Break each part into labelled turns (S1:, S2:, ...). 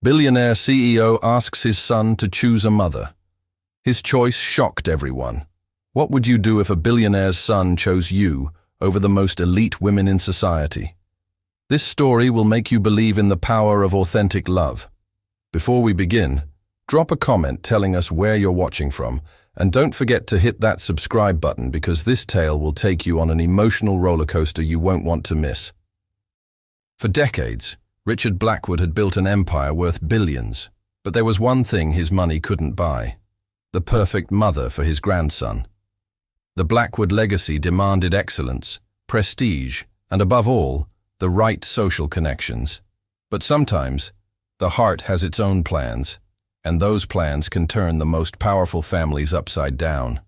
S1: Billionaire CEO asks his son to choose a mother. His choice shocked everyone. What would you do if a billionaire's son chose you over the most elite women in society? This story will make you believe in the power of authentic love. Before we begin, drop a comment telling us where you're watching from, and don't forget to hit that subscribe button because this tale will take you on an emotional roller coaster you won't want to miss. For decades, Richard Blackwood had built an empire worth billions, but there was one thing his money couldn't buy: the perfect mother for his grandson. The Blackwood legacy demanded excellence, prestige, and above all, the right social connections. But sometimes, the heart has its own plans, and those plans can turn the most powerful families upside down.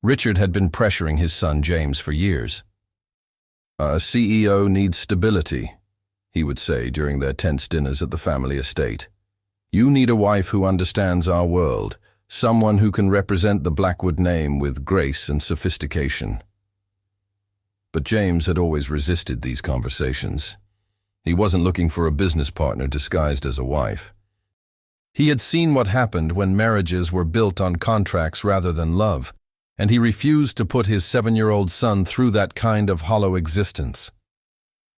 S1: Richard had been pressuring his son James for years. "A CEO needs stability," he would say during their tense dinners at the family estate. "You need a wife who understands our world, someone who can represent the Blackwood name with grace and sophistication." But James had always resisted these conversations. He wasn't looking for a business partner disguised as a wife. He had seen what happened when marriages were built on contracts rather than love, and he refused to put his 7-year-old son through that kind of hollow existence.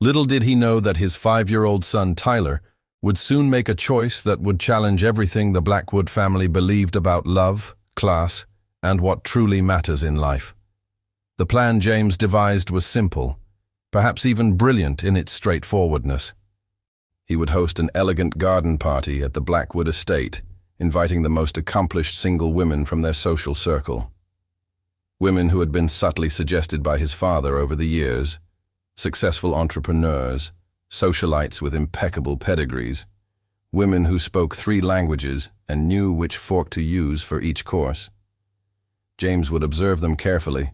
S1: Little did he know that his 5-year-old son Tyler would soon make a choice that would challenge everything the Blackwood family believed about love, class, and what truly matters in life. The plan James devised was simple, perhaps even brilliant in its straightforwardness. He would host an elegant garden party at the Blackwood estate, inviting the most accomplished single women from their social circle. Women who had been subtly suggested by his father over the years, successful entrepreneurs, socialites with impeccable pedigrees, women who spoke 3 languages and knew which fork to use for each course. James would observe them carefully,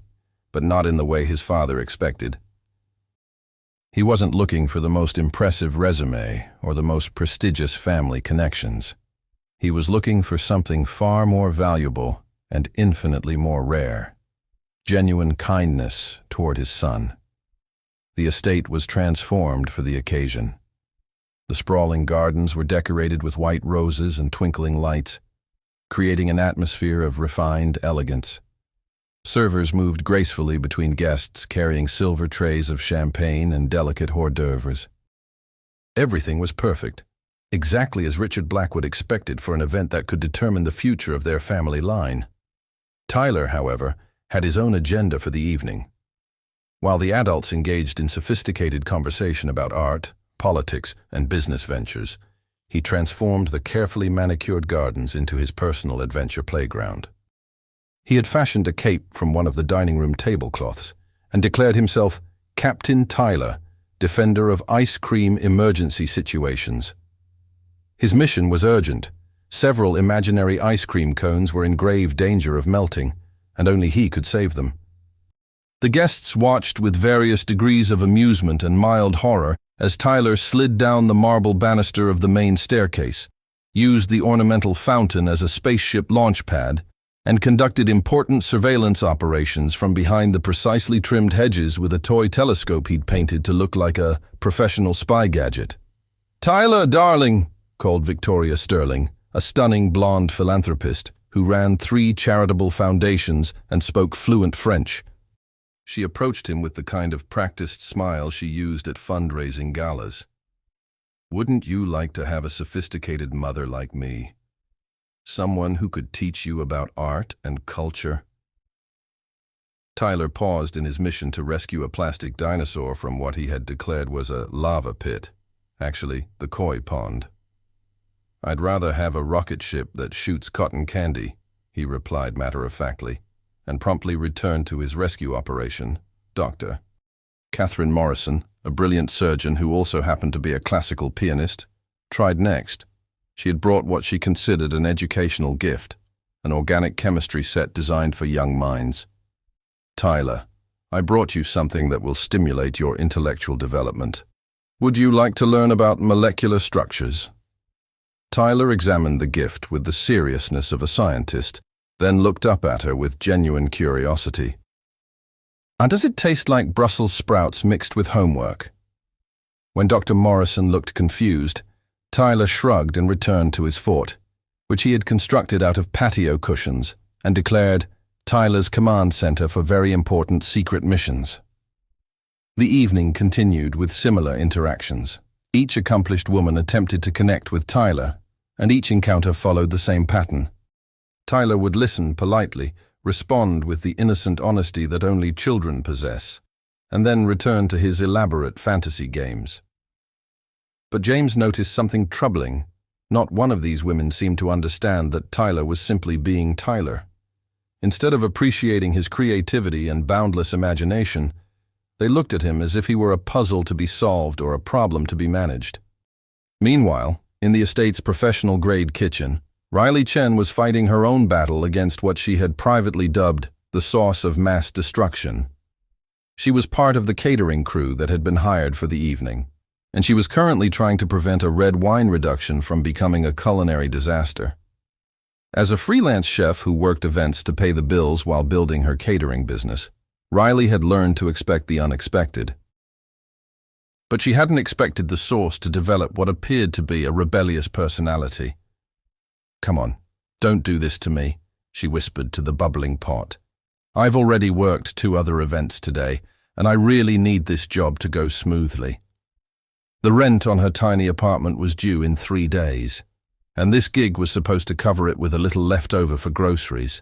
S1: but not in the way his father expected. He wasn't looking for the most impressive resume or the most prestigious family connections. He was looking for something far more valuable and infinitely more rare: genuine kindness toward his son. The estate was transformed for the occasion. The sprawling gardens were decorated with white roses and twinkling lights, creating an atmosphere of refined elegance. Servers moved gracefully between guests, carrying silver trays of champagne and delicate hors d'oeuvres. Everything was perfect, exactly as Richard Blackwood expected for an event that could determine the future of their family line. Tyler, however, had his own agenda for the evening. While the adults engaged in sophisticated conversation about art, politics, and business ventures, he transformed the carefully manicured gardens into his personal adventure playground. He had fashioned a cape from one of the dining room tablecloths and declared himself Captain Tyler, defender of ice cream emergency situations. His mission was urgent. Several imaginary ice cream cones were in grave danger of melting, and only he could save them. The guests watched with various degrees of amusement and mild horror as Tyler slid down the marble banister of the main staircase, used the ornamental fountain as a spaceship launch pad, and conducted important surveillance operations from behind the precisely trimmed hedges with a toy telescope he'd painted to look like a professional spy gadget. "Tyler, darling," called Victoria Sterling, a stunning blonde philanthropist who ran 3 charitable foundations and spoke fluent French. She approached him with the kind of practiced smile she used at fundraising galas. "Wouldn't you like to have a sophisticated mother like me? Someone who could teach you about art and culture?" Tyler paused in his mission to rescue a plastic dinosaur from what he had declared was a lava pit, actually the koi pond. "I'd rather have a rocket ship that shoots cotton candy," he replied matter-of-factly, and promptly returned to his rescue operation. Dr. Catherine Morrison, a brilliant surgeon who also happened to be a classical pianist, tried next. She had brought what she considered an educational gift, an organic chemistry set designed for young minds. "Tyler, I brought you something that will stimulate your intellectual development. Would you like to learn about molecular structures?" Tyler examined the gift with the seriousness of a scientist, then looked up at her with genuine curiosity. "And does it taste like Brussels sprouts mixed with homework?" When Dr. Morrison looked confused, Tyler shrugged and returned to his fort, which he had constructed out of patio cushions, and declared Tyler's command center for very important secret missions. The evening continued with similar interactions. Each accomplished woman attempted to connect with Tyler, and each encounter followed the same pattern. Tyler would listen politely, respond with the innocent honesty that only children possess, and then return to his elaborate fantasy games. But James noticed something troubling. Not one of these women seemed to understand that Tyler was simply being Tyler. Instead of appreciating his creativity and boundless imagination, they looked at him as if he were a puzzle to be solved or a problem to be managed. Meanwhile, in the estate's professional-grade kitchen, Riley Chen was fighting her own battle against what she had privately dubbed the sauce of mass destruction. She was part of the catering crew that had been hired for the evening, and she was currently trying to prevent a red wine reduction from becoming a culinary disaster. As a freelance chef who worked events to pay the bills while building her catering business, Riley had learned to expect the unexpected. But she hadn't expected the sauce to develop what appeared to be a rebellious personality. "Come on, don't do this to me," she whispered to the bubbling pot. "I've already worked 2 other events today, and I really need this job to go smoothly." The rent on her tiny apartment was due in 3 days, and this gig was supposed to cover it with a little left over for groceries.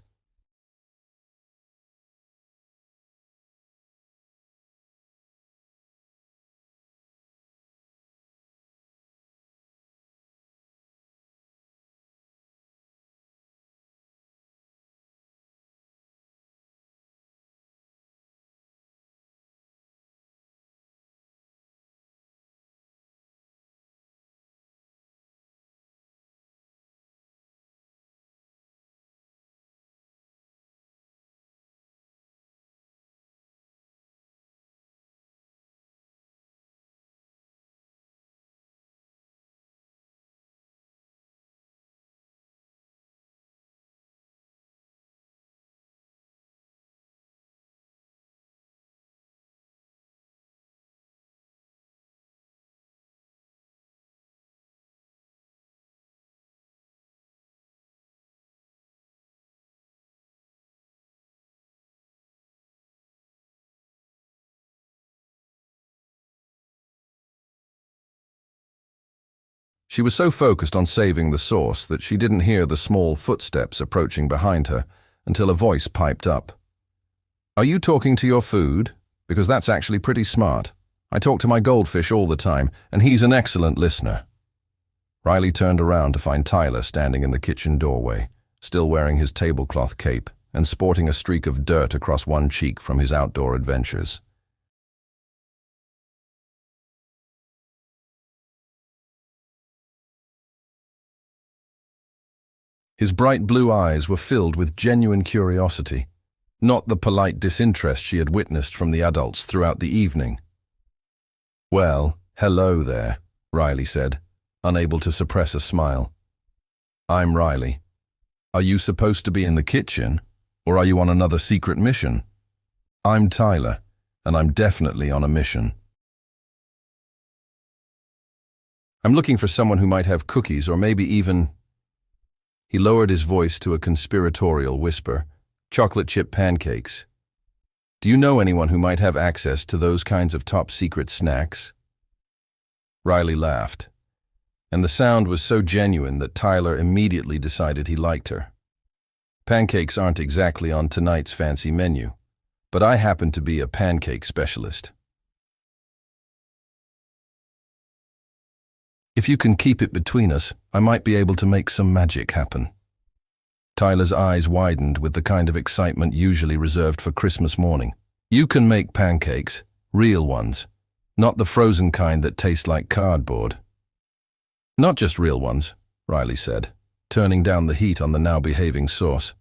S1: She was so focused on saving the sauce that she didn't hear the small footsteps approaching behind her until a voice piped up. "Are you talking to your food? Because that's actually pretty smart. I talk to my goldfish all the time, and he's an excellent listener." Riley turned around to find Tyler standing in the kitchen doorway, still wearing his tablecloth cape and sporting a streak of dirt across one cheek from his outdoor adventures. His bright blue eyes were filled with genuine curiosity, not the polite disinterest she had witnessed from the adults throughout the evening. "Well, hello there," Riley said, unable to suppress a smile. "I'm Riley. Are you supposed to be in the kitchen, or are you on another secret mission?" "I'm Tyler, and I'm definitely on a mission. I'm looking for someone who might have cookies or maybe even—" He lowered his voice to a conspiratorial whisper, "chocolate chip pancakes. Do you know anyone who might have access to those kinds of top-secret snacks?" Riley laughed, and the sound was so genuine that Tyler immediately decided he liked her. "Pancakes aren't exactly on tonight's fancy menu, but I happen to be a pancake specialist. If you can keep it between us, I might be able to make some magic happen." Tyler's eyes widened with the kind of excitement usually reserved for Christmas morning. "You can make pancakes, real ones, not the frozen kind that taste like cardboard." "Not just real ones," Riley said, turning down the heat on the now behaving sauce.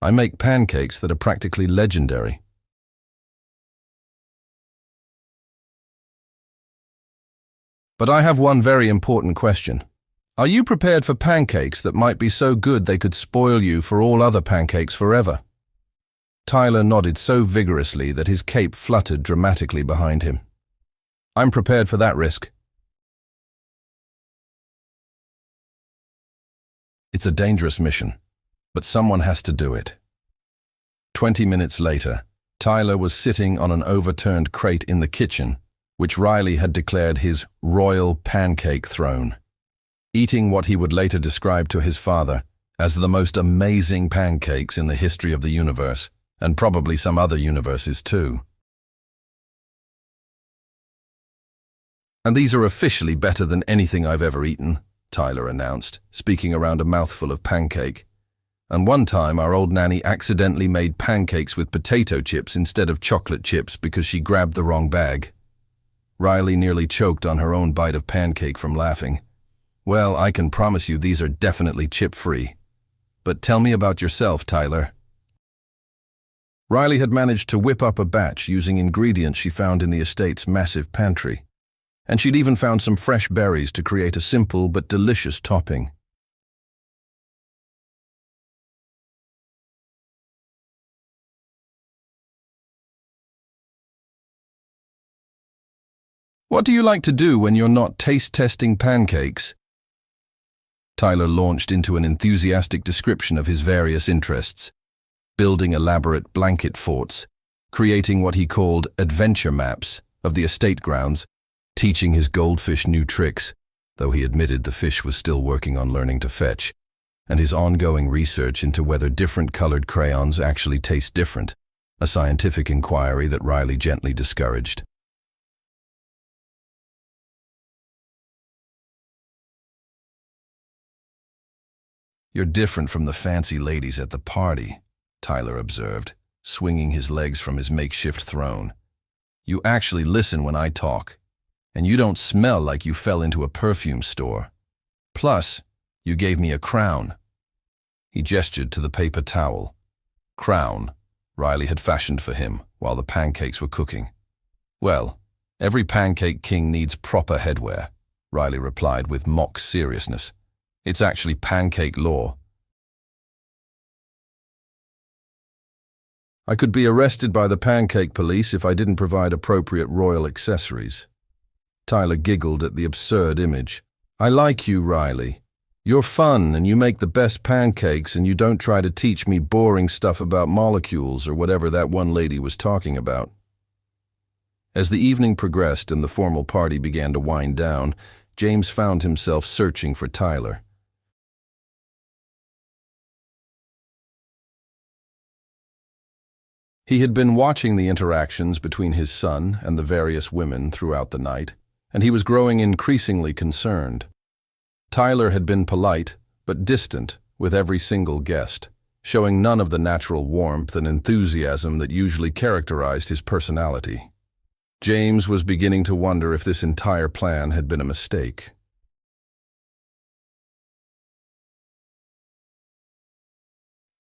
S1: "I make pancakes that are practically legendary." "But I have one very important question. Are you prepared for pancakes that might be so good they could spoil you for all other pancakes forever?" Tyler nodded so vigorously that his cape fluttered dramatically behind him. "I'm prepared for that risk." It's a dangerous mission, but someone has to do it. 20 minutes later, Tyler was sitting on an overturned crate in the kitchen, which Riley had declared his royal pancake throne, eating what he would later describe to his father as the most amazing pancakes in the history of the universe, and probably some other universes too. "And these are officially better than anything I've ever eaten," Tyler announced, speaking around a mouthful of pancake. "And one time our old nanny accidentally made pancakes with potato chips instead of chocolate chips because she grabbed the wrong bag." Riley nearly choked on her own bite of pancake from laughing. "Well, I can promise you these are definitely chip-free. But tell me about yourself, Tyler." Riley had managed to whip up a batch using ingredients she found in the estate's massive pantry, and she'd even found some fresh berries to create a simple but delicious topping. "What do you like to do when you're not taste-testing pancakes?" Tyler launched into an enthusiastic description of his various interests, building elaborate blanket forts, creating what he called adventure maps of the estate grounds, teaching his goldfish new tricks, though he admitted the fish was still working on learning to fetch, and his ongoing research into whether different colored crayons actually taste different, a scientific inquiry that Riley gently discouraged. "You're different from the fancy ladies at the party," Tyler observed, swinging his legs from his makeshift throne. "You actually listen when I talk, and you don't smell like you fell into a perfume store. Plus, you gave me a crown." He gestured to the paper towel. Crown Riley had fashioned for him while the pancakes were cooking. "Well, every pancake king needs proper headwear," Riley replied with mock seriousness. "It's actually pancake law." "I could be arrested by the pancake police if I didn't provide appropriate royal accessories." Tyler giggled at the absurd image. "I like you, Riley. You're fun and you make the best pancakes and you don't try to teach me boring stuff about molecules or whatever that one lady was talking about." As the evening progressed and the formal party began to wind down, James found himself searching for Tyler. He had been watching the interactions between his son and the various women throughout the night, and he was growing increasingly concerned. Tyler had been polite, but distant with every single guest, showing none of the natural warmth and enthusiasm that usually characterized his personality. James was beginning to wonder if this entire plan had been a mistake.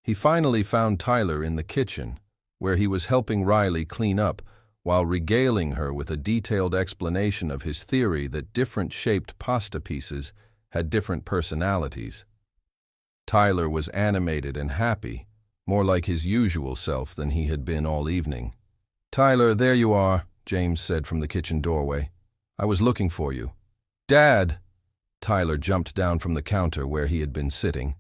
S1: He finally found Tyler in the kitchen, where he was helping Riley clean up while regaling her with a detailed explanation of his theory that different-shaped pasta pieces had different personalities. Tyler was animated and happy, more like his usual self than he had been all evening. "Tyler, there you are," James said from the kitchen doorway. "I was looking for you." "Dad!" Tyler jumped down from the counter where he had been sitting.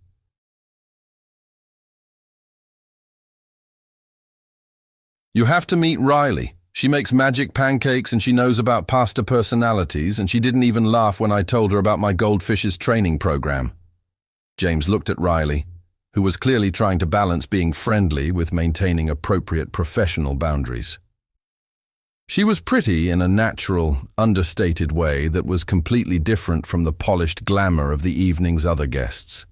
S1: "You have to meet Riley. She makes magic pancakes and she knows about pasta personalities, and she didn't even laugh when I told her about my goldfish's training program." James looked at Riley, who was clearly trying to balance being friendly with maintaining appropriate professional boundaries. She was pretty in a natural, understated way that was completely different from the polished glamour of the evening's other guests.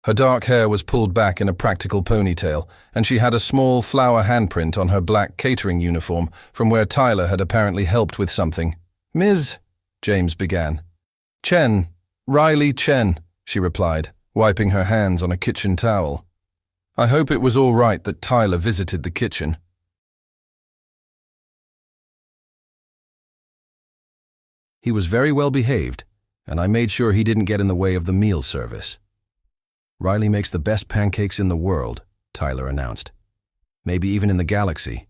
S1: Her dark hair was pulled back in a practical ponytail, and she had a small flower handprint on her black catering uniform from where Tyler had apparently helped with something. "Ms." James began. "Chen. Riley Chen," she replied, wiping her hands on a kitchen towel. "I hope it was all right that Tyler visited the kitchen." "He was very well behaved, and I made sure he didn't get in the way of the meal service." "Riley makes the best pancakes in the world," Tyler announced. "Maybe even in the galaxy.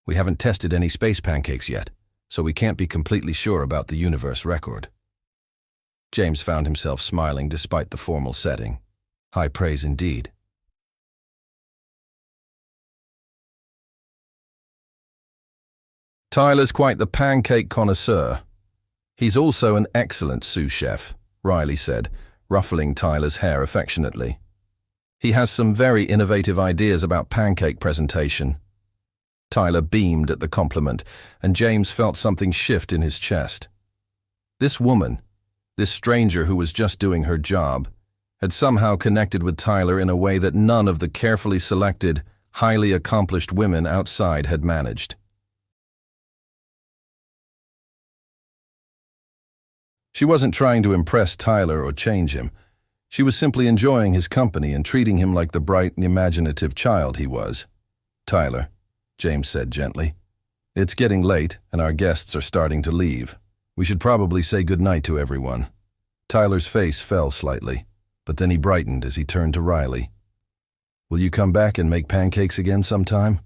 S1: We haven't tested any space pancakes yet, so we can't be completely sure about the universe record. James found himself smiling despite the formal setting. High praise indeed. Tyler's quite the pancake connoisseur. He's also an excellent sous chef, Riley said, ruffling Tyler's hair affectionately. He has some very innovative ideas about pancake presentation. Tyler beamed at the compliment, and James felt something shift in his chest. This woman, this stranger who was just doing her job, had somehow connected with Tyler in a way that none of the carefully selected, highly accomplished women outside had managed. She wasn't trying to impress Tyler or change him. She was simply enjoying his company and treating him like the bright and imaginative child he was. "Tyler," James said gently, "it's getting late and our guests are starting to leave. We should probably say goodnight to everyone." Tyler's face fell slightly, but then he brightened as he turned to Riley. "Will you come back and make pancakes again sometime?"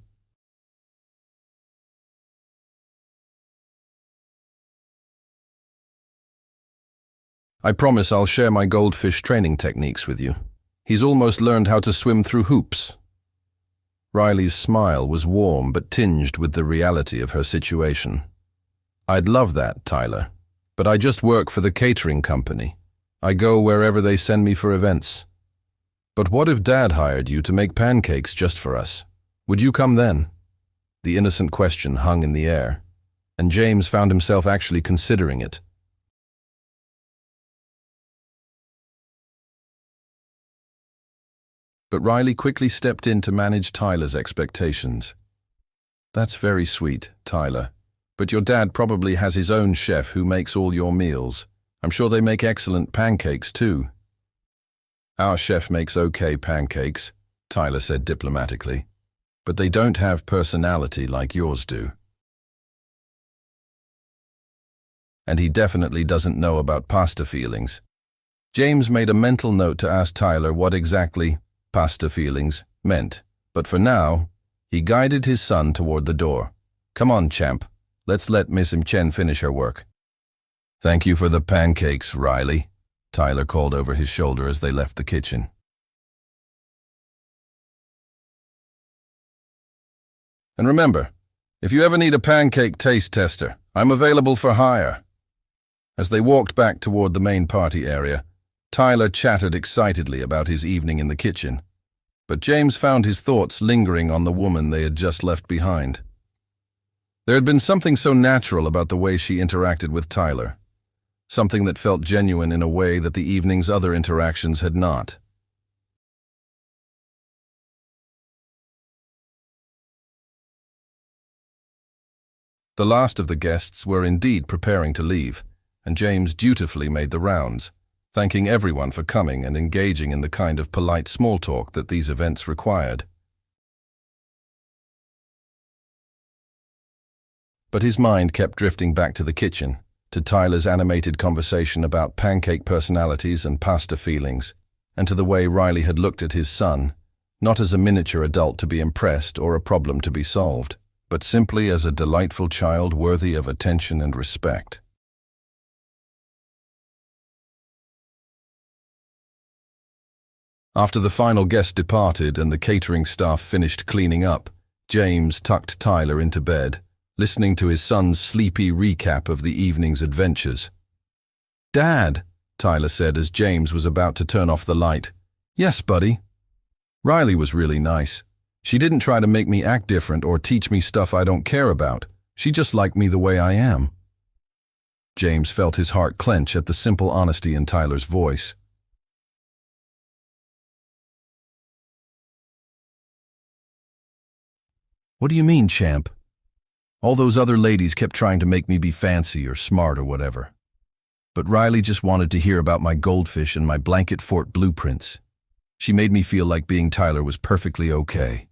S1: "I promise I'll share my goldfish training techniques with you. He's almost learned how to swim through hoops." Riley's smile was warm but tinged with the reality of her situation. "I'd love that, Tyler, but I just work for the catering company. I go wherever they send me for events. But what if Dad hired you to make pancakes just for us? Would you come then?" The innocent question hung in the air, and James found himself actually considering it. But Riley quickly stepped in to manage Tyler's expectations. "That's very sweet, Tyler, but your dad probably has his own chef who makes all your meals. I'm sure they make excellent pancakes too." "Our chef makes okay pancakes," Tyler said diplomatically, "but they don't have personality like yours do. And he definitely doesn't know about pasta feelings." James made a mental note to ask Tyler what exactly pasta feelings meant, but for now, he guided his son toward the door. "Come on, champ. Let's let Miss Chen finish her work." "Thank you for the pancakes, Riley," Tyler called over his shoulder as they left the kitchen. "And remember, if you ever need a pancake taste tester, I'm available for hire." As they walked back toward the main party area, Tyler chattered excitedly about his evening in the kitchen, but James found his thoughts lingering on the woman they had just left behind. There had been something so natural about the way she interacted with Tyler, something that felt genuine in a way that the evening's other interactions had not. The last of the guests were indeed preparing to leave, and James dutifully made the rounds, thanking everyone for coming and engaging in the kind of polite small talk that these events required. But his mind kept drifting back to the kitchen, to Tyler's animated conversation about pancake personalities and pasta feelings, and to the way Riley had looked at his son, not as a miniature adult to be impressed or a problem to be solved, but simply as a delightful child worthy of attention and respect. After the final guest departed and the catering staff finished cleaning up, James tucked Tyler into bed, listening to his son's sleepy recap of the evening's adventures. "Dad," Tyler said as James was about to turn off the light. "Yes, buddy." "Riley was really nice. She didn't try to make me act different or teach me stuff I don't care about. She just liked me the way I am." James felt his heart clench at the simple honesty in Tyler's voice. "What do you mean, champ? All those other ladies kept trying to make me be fancy or smart or whatever. But Riley just wanted to hear about my goldfish and my blanket fort blueprints. She made me feel like being Tyler was perfectly okay."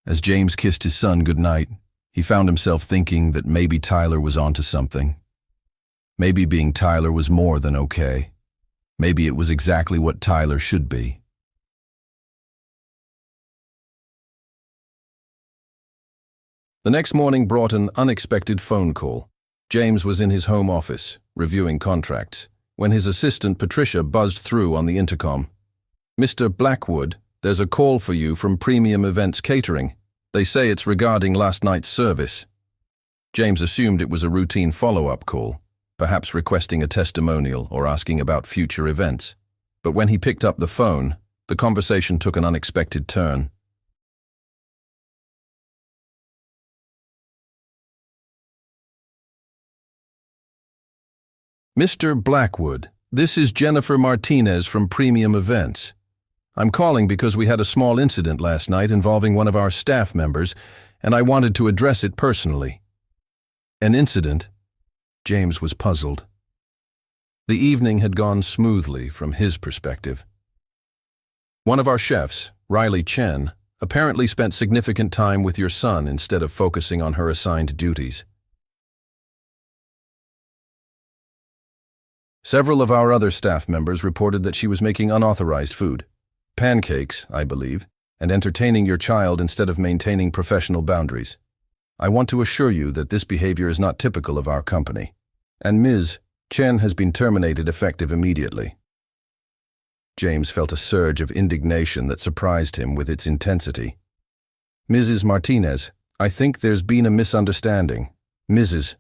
S1: As James kissed his son goodnight, he found himself thinking that maybe Tyler was onto something. Maybe being Tyler was more than okay. Maybe it was exactly what Tyler should be. The next morning brought an unexpected phone call. James was in his home office, reviewing contracts, when his assistant Patricia buzzed through on the intercom. "Mr. Blackwood, there's a call for you from Premium Events Catering. They say it's regarding last night's service." James assumed it was a routine follow-up call, perhaps requesting a testimonial or asking about future events. But when he picked up the phone, the conversation took an unexpected turn. "Mr. Blackwood, this is Jennifer Martinez from Premium Events. I'm calling because we had a small incident last night involving one of our staff members, and I wanted to address it personally." An incident? James was puzzled. The evening had gone smoothly from his perspective. "One of our chefs, Riley Chen, apparently spent significant time with your son instead of focusing on her assigned duties. Several of our other staff members reported that she was making unauthorized food, pancakes, I believe, and entertaining your child instead of maintaining professional boundaries. I want to assure you that this behavior is not typical of our company, and Ms. Chen has been terminated effective immediately." James felt a surge of indignation that surprised him with its intensity. "Mrs. Martinez, I think there's been a misunderstanding. Mrs.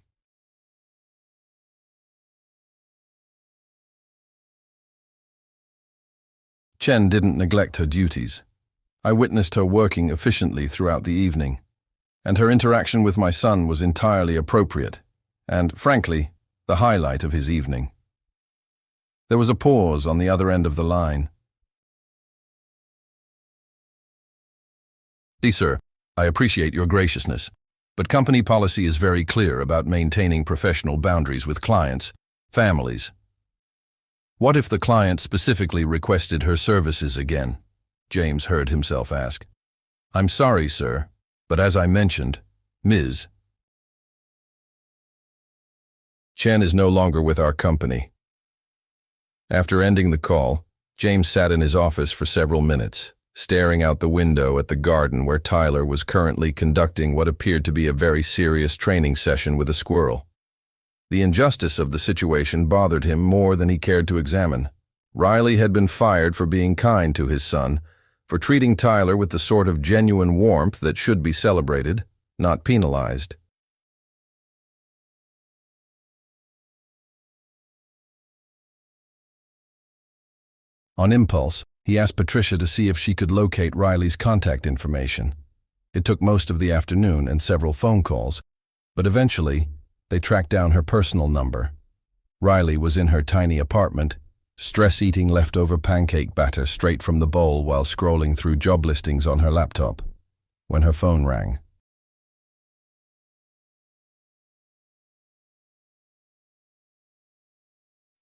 S1: Chen didn't neglect her duties. I witnessed her working efficiently throughout the evening, and her interaction with my son was entirely appropriate, and, frankly, the highlight of his evening." There was a pause on the other end of the line. "Sir, I appreciate your graciousness, but company policy is very clear about maintaining professional boundaries with clients, families. What if the client specifically requested her services again?" James heard himself ask. "I'm sorry, sir, but as I mentioned, Ms. Chen is no longer with our company." After ending the call, James sat in his office for several minutes, staring out the window at the garden where Tyler was currently conducting what appeared to be a very serious training session with a squirrel. The injustice of the situation bothered him more than he cared to examine. Riley had been fired for being kind to his son, for treating Tyler with the sort of genuine warmth that should be celebrated, not penalized. On impulse, he asked Patricia to see if she could locate Riley's contact information. It took most of the afternoon and several phone calls, but eventually, they tracked down her personal number. Riley was in her tiny apartment, stress-eating leftover pancake batter straight from the bowl while scrolling through job listings on her laptop, when her phone rang.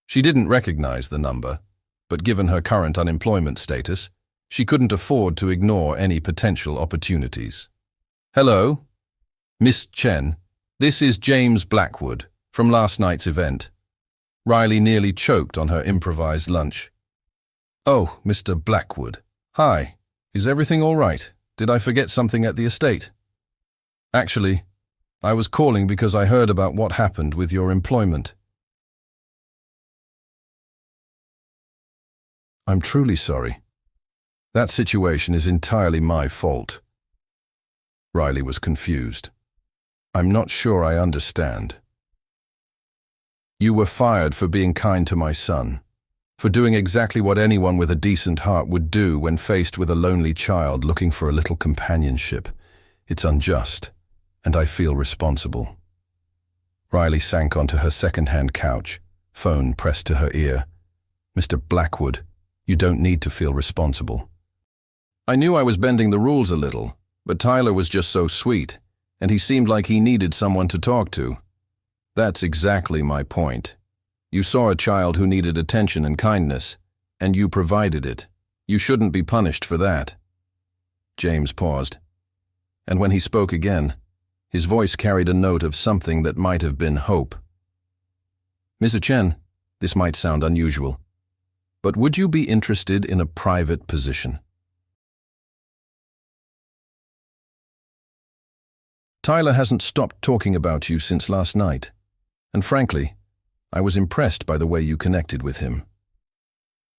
S1: She didn't recognize the number, but given her current unemployment status, she couldn't afford to ignore any potential opportunities. "Hello? Miss Chen, this is James Blackwood, from last night's event." Riley nearly choked on her improvised lunch. "Oh, Mr. Blackwood. Hi. Is everything all right? Did I forget something at the estate?" "Actually, I was calling because I heard about what happened with your employment." "I'm truly sorry. That situation is entirely my fault." Riley was confused. "I'm not sure I understand." "You were fired for being kind to my son, for doing exactly what anyone with a decent heart would do when faced with a lonely child looking for a little companionship. It's unjust, and I feel responsible." Riley sank onto her second-hand couch, phone pressed to her ear. "Mr. Blackwood, you don't need to feel responsible. I knew I was bending the rules a little, but Tyler was just so sweet, and he seemed like he needed someone to talk to. That's exactly my point. You saw a child who needed attention and kindness, and you provided it. You shouldn't be punished for that." James paused, and when he spoke again, his voice carried a note of something that might have been hope. "Mr. Chen, this might sound unusual, but would you be interested in a private position?" Tyler hasn't stopped talking about you since last night. And frankly, I was impressed by the way you connected with him.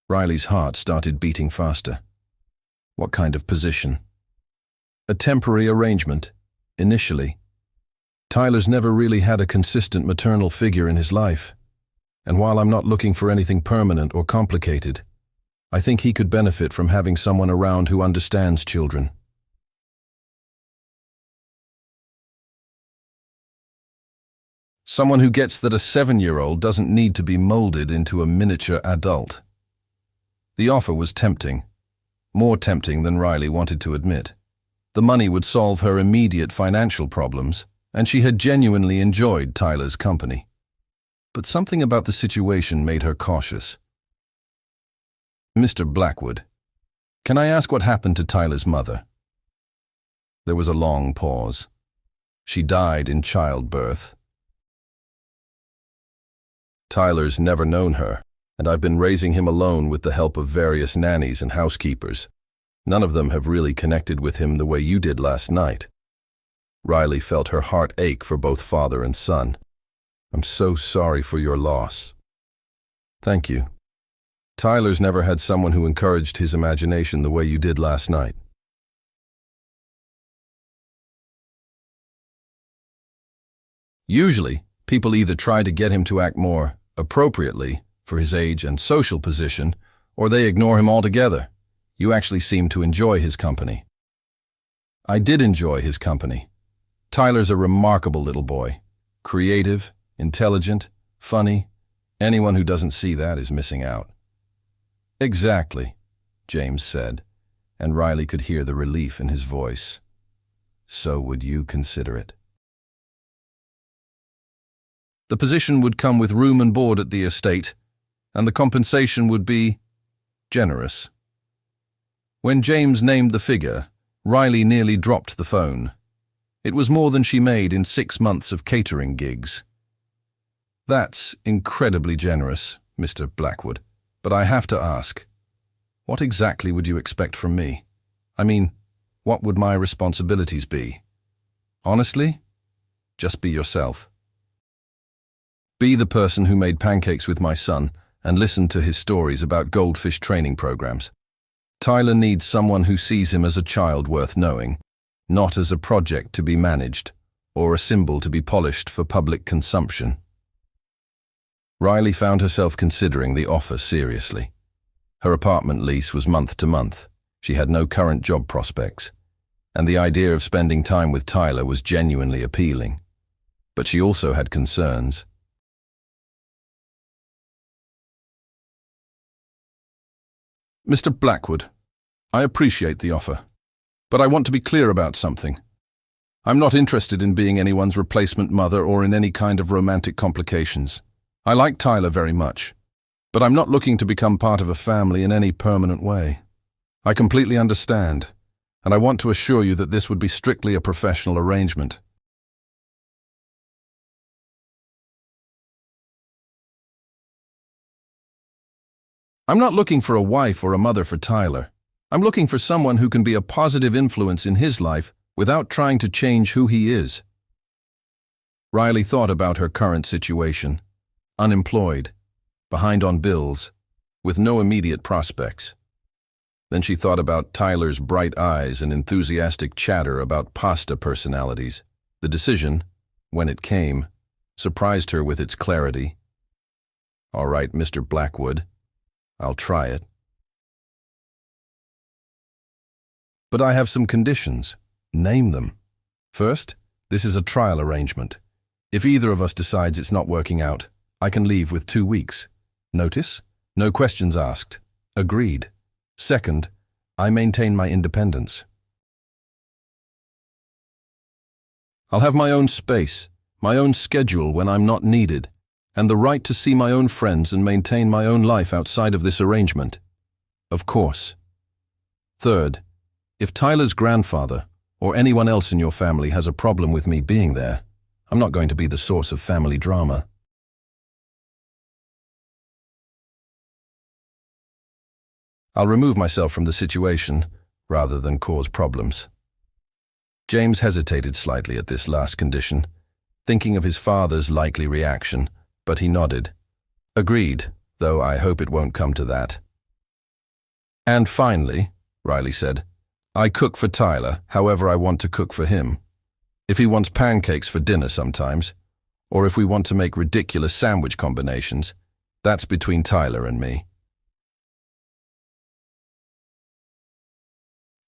S1: Riley's heart started beating faster. What kind of position? A temporary arrangement, initially. Tyler's never really had a consistent maternal figure in his life. And while I'm not looking for anything permanent or complicated, I think he could benefit from having someone around who understands children. Someone who gets that a 7-year-old doesn't need to be molded into a miniature adult. The offer was tempting, more tempting than Riley wanted to admit. The money would solve her immediate financial problems, and she had genuinely enjoyed Tyler's company. But something about the situation made her cautious. Mr. Blackwood, can I ask what happened to Tyler's mother? There was a long pause. She died in childbirth. Tyler's never known her, and I've been raising him alone with the help of various nannies and housekeepers. None of them have really connected with him the way you did last night. Riley felt her heart ache for both father and son. I'm so sorry for your loss. Thank you. Tyler's never had someone who encouraged his imagination the way you did last night. Usually, people either try to get him to act more appropriately for his age and social position, or they ignore him altogether. You actually seem to enjoy his company. I did enjoy his company. Tyler's a remarkable little boy. Creative, intelligent, funny. Anyone who doesn't see that is missing out. Exactly, James said, and Riley could hear the relief in his voice. So would you consider it? The position would come with room and board at the estate, and the compensation would be generous. When James named the figure, Riley nearly dropped the phone. It was more than she made in 6 months of catering gigs. That's incredibly generous, Mr. Blackwood, but I have to ask, what exactly would you expect from me? I mean, what would my responsibilities be? Honestly, just be yourself. Be the person who made pancakes with my son and listened to his stories about goldfish training programs. Tyler needs someone who sees him as a child worth knowing, not as a project to be managed or a symbol to be polished for public consumption. Riley found herself considering the offer seriously. Her apartment lease was month to month. She had no current job prospects, and the idea of spending time with Tyler was genuinely appealing. But she also had concerns. Mr. Blackwood, I appreciate the offer, but I want to be clear about something. I'm not interested in being anyone's replacement mother or in any kind of romantic complications. I like Tyler very much, but I'm not looking to become part of a family in any permanent way. I completely understand, and I want to assure you that this would be strictly a professional arrangement. I'm not looking for a wife or a mother for Tyler. I'm looking for someone who can be a positive influence in his life without trying to change who he is. Riley thought about her current situation. Unemployed, behind on bills, with no immediate prospects. Then she thought about Tyler's bright eyes and enthusiastic chatter about pasta personalities. The decision, when it came, surprised her with its clarity. All right, Mr. Blackwood, I'll try it. But I have some conditions. Name them. First, this is a trial arrangement. If either of us decides it's not working out, I can leave with 2 weeks. Notice? No questions asked. Agreed. Second, I maintain my independence. I'll have my own space, my own schedule when I'm not needed, and the right to see my own friends and maintain my own life outside of this arrangement. Of course. Third, if Tyler's grandfather or anyone else in your family has a problem with me being there, I'm not going to be the source of family drama. I'll remove myself from the situation rather than cause problems. James hesitated slightly at this last condition, thinking of his father's likely reaction, but he nodded. Agreed, though I hope it won't come to that. And finally, Riley said, I cook for Tyler however I want to cook for him. If he wants pancakes for dinner sometimes, or if we want to make ridiculous sandwich combinations, that's between Tyler and me.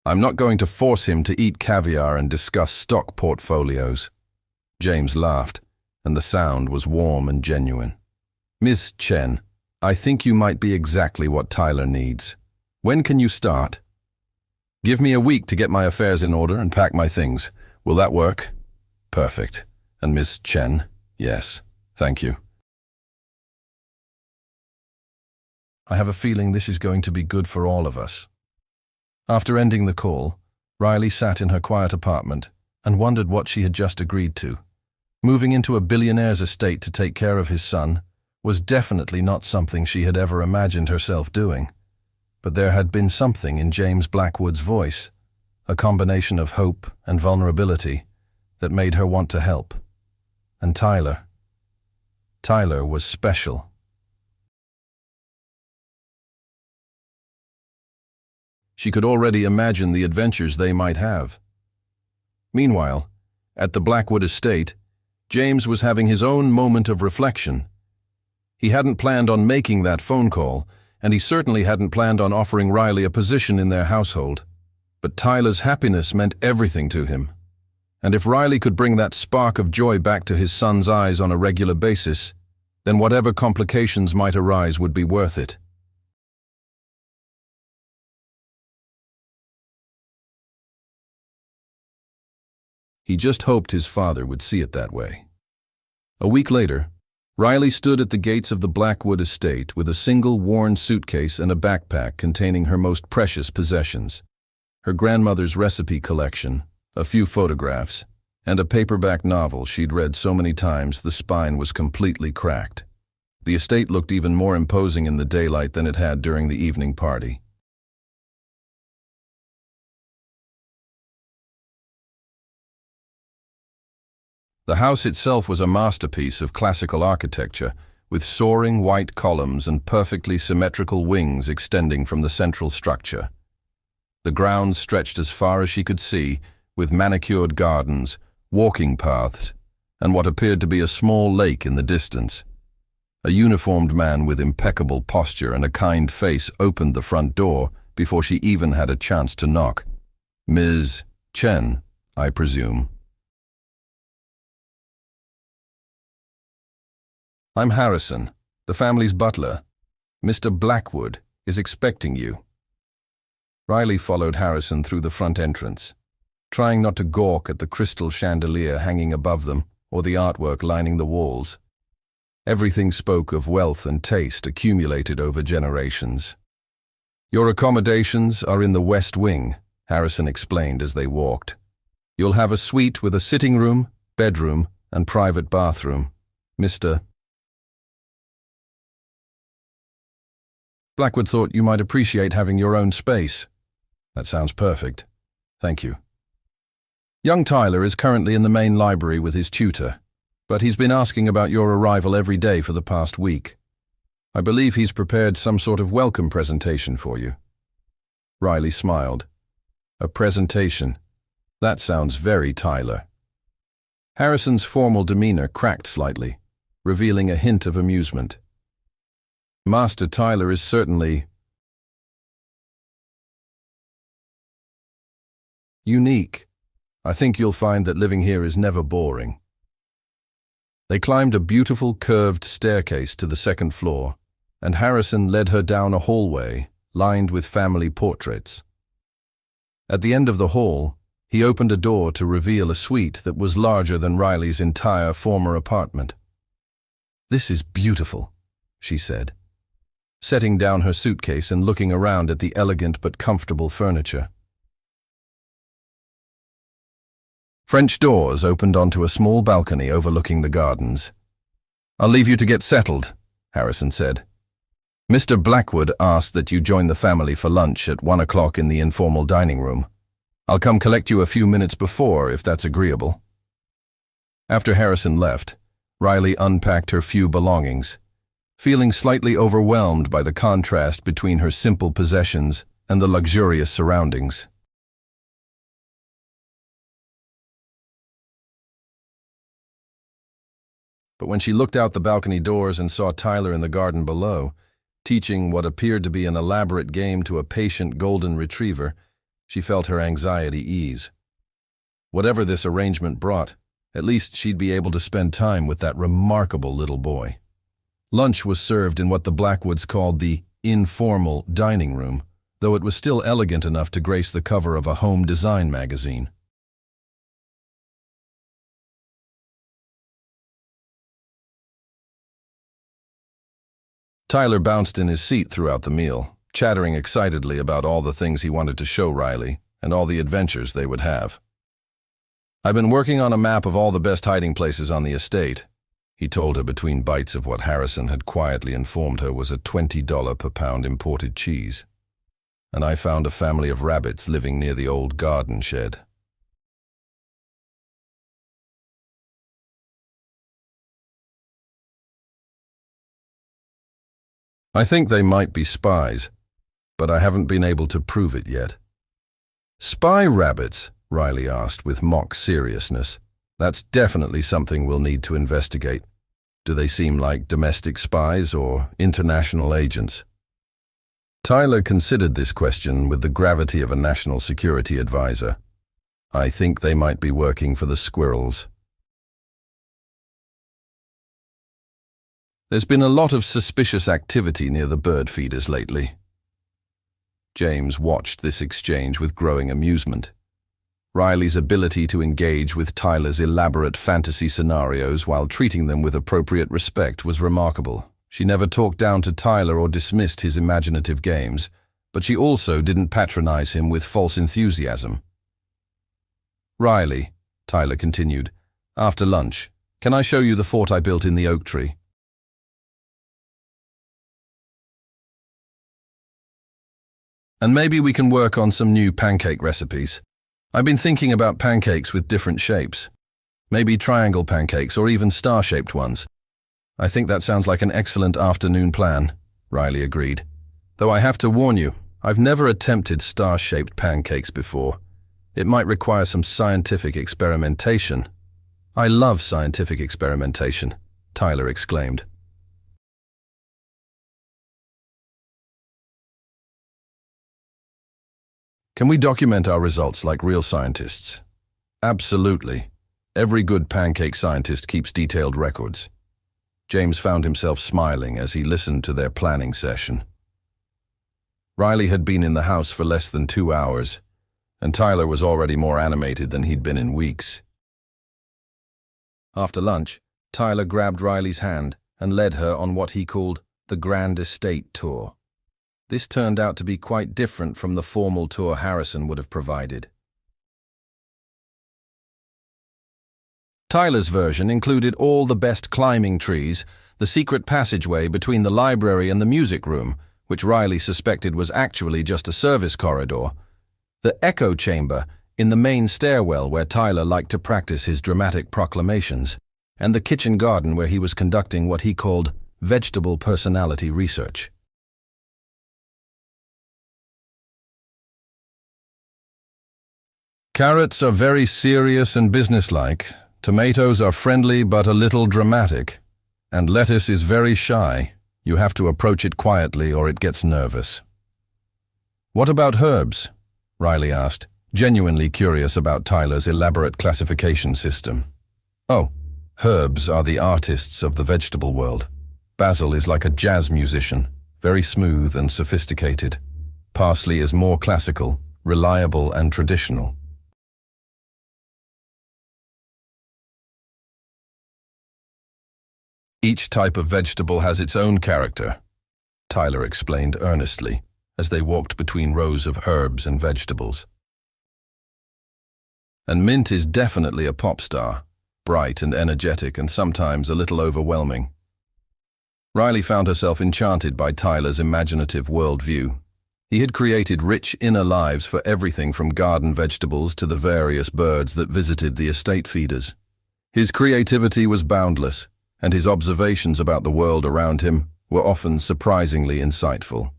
S1: I'm not going to force him to eat caviar and discuss stock portfolios. James laughed, and the sound was warm and genuine. Miss Chen, I think you might be exactly what Tyler needs. When can you start? Give me a week to get my affairs in order and pack my things. Will that work? Perfect. And Miss Chen? Yes, thank you. I have a feeling this is going to be good for all of us. After ending the call, Riley sat in her quiet apartment and wondered what she had just agreed to. Moving into a billionaire's estate to take care of his son was definitely not something she had ever imagined herself doing. But there had been something in James Blackwood's voice, a combination of hope and vulnerability, that made her want to help. And Tyler was special. She could already imagine the adventures they might have. Meanwhile, at the Blackwood estate, James was having his own moment of reflection. He hadn't planned on making that phone call, and he certainly hadn't planned on offering Riley a position in their household. But Tyler's happiness meant everything to him. And if Riley could bring that spark of joy back to his son's eyes on a regular basis, then whatever complications might arise would be worth it. He just hoped his father would see it that way. A week later, Riley stood at the gates of the Blackwood estate with a single worn suitcase and a backpack containing her most precious possessions. Her grandmother's recipe collection, a few photographs, and a paperback novel she'd read so many times the spine was completely cracked. The estate looked even more imposing in the daylight than it had during the evening party. The house itself was a masterpiece of classical architecture, with soaring white columns and perfectly symmetrical wings extending from the central structure. The grounds stretched as far as she could see, with manicured gardens, walking paths, and what appeared to be a small lake in the distance. A uniformed man with impeccable posture and a kind face opened the front door before she even had a chance to knock. Ms. Chen, I presume. I'm Harrison, the family's butler. Mr. Blackwood is expecting you. Riley followed Harrison through the front entrance, trying not to gawk at the crystal chandelier hanging above them or the artwork lining the walls. Everything spoke of wealth and taste accumulated over generations. Your accommodations are in the West Wing, Harrison explained as they walked. You'll have a suite with a sitting room, bedroom, and private bathroom. Mr. Blackwood thought you might appreciate having your own space. That sounds perfect. Thank you. Young Tyler is currently in the main library with his tutor, but he's been asking about your arrival every day for the past week. I believe he's prepared some sort of welcome presentation for you. Riley smiled. A presentation. That sounds very Tyler. Harrison's formal demeanor cracked slightly, revealing a hint of amusement. Master Tyler is certainly unique. I think you'll find that living here is never boring. They climbed a beautiful curved staircase to the second floor, and Harrison led her down a hallway lined with family portraits. At the end of the hall, he opened a door to reveal a suite that was larger than Riley's entire former apartment. This is beautiful, she said, setting down her suitcase and looking around at the elegant but comfortable furniture. French doors opened onto a small balcony overlooking the gardens. I'll leave you to get settled, Harrison said. Mr. Blackwood asked that you join the family for lunch at 1 o'clock in the informal dining room. I'll come collect you a few minutes before, if that's agreeable. After Harrison left, Riley unpacked her few belongings, feeling slightly overwhelmed by the contrast between her simple possessions and the luxurious surroundings. But when she looked out the balcony doors and saw Tyler in the garden below, teaching what appeared to be an elaborate game to a patient golden retriever, she felt her anxiety ease. Whatever this arrangement brought, at least she'd be able to spend time with that remarkable little boy. Lunch was served in what the Blackwoods called the informal dining room, though it was still elegant enough to grace the cover of a home design magazine. Tyler bounced in his seat throughout the meal, chattering excitedly about all the things he wanted to show Riley and all the adventures they would have. "I've been working on a map of all the best hiding places on the estate," he told her between bites of what Harrison had quietly informed her was a $20 per pound imported cheese. "And I found a family of rabbits living near the old garden shed." "I think they might be spies, but I haven't been able to prove it yet." "Spy rabbits?" Riley asked with mock seriousness. "That's definitely something we'll need to investigate. Do they seem like domestic spies or international agents?" Tyler considered this question with the gravity of a national security advisor. "I think they might be working for the squirrels." "There's been a lot of suspicious activity near the bird feeders lately." James watched this exchange with growing amusement. Riley's ability to engage with Tyler's elaborate fantasy scenarios while treating them with appropriate respect was remarkable. She never talked down to Tyler or dismissed his imaginative games, but she also didn't patronize him with false enthusiasm. "Riley," Tyler continued, "after lunch, can I show you the fort I built in the oak tree?" "And maybe we can work on some new pancake recipes. I've been thinking about pancakes with different shapes. Maybe triangle pancakes or even star-shaped ones." "I think that sounds like an excellent afternoon plan," Riley agreed. "Though I have to warn you, I've never attempted star-shaped pancakes before. It might require some scientific experimentation." "I love scientific experimentation," Tyler exclaimed. "Can we document our results like real scientists?" "Absolutely. Every good pancake scientist keeps detailed records." James found himself smiling as he listened to their planning session. Riley had been in the house for less than 2 hours, and Tyler was already more animated than he'd been in weeks. After lunch, Tyler grabbed Riley's hand and led her on what he called the Grand Estate Tour. This turned out to be quite different from the formal tour Harrison would have provided. Tyler's version included all the best climbing trees, the secret passageway between the library and the music room, which Riley suspected was actually just a service corridor, the echo chamber in the main stairwell where Tyler liked to practice his dramatic proclamations, and the kitchen garden where he was conducting what he called vegetable personality research. "Carrots are very serious and businesslike, tomatoes are friendly but a little dramatic, and lettuce is very shy. You have to approach it quietly or it gets nervous." "What about herbs?" Riley asked, genuinely curious about Tyler's elaborate classification system. "Oh, herbs are the artists of the vegetable world. Basil is like a jazz musician, very smooth and sophisticated. Parsley is more classical, reliable and traditional. Each type of vegetable has its own character," Tyler explained earnestly, as they walked between rows of herbs and vegetables. "And mint is definitely a pop star, bright and energetic and sometimes a little overwhelming." Riley found herself enchanted by Tyler's imaginative worldview. He had created rich inner lives for everything from garden vegetables to the various birds that visited the estate feeders. His creativity was boundless, and his observations about the world around him were often surprisingly insightful.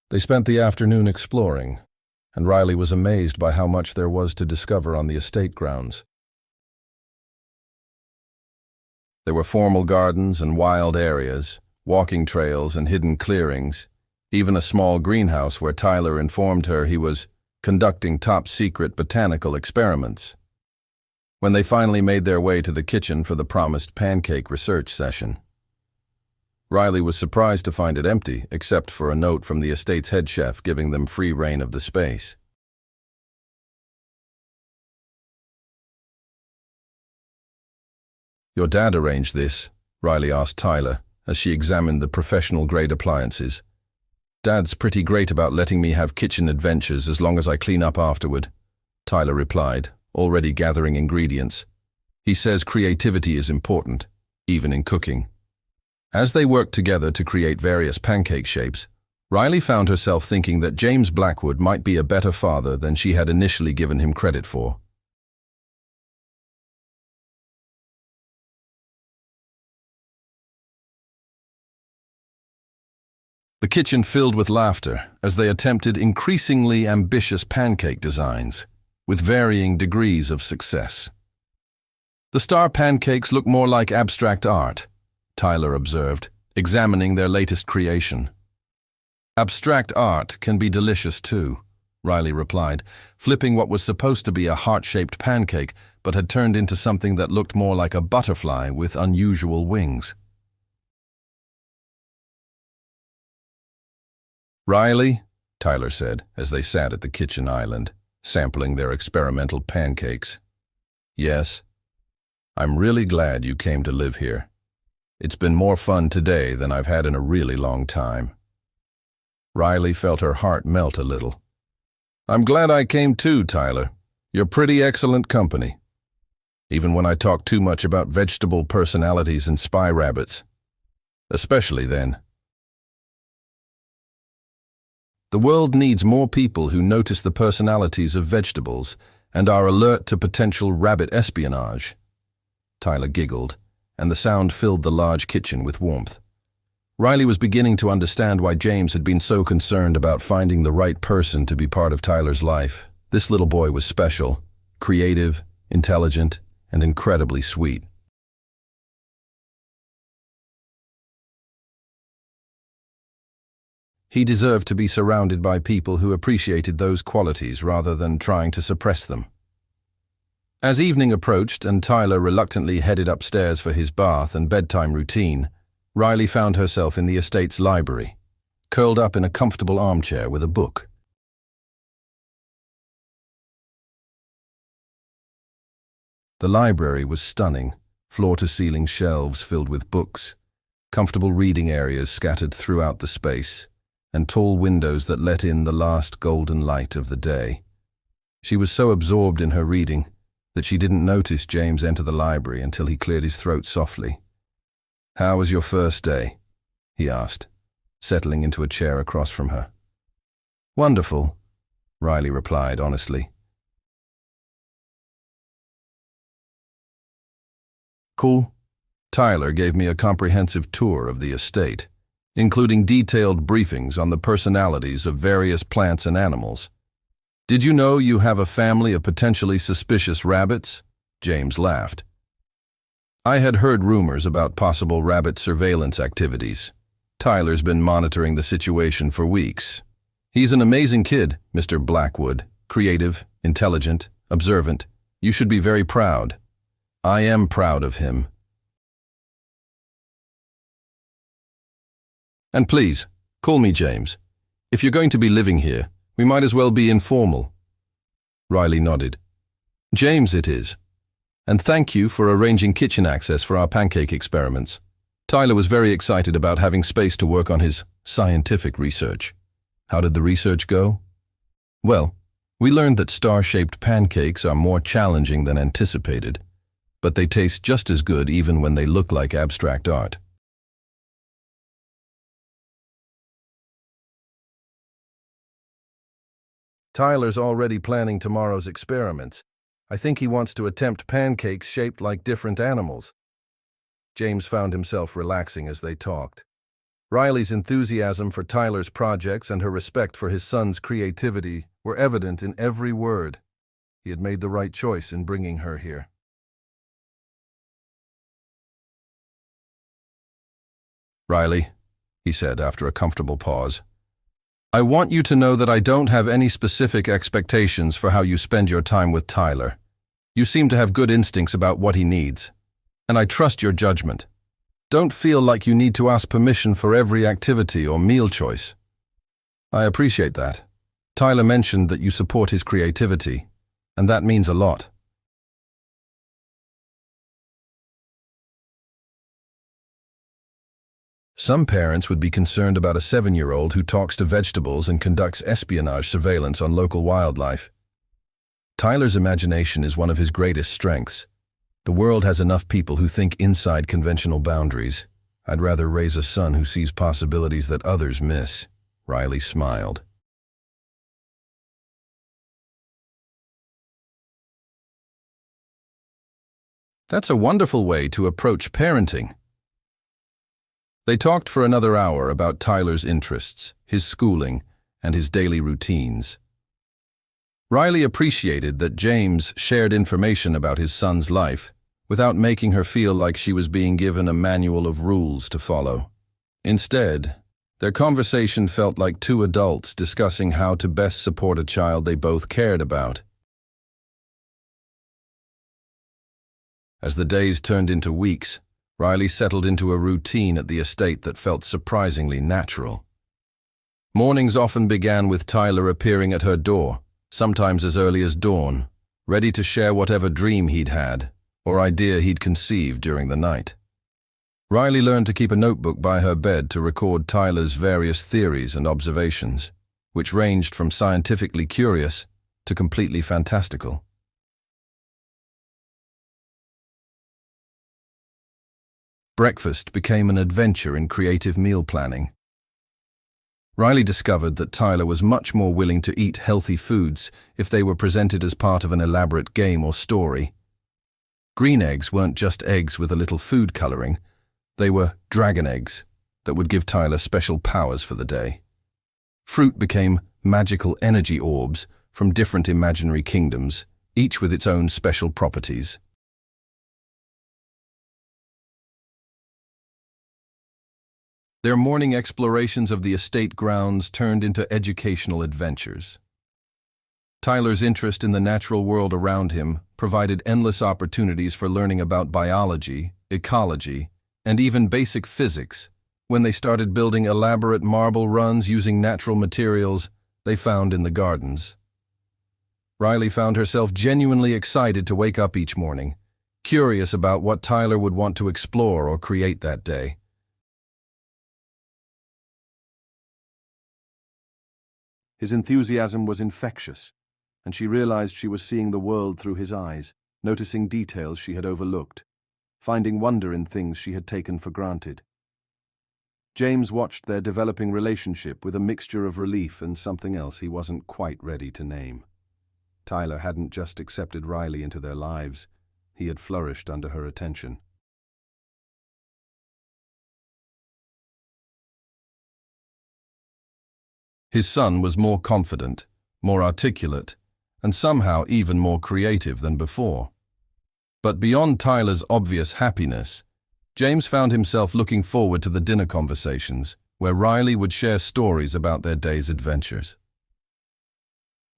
S1: They spent the afternoon exploring, and Riley was amazed by how much there was to discover on the estate grounds. There were formal gardens and wild areas, walking trails and hidden clearings, even a small greenhouse where Tyler informed her he was conducting top-secret botanical experiments. When they finally made their way to the kitchen for the promised pancake research session, Riley was surprised to find it empty, except for a note from the estate's head chef giving them free rein of the space. "Your dad arranged this?" Riley asked Tyler as she examined the professional-grade appliances. "Dad's pretty great about letting me have kitchen adventures as long as I clean up afterward," Tyler replied, already gathering ingredients. "He says creativity is important, even in cooking." As they worked together to create various pancake shapes, Riley found herself thinking that James Blackwood might be a better father than she had initially given him credit for. The kitchen filled with laughter as they attempted increasingly ambitious pancake designs, with varying degrees of success. "The star pancakes look more like abstract art," Tyler observed, examining their latest creation. "Abstract art can be delicious too," Riley replied, flipping what was supposed to be a heart-shaped pancake but had turned into something that looked more like a butterfly with unusual wings. "Riley," Tyler said as they sat at the kitchen island, sampling their experimental pancakes. "Yes, I'm really glad you came to live here. It's been more fun today than I've had in a really long time." Riley felt her heart melt a little. "I'm glad I came too, Tyler. You're pretty excellent company. Even when I talk too much about vegetable personalities and spy rabbits. Especially then. The world needs more people who notice the personalities of vegetables and are alert to potential rabbit espionage." Tyler giggled, and the sound filled the large kitchen with warmth. Riley was beginning to understand why James had been so concerned about finding the right person to be part of Tyler's life. This little boy was special, creative, intelligent, and incredibly sweet. He deserved to be surrounded by people who appreciated those qualities rather than trying to suppress them. As evening approached and Tyler reluctantly headed upstairs for his bath and bedtime routine, Riley found herself in the estate's library, curled up in a comfortable armchair with a book. The library was stunning, floor-to-ceiling shelves filled with books, comfortable reading areas scattered throughout the space, and tall windows that let in the last golden light of the day. She was so absorbed in her reading that she didn't notice James enter the library until he cleared his throat softly. "How was your first day?" he asked, settling into a chair across from her. "Wonderful," Riley replied honestly. "Cool." Tyler gave me a comprehensive tour of the estate, including detailed briefings on the personalities of various plants and animals. "Did you know you have a family of potentially suspicious rabbits?" James laughed. "I had heard rumors about possible rabbit surveillance activities. Tyler's been monitoring the situation for weeks. He's an amazing kid, Mr. Blackwood. Creative, intelligent, observant. You should be very proud. I am proud of him. And please, call me James. If you're going to be living here, we might as well be informal." Riley nodded. "James it is. And thank you for arranging kitchen access for our pancake experiments." Tyler was very excited about having space to work on his scientific research. How did the research go? Well, we learned that star-shaped pancakes are more challenging than anticipated, but they taste just as good even when they look like abstract art. Tyler's already planning tomorrow's experiments. I think he wants to attempt pancakes shaped like different animals. James found himself relaxing as they talked. Riley's enthusiasm for Tyler's projects and her respect for his son's creativity were evident in every word. He had made the right choice in bringing her here. "Riley," he said after a comfortable pause, "I want you to know that I don't have any specific expectations for how you spend your time with Tyler. You seem to have good instincts about what he needs, and I trust your judgment. Don't feel like you need to ask permission for every activity or meal choice. I appreciate that. Tyler mentioned that you support his creativity, and that means a lot." Some parents would be concerned about a 7-year-old who talks to vegetables and conducts espionage surveillance on local wildlife. Tyler's imagination is one of his greatest strengths. The world has enough people who think inside conventional boundaries. I'd rather raise a son who sees possibilities that others miss. Riley smiled. That's a wonderful way to approach parenting. They talked for another hour about Tyler's interests, his schooling, and his daily routines. Riley appreciated that James shared information about his son's life without making her feel like she was being given a manual of rules to follow. Instead, their conversation felt like two adults discussing how to best support a child they both cared about. As the days turned into weeks, Riley settled into a routine at the estate that felt surprisingly natural. Mornings often began with Tyler appearing at her door, sometimes as early as dawn, ready to share whatever dream he'd had or idea he'd conceived during the night. Riley learned to keep a notebook by her bed to record Tyler's various theories and observations, which ranged from scientifically curious to completely fantastical. Breakfast became an adventure in creative meal planning. Riley discovered that Tyler was much more willing to eat healthy foods if they were presented as part of an elaborate game or story. Green eggs weren't just eggs with a little food coloring. They were dragon eggs that would give Tyler special powers for the day. Fruit became magical energy orbs from different imaginary kingdoms, each with its own special properties. Their morning explorations of the estate grounds turned into educational adventures. Tyler's interest in the natural world around him provided endless opportunities for learning about biology, ecology, and even basic physics. When they started building elaborate marble runs using natural materials they found in the gardens. Riley found herself genuinely excited to wake up each morning, curious about what Tyler would want to explore or create that day. His enthusiasm was infectious, and she realized she was seeing the world through his eyes, noticing details she had overlooked, finding wonder in things she had taken for granted. James watched their developing relationship with a mixture of relief and something else he wasn't quite ready to name. Tyler hadn't just accepted Riley into their lives, he had flourished under her attention. His son was more confident, more articulate, and somehow even more creative than before. But beyond Tyler's obvious happiness, James found himself looking forward to the dinner conversations, where Riley would share stories about their day's adventures.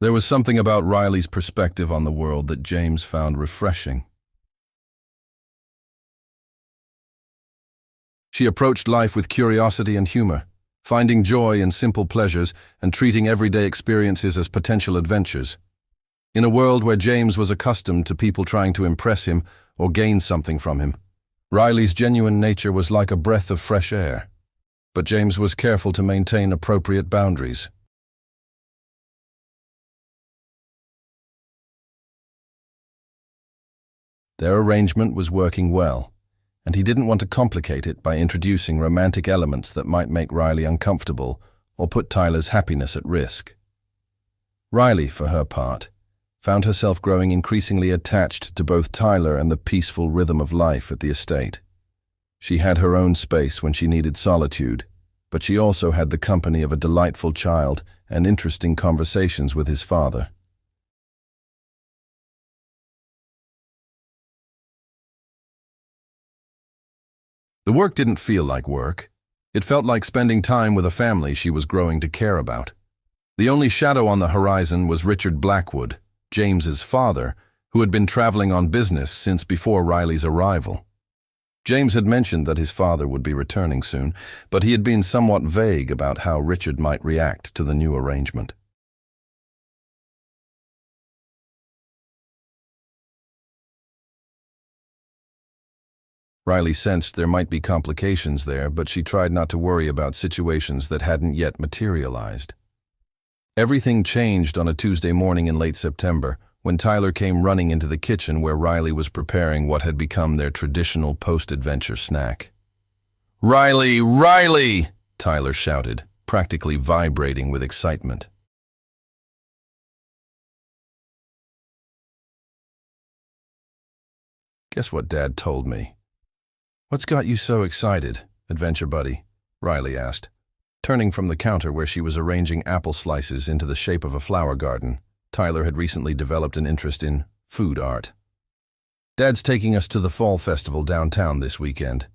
S1: There was something about Riley's perspective on the world that James found refreshing. She approached life with curiosity and humor, finding joy in simple pleasures and treating everyday experiences as potential adventures. In a world where James was accustomed to people trying to impress him or gain something from him, Riley's genuine nature was like a breath of fresh air. But James was careful to maintain appropriate boundaries. Their arrangement was working well, and he didn't want to complicate it by introducing romantic elements that might make Riley uncomfortable or put Tyler's happiness at risk. Riley, for her part, found herself growing increasingly attached to both Tyler and the peaceful rhythm of life at the estate. She had her own space when she needed solitude, but she also had the company of a delightful child and interesting conversations with his father. The work didn't feel like work. It felt like spending time with a family she was growing to care about. The only shadow on the horizon was Richard Blackwood, James's father, who had been traveling on business since before Riley's arrival. James had mentioned that his father would be returning soon, but he had been somewhat vague about how Richard might react to the new arrangement. Riley sensed there might be complications there, but she tried not to worry about situations that hadn't yet materialized. Everything changed on a Tuesday morning in late September, when Tyler came running into the kitchen where Riley was preparing what had become their traditional post-adventure snack. "Riley! Riley!" Tyler shouted, practically vibrating with excitement. "Guess what Dad told me?" "What's got you so excited, adventure buddy?" Riley asked, turning from the counter where she was arranging apple slices into the shape of a flower garden. Tyler had recently developed an interest in food art. "Dad's taking us to the fall festival downtown this weekend.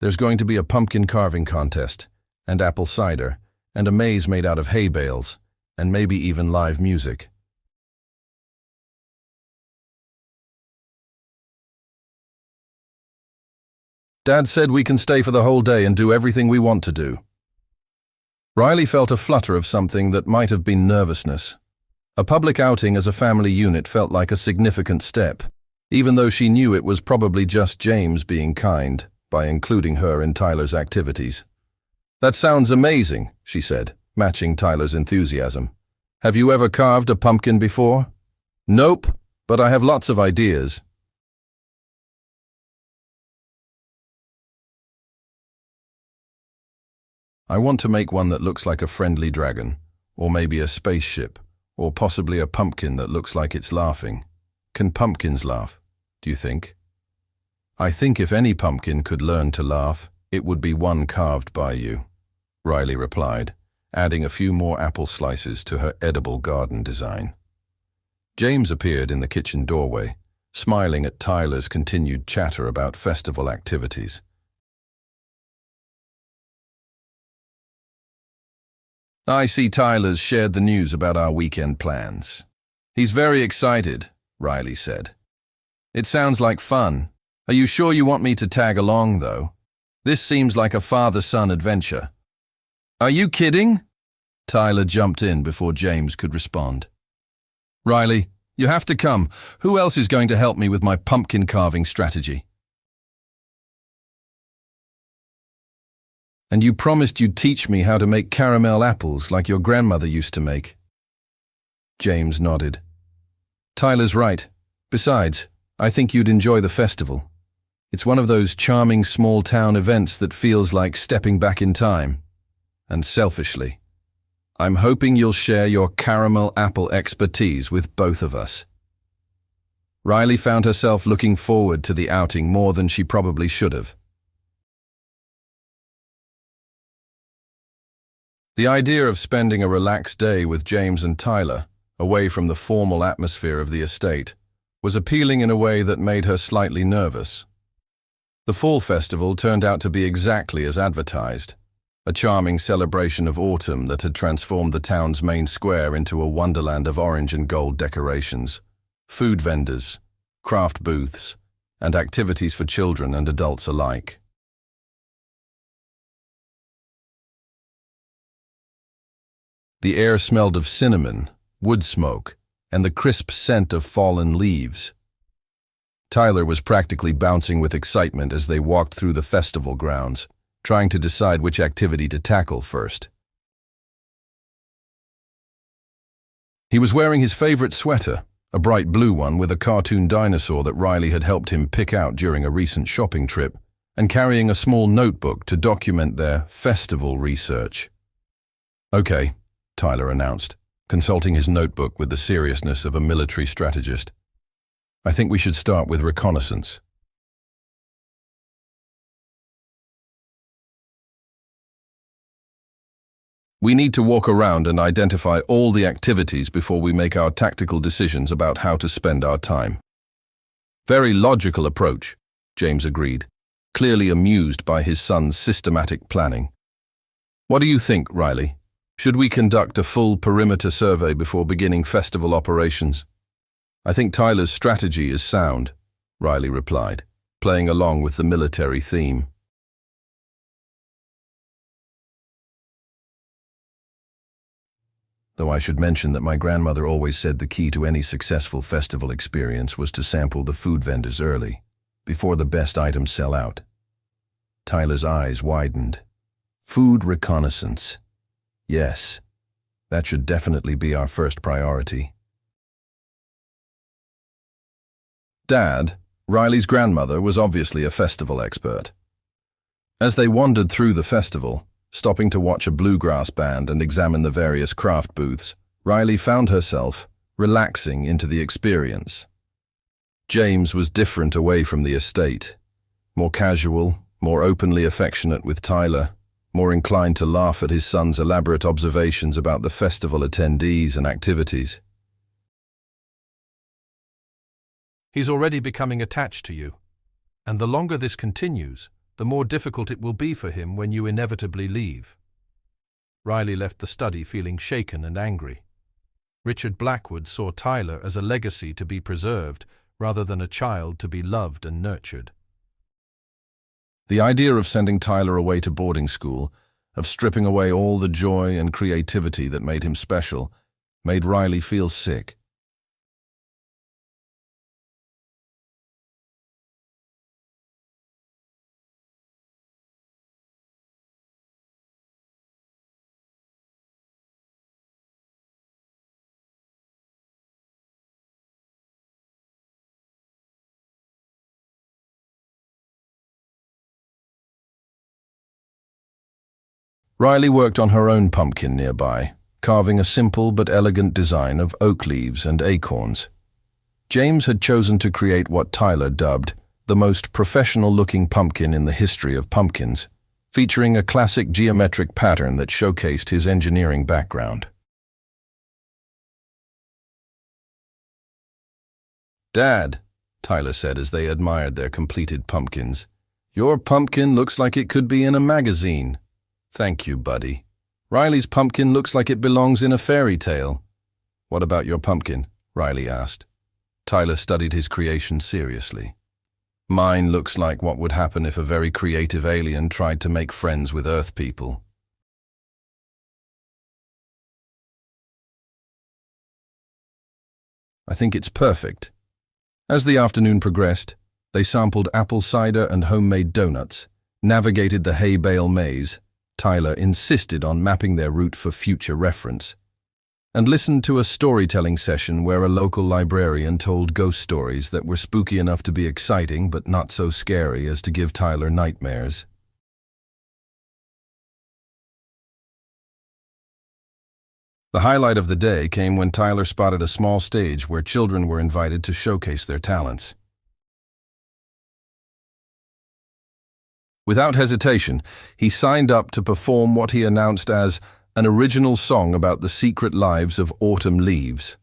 S1: There's going to be a pumpkin carving contest, and apple cider, and a maze made out of hay bales, and maybe even live music." "Dad said we can stay for the whole day and do everything we want to do." Riley felt a flutter of something that might have been nervousness. A public outing as a family unit felt like a significant step, even though she knew it was probably just James being kind by including her in Tyler's activities. "That sounds amazing," she said, matching Tyler's enthusiasm. "Have you ever carved a pumpkin before?" "Nope, but I have lots of ideas." "I want to make one that looks like a friendly dragon, or maybe a spaceship, or possibly a pumpkin that looks like it's laughing. Can pumpkins laugh, do you think?" "I think if any pumpkin could learn to laugh, it would be one carved by you," Riley replied, adding a few more apple slices to her edible garden design. James appeared in the kitchen doorway, smiling at Tyler's continued chatter about festival activities. "I see Tyler's shared the news about our weekend plans. He's very excited," Riley said. "It sounds like fun. Are you sure you want me to tag along, though? This seems like a father-son adventure." "Are you kidding?" Tyler jumped in before James could respond. "Riley, you have to come. Who else is going to help me with my pumpkin carving strategy?" "And you promised you'd teach me how to make caramel apples like your grandmother used to make." James nodded. "Tyler's right. Besides, I think you'd enjoy the festival. It's one of those charming small-town events that feels like stepping back in time. And selfishly, I'm hoping you'll share your caramel apple expertise with both of us." Riley found herself looking forward to the outing more than she probably should have. The idea of spending a relaxed day with James and Tyler, away from the formal atmosphere of the estate, was appealing in a way that made her slightly nervous. The fall festival turned out to be exactly as advertised, a charming celebration of autumn that had transformed the town's main square into a wonderland of orange and gold decorations, food vendors, craft booths, and activities for children and adults alike. The air smelled of cinnamon, wood smoke, and the crisp scent of fallen leaves. Tyler was practically bouncing with excitement as they walked through the festival grounds, trying to decide which activity to tackle first. He was wearing his favorite sweater, a bright blue one with a cartoon dinosaur that Riley had helped him pick out during a recent shopping trip, and carrying a small notebook to document their festival research. "Okay," Tyler announced, consulting his notebook with the seriousness of a military strategist. I think we should start with reconnaissance. We need to walk around and identify all the activities before we make our tactical decisions about how to spend our time. Very logical approach, James agreed, clearly amused by his son's systematic planning. What do you think, Riley? Should we conduct a full perimeter survey before beginning festival operations? I think Tyler's strategy is sound, Riley replied, playing along with the military theme. Though I should mention that my grandmother always said the key to any successful festival experience was to sample the food vendors early, before the best items sell out. Tyler's eyes widened. Food reconnaissance. Yes, that should definitely be our first priority. Dad, Riley's grandmother, was obviously a festival expert. As they wandered through the festival, stopping to watch a bluegrass band and examine the various craft booths, Riley found herself relaxing into the experience. James was different away from the estate, more casual, more openly affectionate with Tyler, more inclined to laugh at his son's elaborate observations about the festival attendees and activities.
S2: He's already becoming attached to you, and the longer this continues, the more difficult it will be for him when you inevitably leave. Riley left the study feeling shaken and angry. Richard Blackwood saw Tyler as a legacy to be preserved rather than a child to be loved and nurtured.
S1: The idea of sending Tyler away to boarding school, of stripping away all the joy and creativity that made him special, made Riley feel sick. Riley worked on her own pumpkin nearby, carving a simple but elegant design of oak leaves and acorns. James had chosen to create what Tyler dubbed the most professional-looking pumpkin in the history of pumpkins, featuring a classic geometric pattern that showcased his engineering background. "Dad," Tyler said as they admired their completed pumpkins, "your pumpkin looks like it could be in a magazine." "Thank you, buddy. Riley's pumpkin looks like it belongs in a fairy tale." "What about your pumpkin?" Riley asked. Tyler studied his creation seriously. "Mine looks like what would happen if a very creative alien tried to make friends with Earth people." "I think it's perfect." As the afternoon progressed, they sampled apple cider and homemade donuts, navigated the hay bale maze — Tyler insisted on mapping their route for future reference — and listened to a storytelling session where a local librarian told ghost stories that were spooky enough to be exciting but not so scary as to give Tyler nightmares. The highlight of the day came when Tyler spotted a small stage where children were invited to showcase their talents. Without hesitation, he signed up to perform what he announced as an original song about the secret lives of autumn leaves.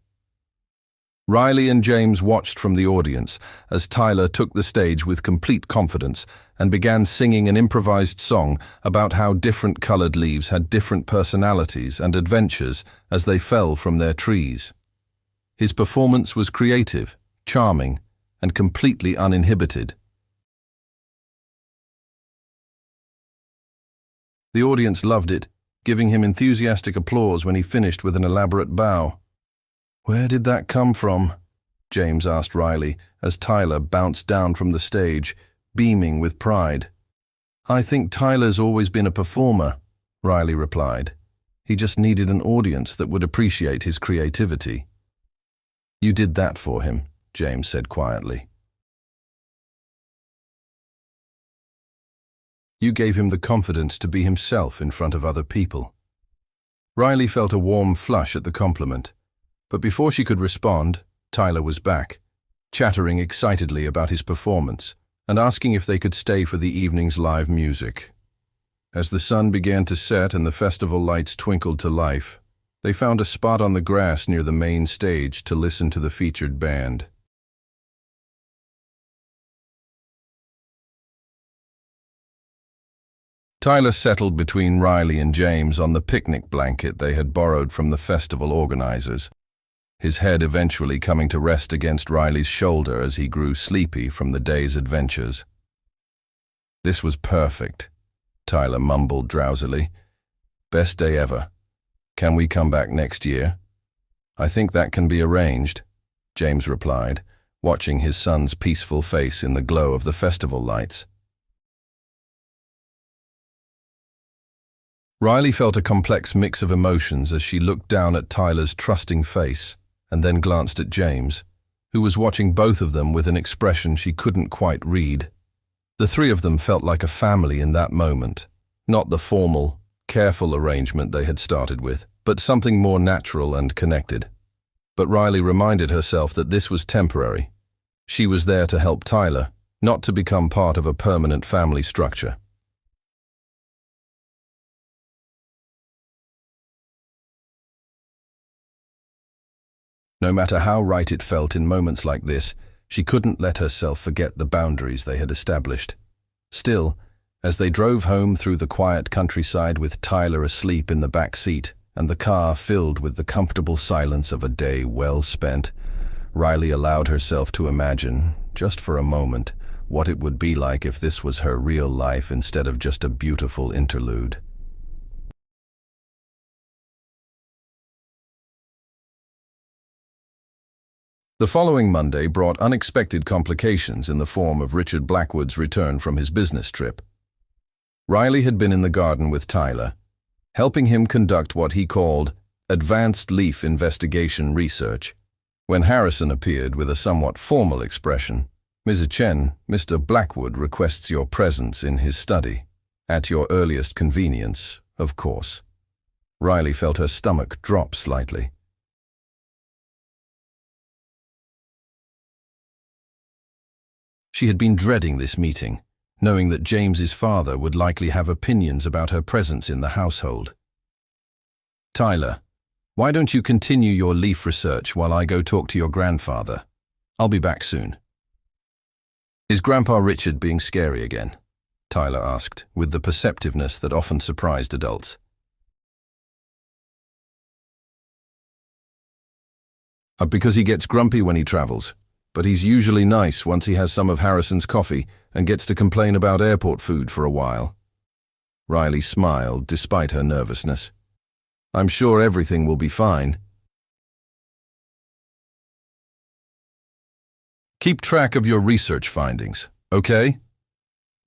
S1: Riley and James watched from the audience as Tyler took the stage with complete confidence and began singing an improvised song about how different colored leaves had different personalities and adventures as they fell from their trees. His performance was creative, charming, and completely uninhibited. The audience loved it, giving him enthusiastic applause when he finished with an elaborate bow. "Where did that come from?" James asked Riley as Tyler bounced down from the stage, beaming with pride. "I think Tyler's always been a performer," Riley replied. "He just needed an audience that would appreciate his creativity." "You did that for him," James said quietly. "You gave him the confidence to be himself in front of other people." Riley felt a warm flush at the compliment, but before she could respond, Tyler was back, chattering excitedly about his performance and asking if they could stay for the evening's live music. As the sun began to set and the festival lights twinkled to life, they found a spot on the grass near the main stage to listen to the featured band. Tyler settled between Riley and James on the picnic blanket they had borrowed from the festival organizers, his head eventually coming to rest against Riley's shoulder as he grew sleepy from the day's adventures. "This was perfect," Tyler mumbled drowsily. "Best day ever. Can we come back next year?" "I think that can be arranged," James replied, watching his son's peaceful face in the glow of the festival lights. Riley felt a complex mix of emotions as she looked down at Tyler's trusting face and then glanced at James, who was watching both of them with an expression she couldn't quite read. The three of them felt like a family in that moment, not the formal, careful arrangement they had started with, but something more natural and connected. But Riley reminded herself that this was temporary. She was there to help Tyler, not to become part of a permanent family structure. No matter how right it felt in moments like this, she couldn't let herself forget the boundaries they had established. Still, as they drove home through the quiet countryside with Tyler asleep in the back seat and the car filled with the comfortable silence of a day well spent, Riley allowed herself to imagine, just for a moment, what it would be like if this was her real life instead of just a beautiful interlude. The following Monday brought unexpected complications in the form of Richard Blackwood's return from his business trip. Riley had been in the garden with Tyler, helping him conduct what he called advanced leaf investigation research, when Harrison appeared with a somewhat formal expression. "Mrs. Chen, Mr. Blackwood requests your presence in his study. At your earliest convenience, of course." Riley felt her stomach drop slightly. She had been dreading this meeting, knowing that James's father would likely have opinions about her presence in the household. "Tyler, why don't you continue your leaf research while I go talk to your grandfather? I'll be back soon." "Is Grandpa Richard being scary again?" Tyler asked, with the perceptiveness that often surprised adults. "Because he gets grumpy when he travels. But he's usually nice once he has some of Harrison's coffee and gets to complain about airport food for a while." Riley smiled despite her nervousness. "I'm sure everything will be fine." "Keep track of your research findings, okay?"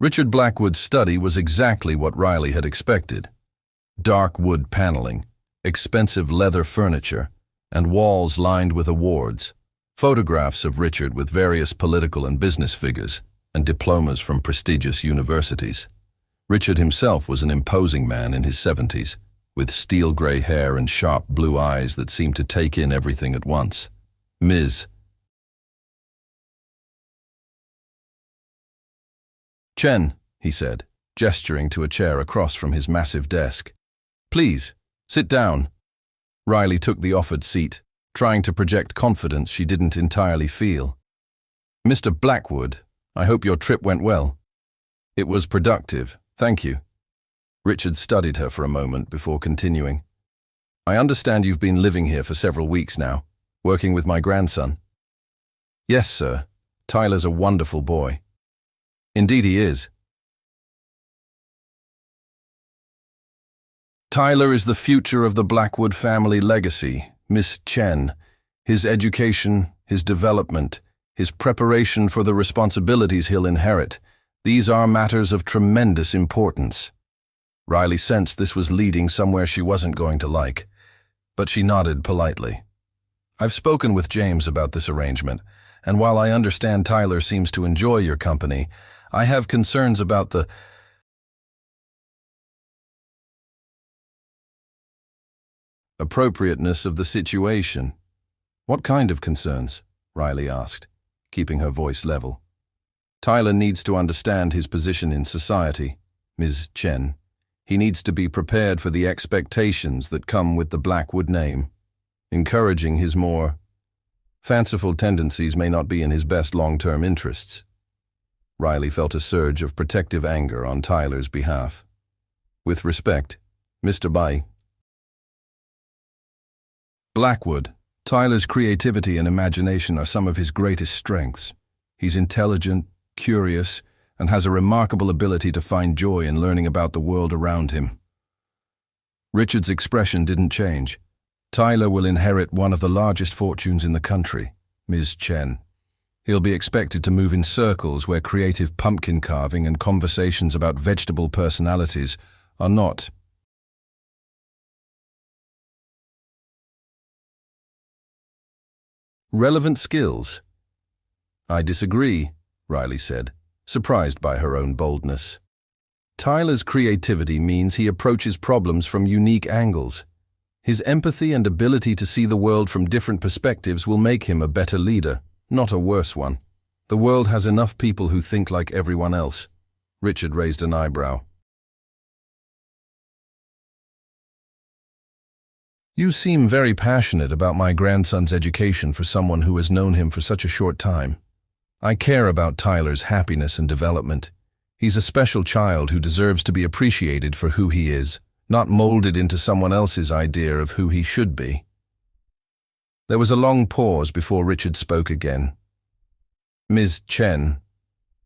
S1: Richard Blackwood's study was exactly what Riley had expected. Dark wood paneling, expensive leather furniture, and walls lined with awards. Photographs of Richard with various political and business figures, and diplomas from prestigious universities. Richard himself was an imposing man in his 70s, with steel-gray hair and sharp blue eyes that seemed to take in everything at once. Ms. "Chen," he said, gesturing to a chair across from his massive desk. "Please, sit down." Riley took the offered seat, trying to project confidence she didn't entirely feel. "Mr. Blackwood, I hope your trip went well." "It was productive, thank you." Richard studied her for a moment before continuing. "I understand you've been living here for several weeks now, working with my grandson." "Yes, sir. Tyler's a wonderful boy." "Indeed he is." "Tyler is the future of the Blackwood family legacy, Miss Chen. His education, his development, his preparation for the responsibilities he'll inherit, these are matters of tremendous importance." Riley sensed this was leading somewhere she wasn't going to like, but she nodded politely. "I've spoken with James about this arrangement, and while I understand Tyler seems to enjoy your company, I have concerns about the Appropriateness of the situation. What kind of concerns? Riley asked, keeping her voice level. Tyler needs to understand his position in society, Ms. Chen. He needs to be prepared for the expectations that come with the Blackwood name. Encouraging his more fanciful tendencies may not be in his best long-term interests. Riley felt a surge of protective anger on Tyler's behalf. With respect, Mr. Bai. Blackwood. Tyler's creativity and imagination are some of his greatest strengths. He's intelligent, curious, and has a remarkable ability to find joy in learning about the world around him. Richard's expression didn't change. Tyler will inherit one of the largest fortunes in the country, Ms. Chen. He'll be expected to move in circles where creative pumpkin carving and conversations about vegetable personalities are not. Relevant skills. I disagree, Riley said, surprised by her own boldness. Tyler's creativity means he approaches problems from unique angles. His empathy and ability to see the world from different perspectives will make him a better leader, not a worse one. The world has enough people who think like everyone else. Richard raised an eyebrow. You seem very passionate about my grandson's education for someone who has known him for such a short time. I care about Tyler's happiness and development. He's a special child who deserves to be appreciated for who he is, not molded into someone else's idea of who he should be. There was a long pause before Richard spoke again. Ms. Chen,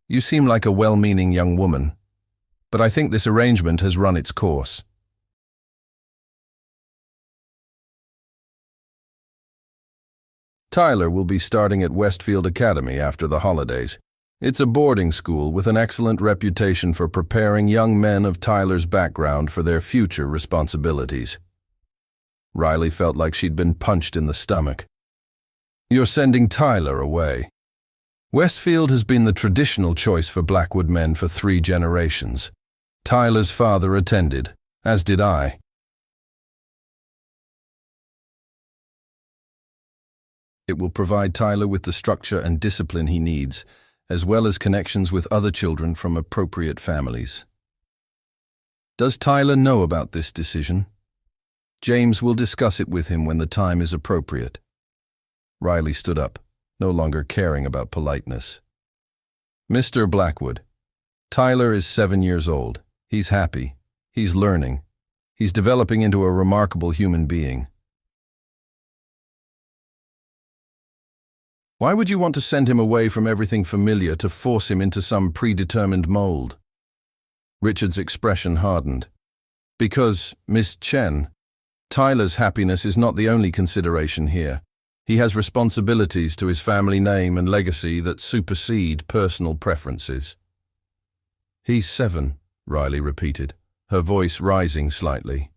S1: you seem like a well-meaning young woman, but I think this arrangement has run its course. Tyler will be starting at Westfield Academy after the holidays. It's a boarding school with an excellent reputation for preparing young men of Tyler's background for their future responsibilities. Riley felt like she'd been punched in the stomach. You're sending Tyler away. Westfield has been the traditional choice for Blackwood men for 3 generations. Tyler's father attended, as did I. It will provide Tyler with the structure and discipline he needs, as well as connections with other children from appropriate families. Does Tyler know about this decision? James will discuss it with him when the time is appropriate. Riley stood up, no longer caring about politeness. Mr. Blackwood, Tyler is 7 years old. He's happy. He's learning. He's developing into a remarkable human being. Why would you want to send him away from everything familiar to force him into some predetermined mold? Richard's expression hardened. Because, Miss Chen, Tyler's happiness is not the only consideration here. He has responsibilities to his family name and legacy that supersede personal preferences. He's 7, Riley repeated, her voice rising slightly.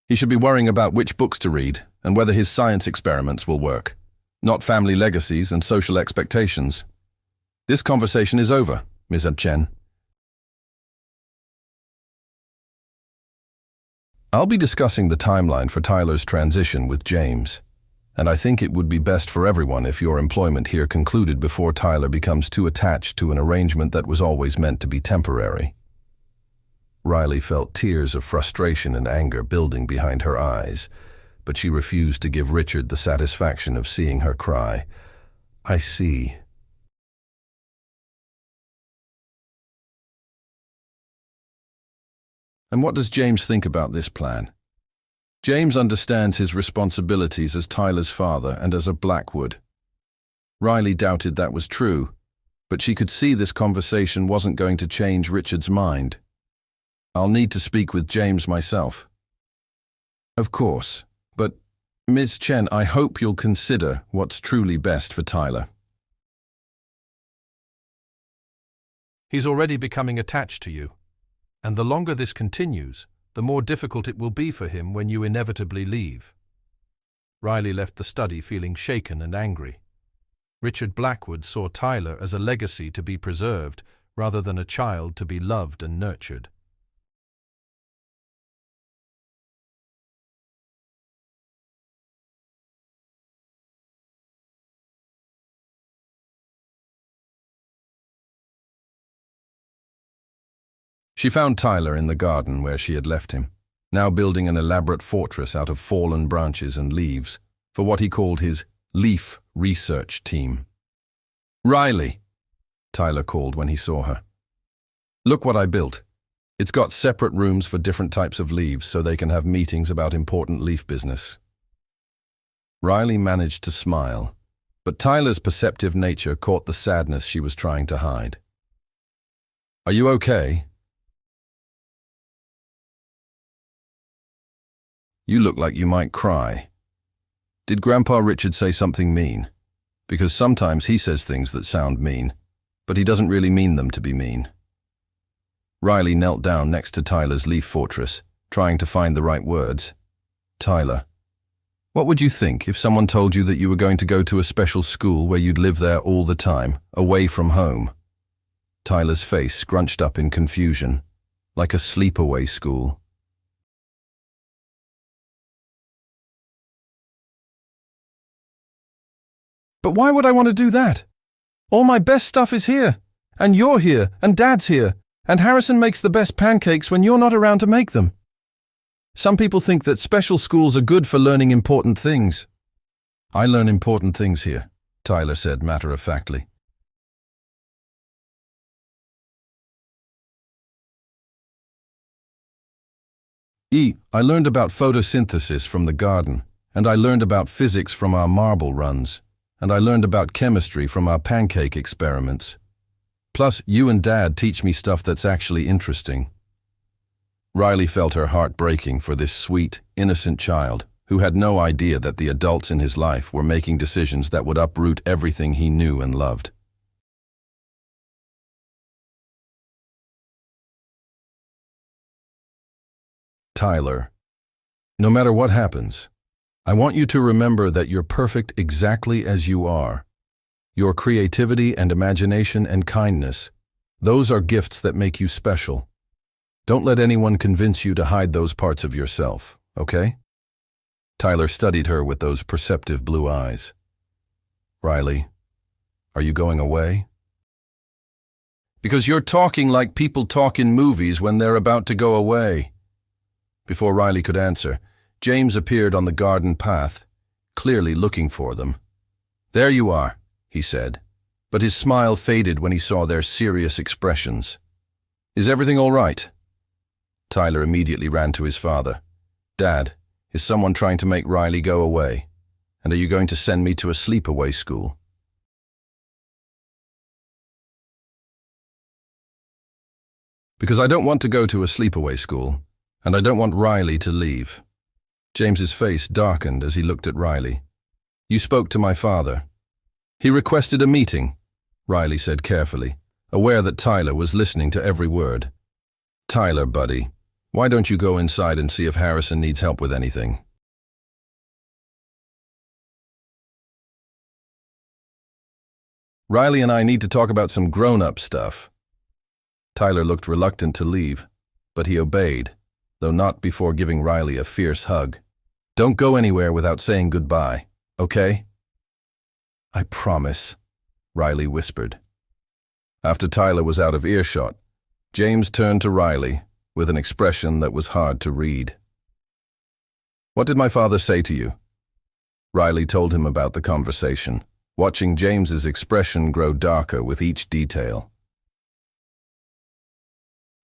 S1: He should be worrying about which books to read and whether his science experiments will work, not family legacies and social expectations. This conversation is over, Ms. Chen. I'll be discussing the timeline for Tyler's transition with James, and I think it would be best for everyone if your employment here concluded before Tyler becomes too attached to an arrangement that was always meant to be temporary. Riley felt tears of frustration and anger building behind her eyes, but she refused to give Richard the satisfaction of seeing her cry. I see. And what does James think about this plan? James understands his responsibilities as Tyler's father and as a Blackwood. Riley doubted that was true, but she could see this conversation wasn't going to change Richard's mind. I'll need to speak with James myself. Of course, but Ms. Chen, I hope you'll consider what's truly best for Tyler.
S2: He's already becoming attached to you, and the longer this continues, the more difficult it will be for him when you inevitably leave. Riley left the study feeling shaken and angry. Richard Blackwood saw Tyler as a legacy to be preserved rather than a child to be loved and nurtured.
S1: She found Tyler in the garden where she had left him, now building an elaborate fortress out of fallen branches and leaves for what he called his leaf research team. "Riley," Tyler called when he saw her. "Look what I built. It's got separate rooms for different types of leaves so they can have meetings about important leaf business." Riley managed to smile, but Tyler's perceptive nature caught the sadness she was trying to hide. "Are you okay?" "You look like you might cry. Did Grandpa Richard say something mean? Because sometimes he says things that sound mean, but he doesn't really mean them to be mean." Riley knelt down next to Tyler's leaf fortress, trying to find the right words. "Tyler, what would you think if someone told you that you were going to go to a special school where you'd live there all the time, away from home?" Tyler's face scrunched up in confusion, like a sleepaway school. "But why would I want to do that? All my best stuff is here, and you're here, and Dad's here, and Harrison makes the best pancakes when you're not around to make them. Some people think that special schools are good for learning important things." "I learn important things here," Tyler said matter-of-factly. I learned about photosynthesis from the garden, and I learned about physics from our marble runs, and I learned about chemistry from our pancake experiments. Plus, you and Dad teach me stuff that's actually interesting." Riley felt her heart breaking for this sweet, innocent child who had no idea that the adults in his life were making decisions that would uproot everything he knew and loved. "Tyler, no matter what happens, I want you to remember that you're perfect exactly as you are. Your creativity and imagination and kindness, those are gifts that make you special. Don't let anyone convince you to hide those parts of yourself, okay?" Tyler studied her with those perceptive blue eyes. "Riley, are you going away?" "Because you're talking like people talk in movies when they're about to go away." Before Riley could answer, James appeared on the garden path, clearly looking for them. "There you are," he said, but his smile faded when he saw their serious expressions. "Is everything all right?" Tyler immediately ran to his father. "Dad, is someone trying to make Riley go away? And are you going to send me to a sleepaway school?" "Because I don't want to go to a sleepaway school, and I don't want Riley to leave." James's face darkened as he looked at Riley. "You spoke to my father." "He requested a meeting," Riley said carefully, aware that Tyler was listening to every word. "Tyler, buddy, why don't you go inside and see if Harrison needs help with anything?" "Riley and I need to talk about some grown-up stuff." Tyler looked reluctant to leave, but he obeyed, though not before giving Riley a fierce hug. "Don't go anywhere without saying goodbye, okay?" "I promise," Riley whispered. After Tyler was out of earshot, James turned to Riley with an expression that was hard to read. "What did my father say to you?" Riley told him about the conversation, watching James's expression grow darker with each detail.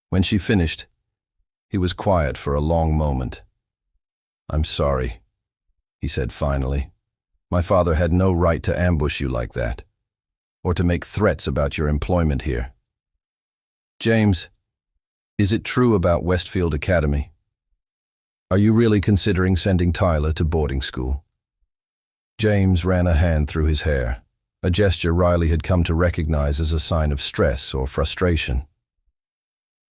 S1: When she finished, he was quiet for a long moment. "I'm sorry," he said finally. "My father had no right to ambush you like that, or to make threats about your employment here." "James, is it true about Westfield Academy? Are you really considering sending Tyler to boarding school?" James ran a hand through his hair, a gesture Riley had come to recognize as a sign of stress or frustration.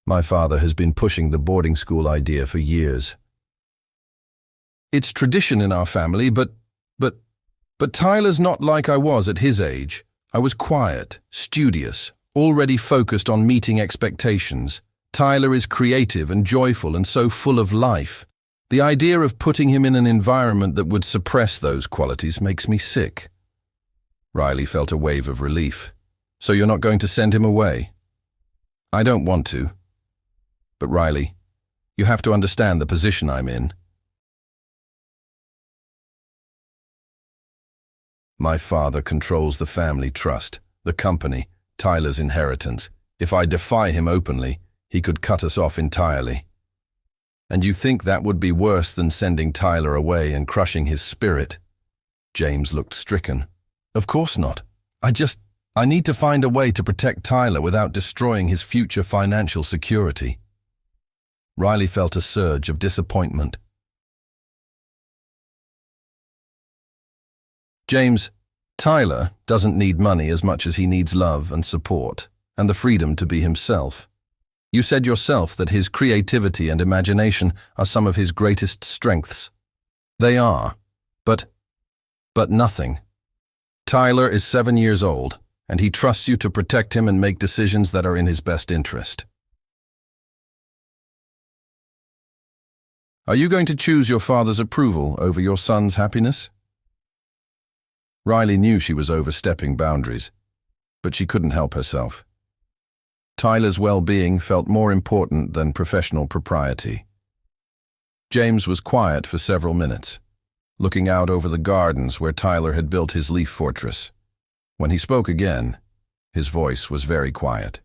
S1: "My father has been pushing the boarding school idea for years. It's tradition in our family, but Tyler's not like I was at his age. I was quiet, studious, already focused on meeting expectations. Tyler is creative and joyful and so full of life. The idea of putting him in an environment that would suppress those qualities makes me sick." Riley felt a wave of relief. "So you're not going to send him away?" "I don't want to. But Riley, you have to understand the position I'm in. My father controls the family trust, the company, Tyler's inheritance. If I defy him openly, he could cut us off entirely. And you think that would be worse than sending Tyler away and crushing his spirit? James looked stricken. Of course not. I need to find a way to protect Tyler without destroying his future financial security. Riley felt a surge of disappointment. James, Tyler doesn't need money as much as he needs love and support, and the freedom to be himself. You said yourself that his creativity and imagination are some of his greatest strengths. They are, but nothing. Tyler is 7 years old, and he trusts you to protect him and make decisions that are in his best interest. Are you going to choose your father's approval over your son's happiness? Riley knew she was overstepping boundaries, but she couldn't help herself. Tyler's well-being felt more important than professional propriety. James was quiet for several minutes, looking out over the gardens where Tyler had built his leaf fortress. When he spoke again, his voice was very quiet.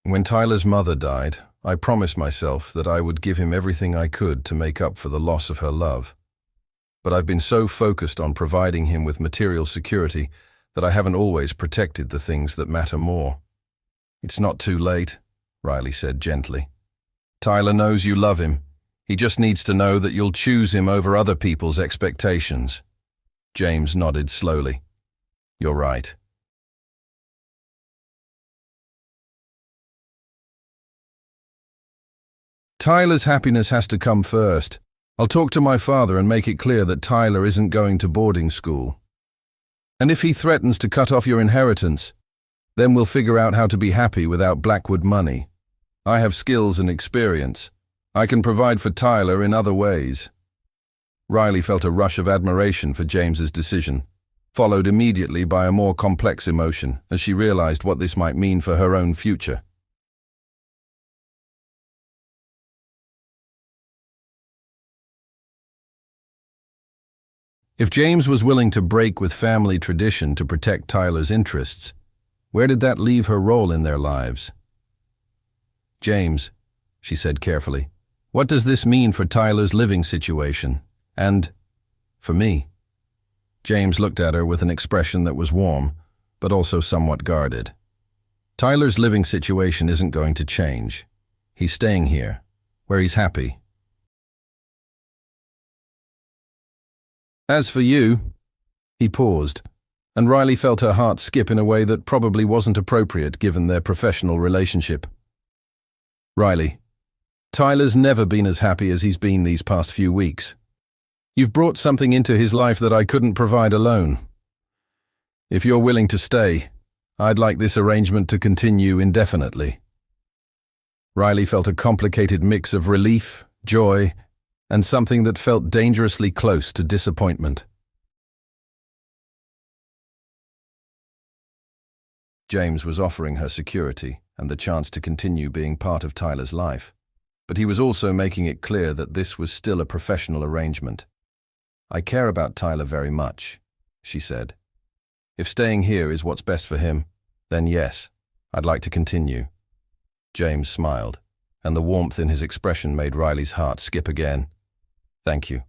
S1: When Tyler's mother died, I promised myself that I would give him everything I could to make up for the loss of her love. But I've been so focused on providing him with material security that I haven't always protected the things that matter more. It's not too late, Riley said gently. Tyler knows you love him. He just needs to know that you'll choose him over other people's expectations. James nodded slowly. You're right. Tyler's happiness has to come first. I'll talk to my father and make it clear that Tyler isn't going to boarding school. And if he threatens to cut off your inheritance, then we'll figure out how to be happy without Blackwood money. I have skills and experience. I can provide for Tyler in other ways. Riley felt a rush of admiration for James's decision, followed immediately by a more complex emotion as she realized what this might mean for her own future. If James was willing to break with family tradition to protect Tyler's interests, where did that leave her role in their lives? James, she said carefully, what does this mean for Tyler's living situation? And for me? James looked at her with an expression that was warm, but also somewhat guarded. Tyler's living situation isn't going to change. He's staying here, where he's happy. As for you, he paused, and Riley felt her heart skip in a way that probably wasn't appropriate given their professional relationship. Riley, Tyler's never been as happy as he's been these past few weeks. You've brought something into his life that I couldn't provide alone. If you're willing to stay, I'd like this arrangement to continue indefinitely. Riley felt a complicated mix of relief, joy, and something that felt dangerously close to disappointment. James was offering her security and the chance to continue being part of Tyler's life, but he was also making it clear that this was still a professional arrangement. I care about Tyler very much, she said. If staying here is what's best for him, then yes, I'd like to continue. James smiled, and the warmth in his expression made Riley's heart skip again. Thank you.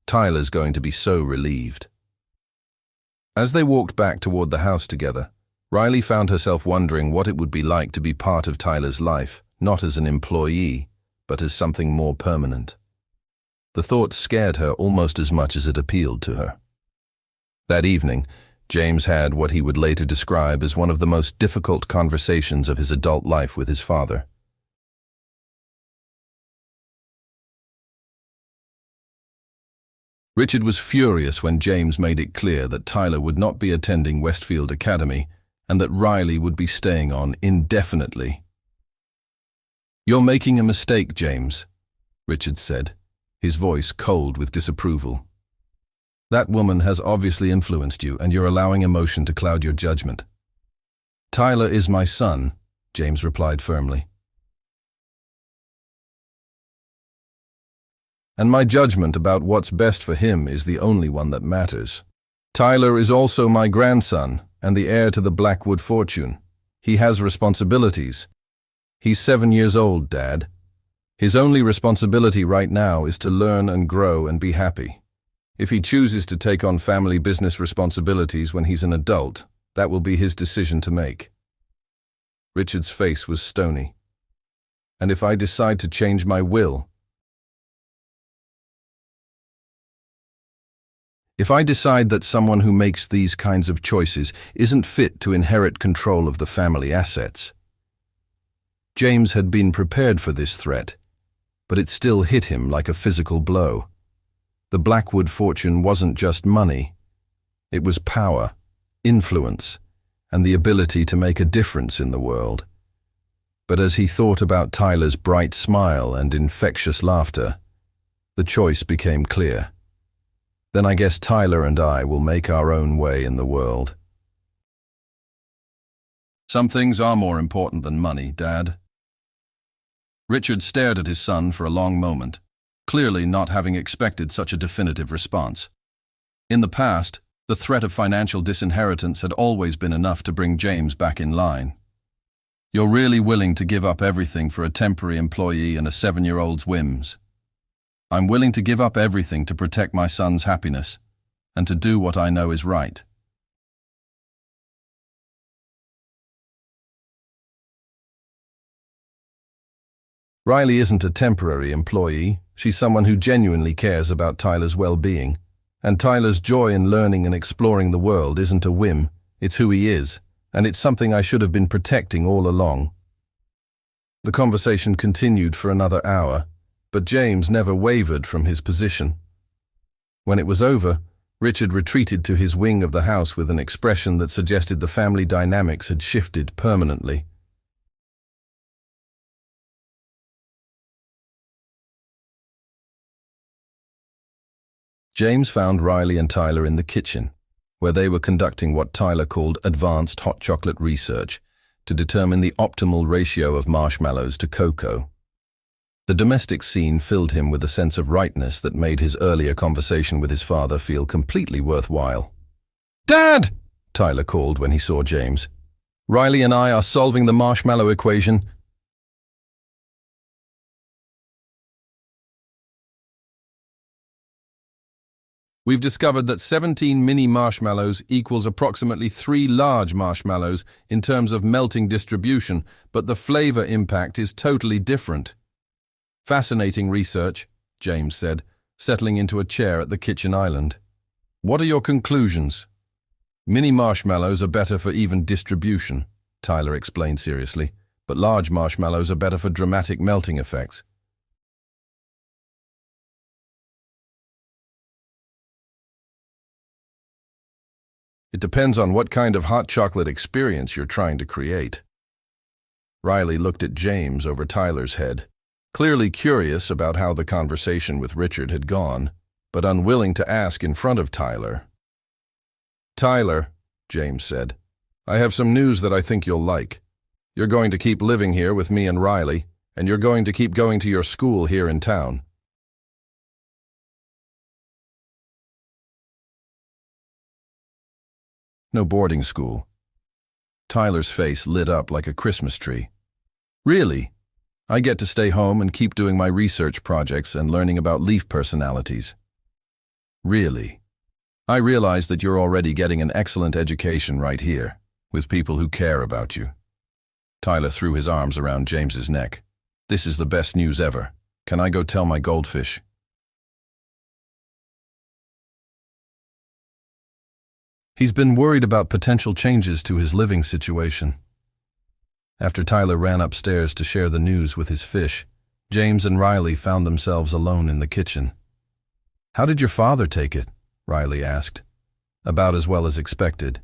S1: Tyler's going to be so relieved. As they walked back toward the house together, Riley found herself wondering what it would be like to be part of Tyler's life, not as an employee, but as something more permanent. The thought scared her almost as much as it appealed to her. That evening, James had what he would later describe as one of the most difficult conversations of his adult life with his father. Richard was furious when James made it clear that Tyler would not be attending Westfield Academy and that Riley would be staying on indefinitely. "You're making a mistake, James," Richard said, his voice cold with disapproval. That woman has obviously influenced you, and you're allowing emotion to cloud your judgment. Tyler is my son, James replied firmly. And my judgment about what's best for him is the only one that matters. Tyler is also my grandson and the heir to the Blackwood fortune. He has responsibilities. He's 7 years old, Dad. His only responsibility right now is to learn and grow and be happy. If he chooses to take on family business responsibilities when he's an adult, that will be his decision to make. Richard's face was stony. And if I decide to change my will, if I decide that someone who makes these kinds of choices isn't fit to inherit control of the family assets. James had been prepared for this threat, but it still hit him like a physical blow. The Blackwood fortune wasn't just money. It was power, influence, and the ability to make a difference in the world. But as he thought about Tyler's bright smile and infectious laughter, the choice became clear. Then I guess Tyler and I will make our own way in the world. Some things are more important than money, Dad. Richard stared at his son for a long moment, clearly not having expected such a definitive response. In the past, the threat of financial disinheritance had always been enough to bring James back in line. You're really willing to give up everything for a temporary employee and a 7-year-old's whims. I'm willing to give up everything to protect my son's happiness and to do what I know is right. Riley isn't a temporary employee. She's someone who genuinely cares about Tyler's well-being. And Tyler's joy in learning and exploring the world isn't a whim, it's who he is, and it's something I should have been protecting all along. The conversation continued for another hour, but James never wavered from his position. When it was over, Richard retreated to his wing of the house with an expression that suggested the family dynamics had shifted permanently. James found Riley and Tyler in the kitchen, where they were conducting what Tyler called advanced hot chocolate research to determine the optimal ratio of marshmallows to cocoa. The domestic scene filled him with a sense of rightness that made his earlier conversation with his father feel completely worthwhile. "Dad!" Tyler called when he saw James. "Riley and I are solving the marshmallow equation." "We've discovered that 17 mini marshmallows equals approximately 3 large marshmallows in terms of melting distribution, but the flavor impact is totally different." "Fascinating research," James said, settling into a chair at the kitchen island. "What are your conclusions?" "Mini marshmallows are better for even distribution," Tyler explained seriously, "but large marshmallows are better for dramatic melting effects." "It depends on what kind of hot chocolate experience you're trying to create." Riley looked at James over Tyler's head, clearly curious about how the conversation with Richard had gone, but unwilling to ask in front of Tyler. "Tyler," James said, "I have some news that I think you'll like. You're going to keep living here with me and Riley, and you're going to keep going to your school here in town." "No boarding school." Tyler's face lit up like a Christmas tree. "Really? I get to stay home and keep doing my research projects and learning about leaf personalities." "Really? I realize that you're already getting an excellent education right here, with people who care about you." Tyler threw his arms around James's neck. "This is the best news ever. Can I go tell my goldfish?" He's been worried about potential changes to his living situation. After Tyler ran upstairs to share the news with his fish, James and Riley found themselves alone in the kitchen. "How did your father take it?" Riley asked. "About as well as expected."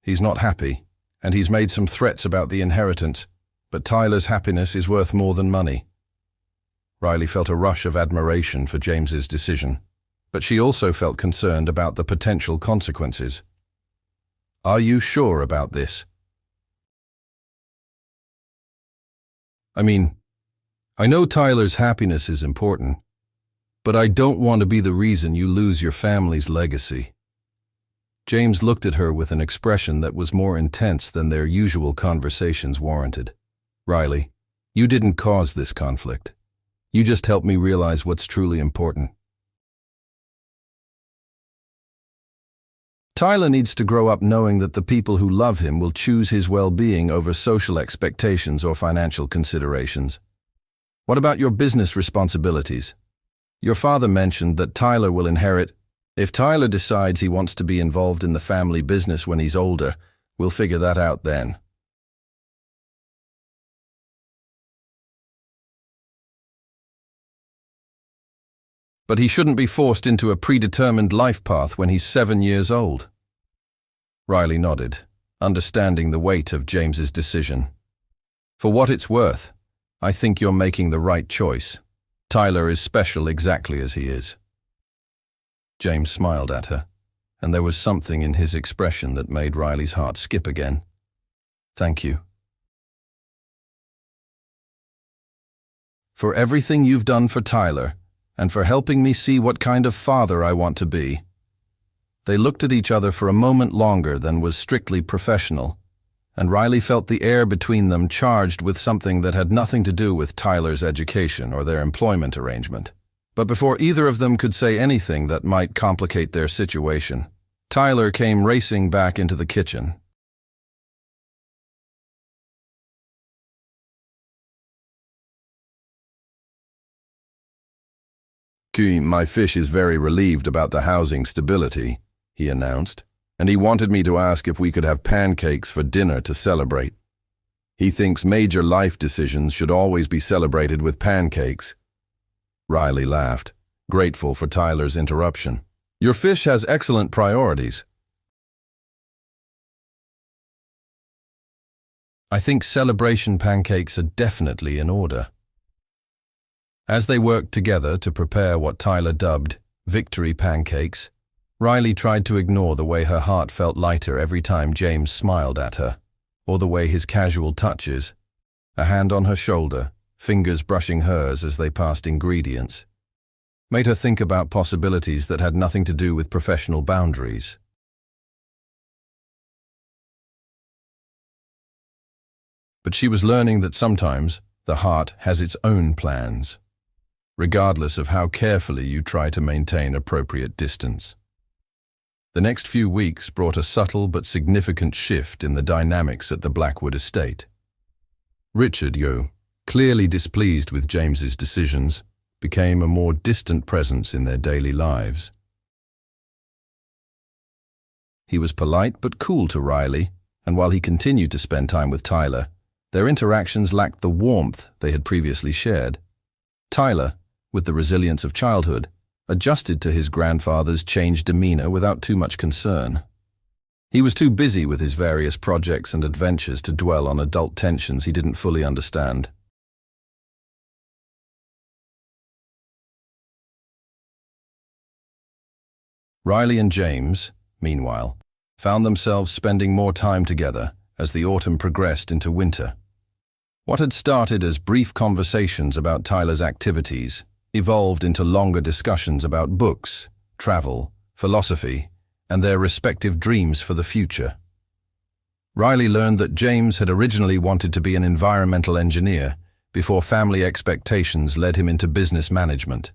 S1: "He's not happy, and he's made some threats about the inheritance, but Tyler's happiness is worth more than money." Riley felt a rush of admiration for James's decision, but she also felt concerned about the potential consequences. "Are you sure about this?" I know Tyler's happiness is important, but I don't want to be the reason you lose your family's legacy." James looked at her with an expression that was more intense than their usual conversations warranted. "Riley, you didn't cause this conflict. You just helped me realize what's truly important. Tyler needs to grow up knowing that the people who love him will choose his well-being over social expectations or financial considerations. What about your business responsibilities? Your father mentioned that Tyler will inherit. If Tyler decides he wants to be involved in the family business when he's older, we'll figure that out then." "But he shouldn't be forced into a predetermined life path when he's 7 years old." Riley nodded, understanding the weight of James's decision. "For what it's worth, I think you're making the right choice. Tyler is special exactly as he is." James smiled at her, and there was something in his expression that made Riley's heart skip again. "Thank you. For everything you've done for Tyler, and for helping me see what kind of father I want to be." They looked at each other for a moment longer than was strictly professional, and Riley felt the air between them charged with something that had nothing to do with Tyler's education or their employment arrangement. But before either of them could say anything that might complicate their situation, Tyler came racing back into the kitchen. "My fish is very relieved about the housing stability," he announced, "and he wanted me to ask if we could have pancakes for dinner to celebrate. He thinks major life decisions should always be celebrated with pancakes." Riley laughed, grateful for Tyler's interruption. "Your fish has excellent priorities." "I think celebration pancakes are definitely in order." As they worked together to prepare what Tyler dubbed victory pancakes, Riley tried to ignore the way her heart felt lighter every time James smiled at her, or the way his casual touches, a hand on her shoulder, fingers brushing hers as they passed ingredients, made her think about possibilities that had nothing to do with professional boundaries. But she was learning that sometimes the heart has its own plans, regardless of how carefully you try to maintain appropriate distance. The next few weeks brought a subtle but significant shift in the dynamics at the Blackwood estate. Richard, clearly displeased with James's decisions, became a more distant presence in their daily lives. He was polite but cool to Riley, and while he continued to spend time with Tyler, their interactions lacked the warmth they had previously shared. Tyler, with the resilience of childhood, adjusted to his grandfather's changed demeanor without too much concern. He was too busy with his various projects and adventures to dwell on adult tensions he didn't fully understand. Riley and James, meanwhile, found themselves spending more time together as the autumn progressed into winter. What had started as brief conversations about Tyler's activities evolved into longer discussions about books, travel, philosophy, and their respective dreams for the future. Riley learned that James had originally wanted to be an environmental engineer before family expectations led him into business management.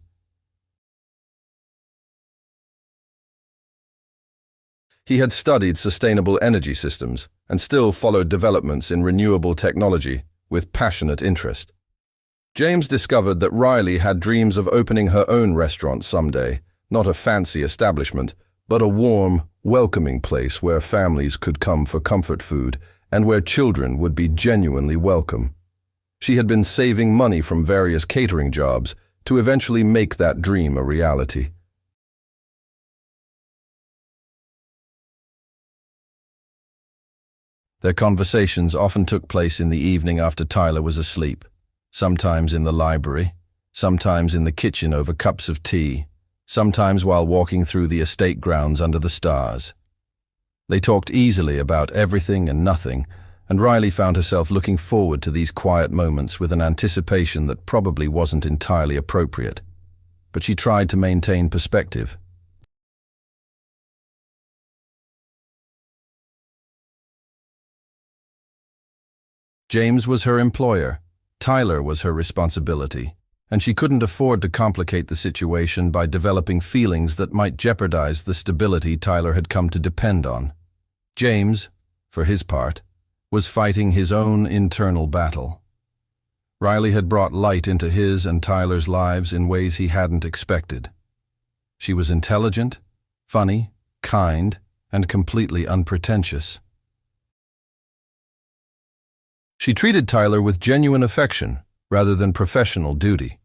S1: He had studied sustainable energy systems and still followed developments in renewable technology with passionate interest. James discovered that Riley had dreams of opening her own restaurant someday, not a fancy establishment, but a warm, welcoming place where families could come for comfort food and where children would be genuinely welcome. She had been saving money from various catering jobs to eventually make that dream a reality. Their conversations often took place in the evening after Tyler was asleep, sometimes in the library, sometimes in the kitchen over cups of tea, sometimes while walking through the estate grounds under the stars. They talked easily about everything and nothing, and Riley found herself looking forward to these quiet moments with an anticipation that probably wasn't entirely appropriate. But she tried to maintain perspective. James was her employer, Tyler was her responsibility, and she couldn't afford to complicate the situation by developing feelings that might jeopardize the stability Tyler had come to depend on. James, for his part, was fighting his own internal battle. Riley had brought light into his and Tyler's lives in ways he hadn't expected. She was intelligent, funny, kind, and completely unpretentious. She treated Tyler with genuine affection rather than professional duty,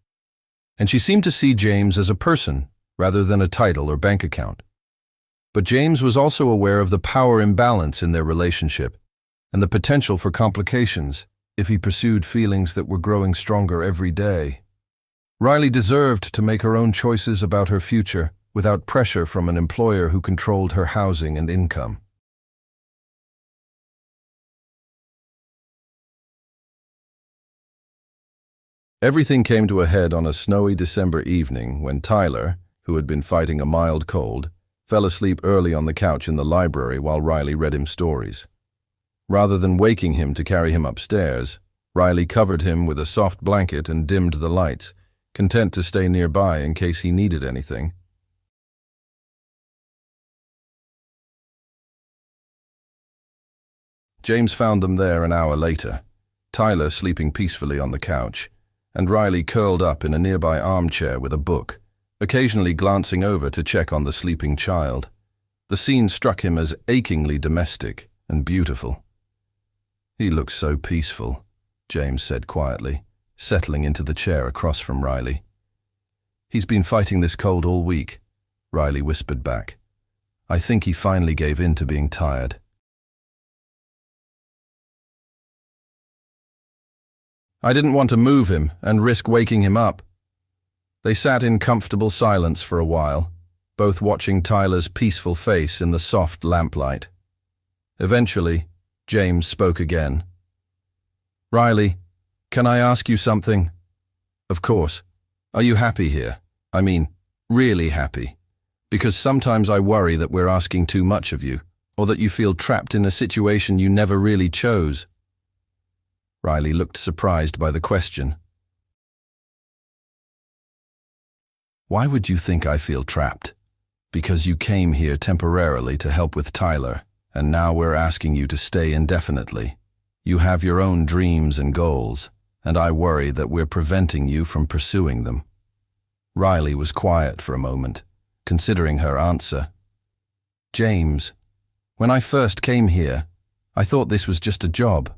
S1: and she seemed to see James as a person rather than a title or bank account. But James was also aware of the power imbalance in their relationship and the potential for complications if he pursued feelings that were growing stronger every day. Riley deserved to make her own choices about her future without pressure from an employer who controlled her housing and income. Everything came to a head on a snowy December evening when Tyler, who had been fighting a mild cold, fell asleep early on the couch in the library while Riley read him stories. Rather than waking him to carry him upstairs, Riley covered him with a soft blanket and dimmed the lights, content to stay nearby in case he needed anything. James found them there an hour later, Tyler sleeping peacefully on the couch, and Riley curled up in a nearby armchair with a book, occasionally glancing over to check on the sleeping child. The scene struck him as achingly domestic and beautiful. "He looks so peaceful," James said quietly, settling into the chair across from Riley. "He's been fighting this cold all week," Riley whispered back. "I think he finally gave in to being tired." "I didn't want to move him and risk waking him up." They sat in comfortable silence for a while, both watching Tyler's peaceful face in the soft lamplight. Eventually, James spoke again. "Riley, can I ask you something?" "Of course. Are you happy here? I mean, really happy? Because sometimes I worry that we're asking too much of you, or that you feel trapped in a situation you never really chose." Riley looked surprised by the question. "Why would you think I feel trapped? Because you came here temporarily to help with Tyler, and now we're asking you to stay indefinitely. You have your own dreams and goals, and I worry that we're preventing you from pursuing them." Riley was quiet for a moment, considering her answer. "James, when I first came here, I thought this was just a job.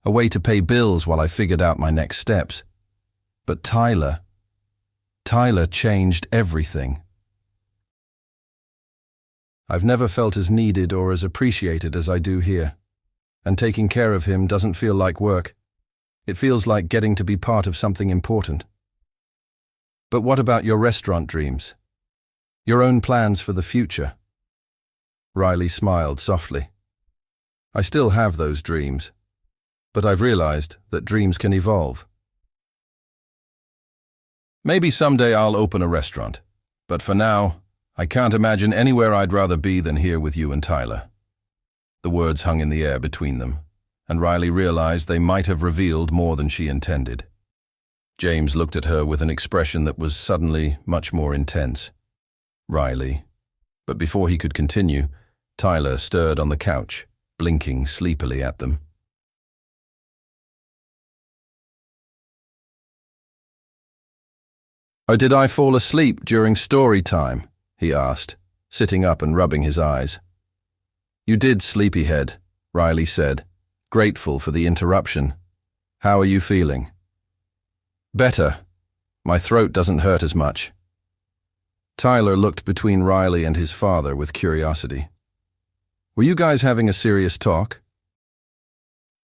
S1: A way to pay bills while I figured out my next steps. But Tyler changed everything. I've never felt as needed or as appreciated as I do here. And taking care of him doesn't feel like work. It feels like getting to be part of something important." "But what about your restaurant dreams? Your own plans for the future?" Riley smiled softly. "I still have those dreams. But I've realized that dreams can evolve. Maybe someday I'll open a restaurant, but for now, I can't imagine anywhere I'd rather be than here with you and Tyler." The words hung in the air between them, and Riley realized they might have revealed more than she intended. James looked at her with an expression that was suddenly much more intense. "Riley." But before he could continue, Tyler stirred on the couch, blinking sleepily at them. "Or did I fall asleep during story time?" he asked, sitting up and rubbing his eyes. "You did, sleepyhead," Riley said, grateful for the interruption. "How are you feeling?" "Better. My throat doesn't hurt as much." Tyler looked between Riley and his father with curiosity. "Were you guys having a serious talk?"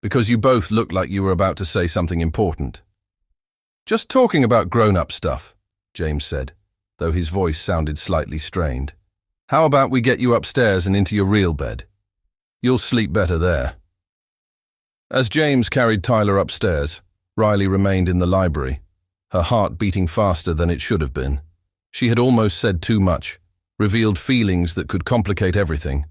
S1: "Because you both looked like you were about to say something important." Just talking about grown-up stuff, James said, though his voice sounded slightly strained. How about we get you upstairs and into your real bed? You'll sleep better there. As James carried Tyler upstairs, Riley remained in the library, her heart beating faster than it should have been. She had almost said too much, revealed feelings that could complicate everything.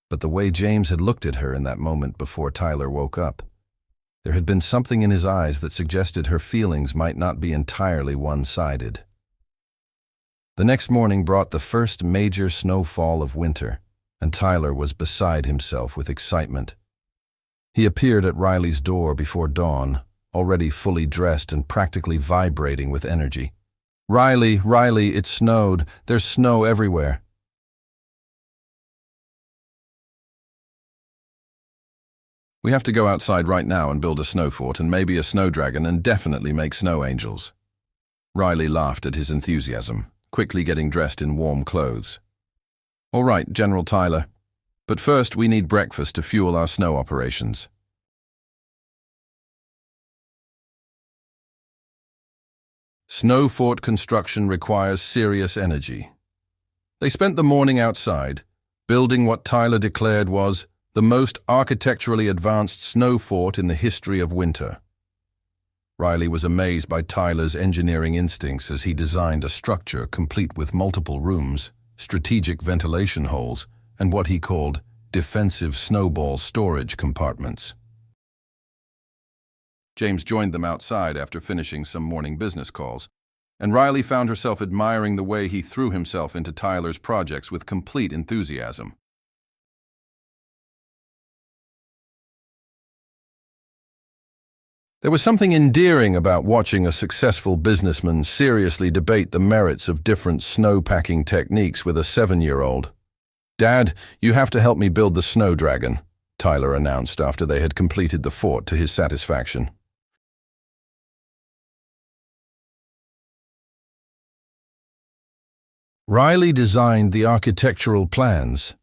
S1: But the way James had looked at her in that moment before Tyler woke up, there had been something in his eyes that suggested her feelings might not be entirely one-sided. The next morning brought the first major snowfall of winter, and Tyler was beside himself with excitement. He appeared at Riley's door before dawn, already fully dressed and practically vibrating with energy. Riley, it snowed. There's snow everywhere." "We have to go outside right now and build a snow fort and maybe a snow dragon and definitely make snow angels." Riley laughed at his enthusiasm, quickly getting dressed in warm clothes. "All right, General Tyler. But first we need breakfast to fuel our snow operations." Snow fort construction requires serious energy. They spent the morning outside, building what Tyler declared was the most architecturally advanced snow fort in the history of winter. Riley was amazed by Tyler's engineering instincts as he designed a structure complete with multiple rooms, strategic ventilation holes, and what he called defensive snowball storage compartments. James joined them outside after finishing some morning business calls, and Riley found herself admiring the way he threw himself into Tyler's projects with complete enthusiasm. There was something endearing about watching a successful businessman seriously debate the merits of different snow-packing techniques with a 7-year-old. "Dad, you have to help me build the snow dragon," Tyler announced after they had completed the fort to his satisfaction. "Riley designed the architectural plans,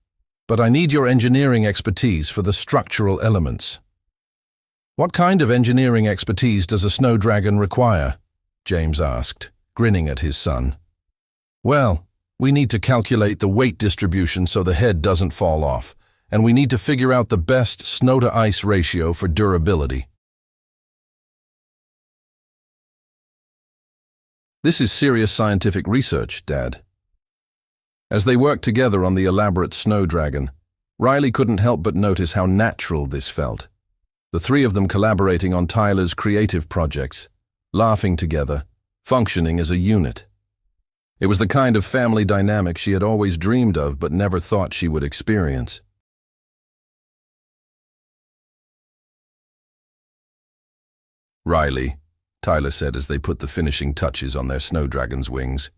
S1: but I need your engineering expertise for the structural elements." "What kind of engineering expertise does a snow dragon require?" James asked, grinning at his son. "Well, we need to calculate the weight distribution so the head doesn't fall off, and we need to figure out the best snow-to-ice ratio for durability." "This is serious scientific research, Dad." As they worked together on the elaborate snow dragon, Riley couldn't help but notice how natural this felt. The three of them collaborating on Tyler's creative projects, laughing together, functioning as a unit. It was the kind of family dynamic she had always dreamed of but never thought she would experience. "Riley," Tyler said as they put the finishing touches on their snow dragon's wings,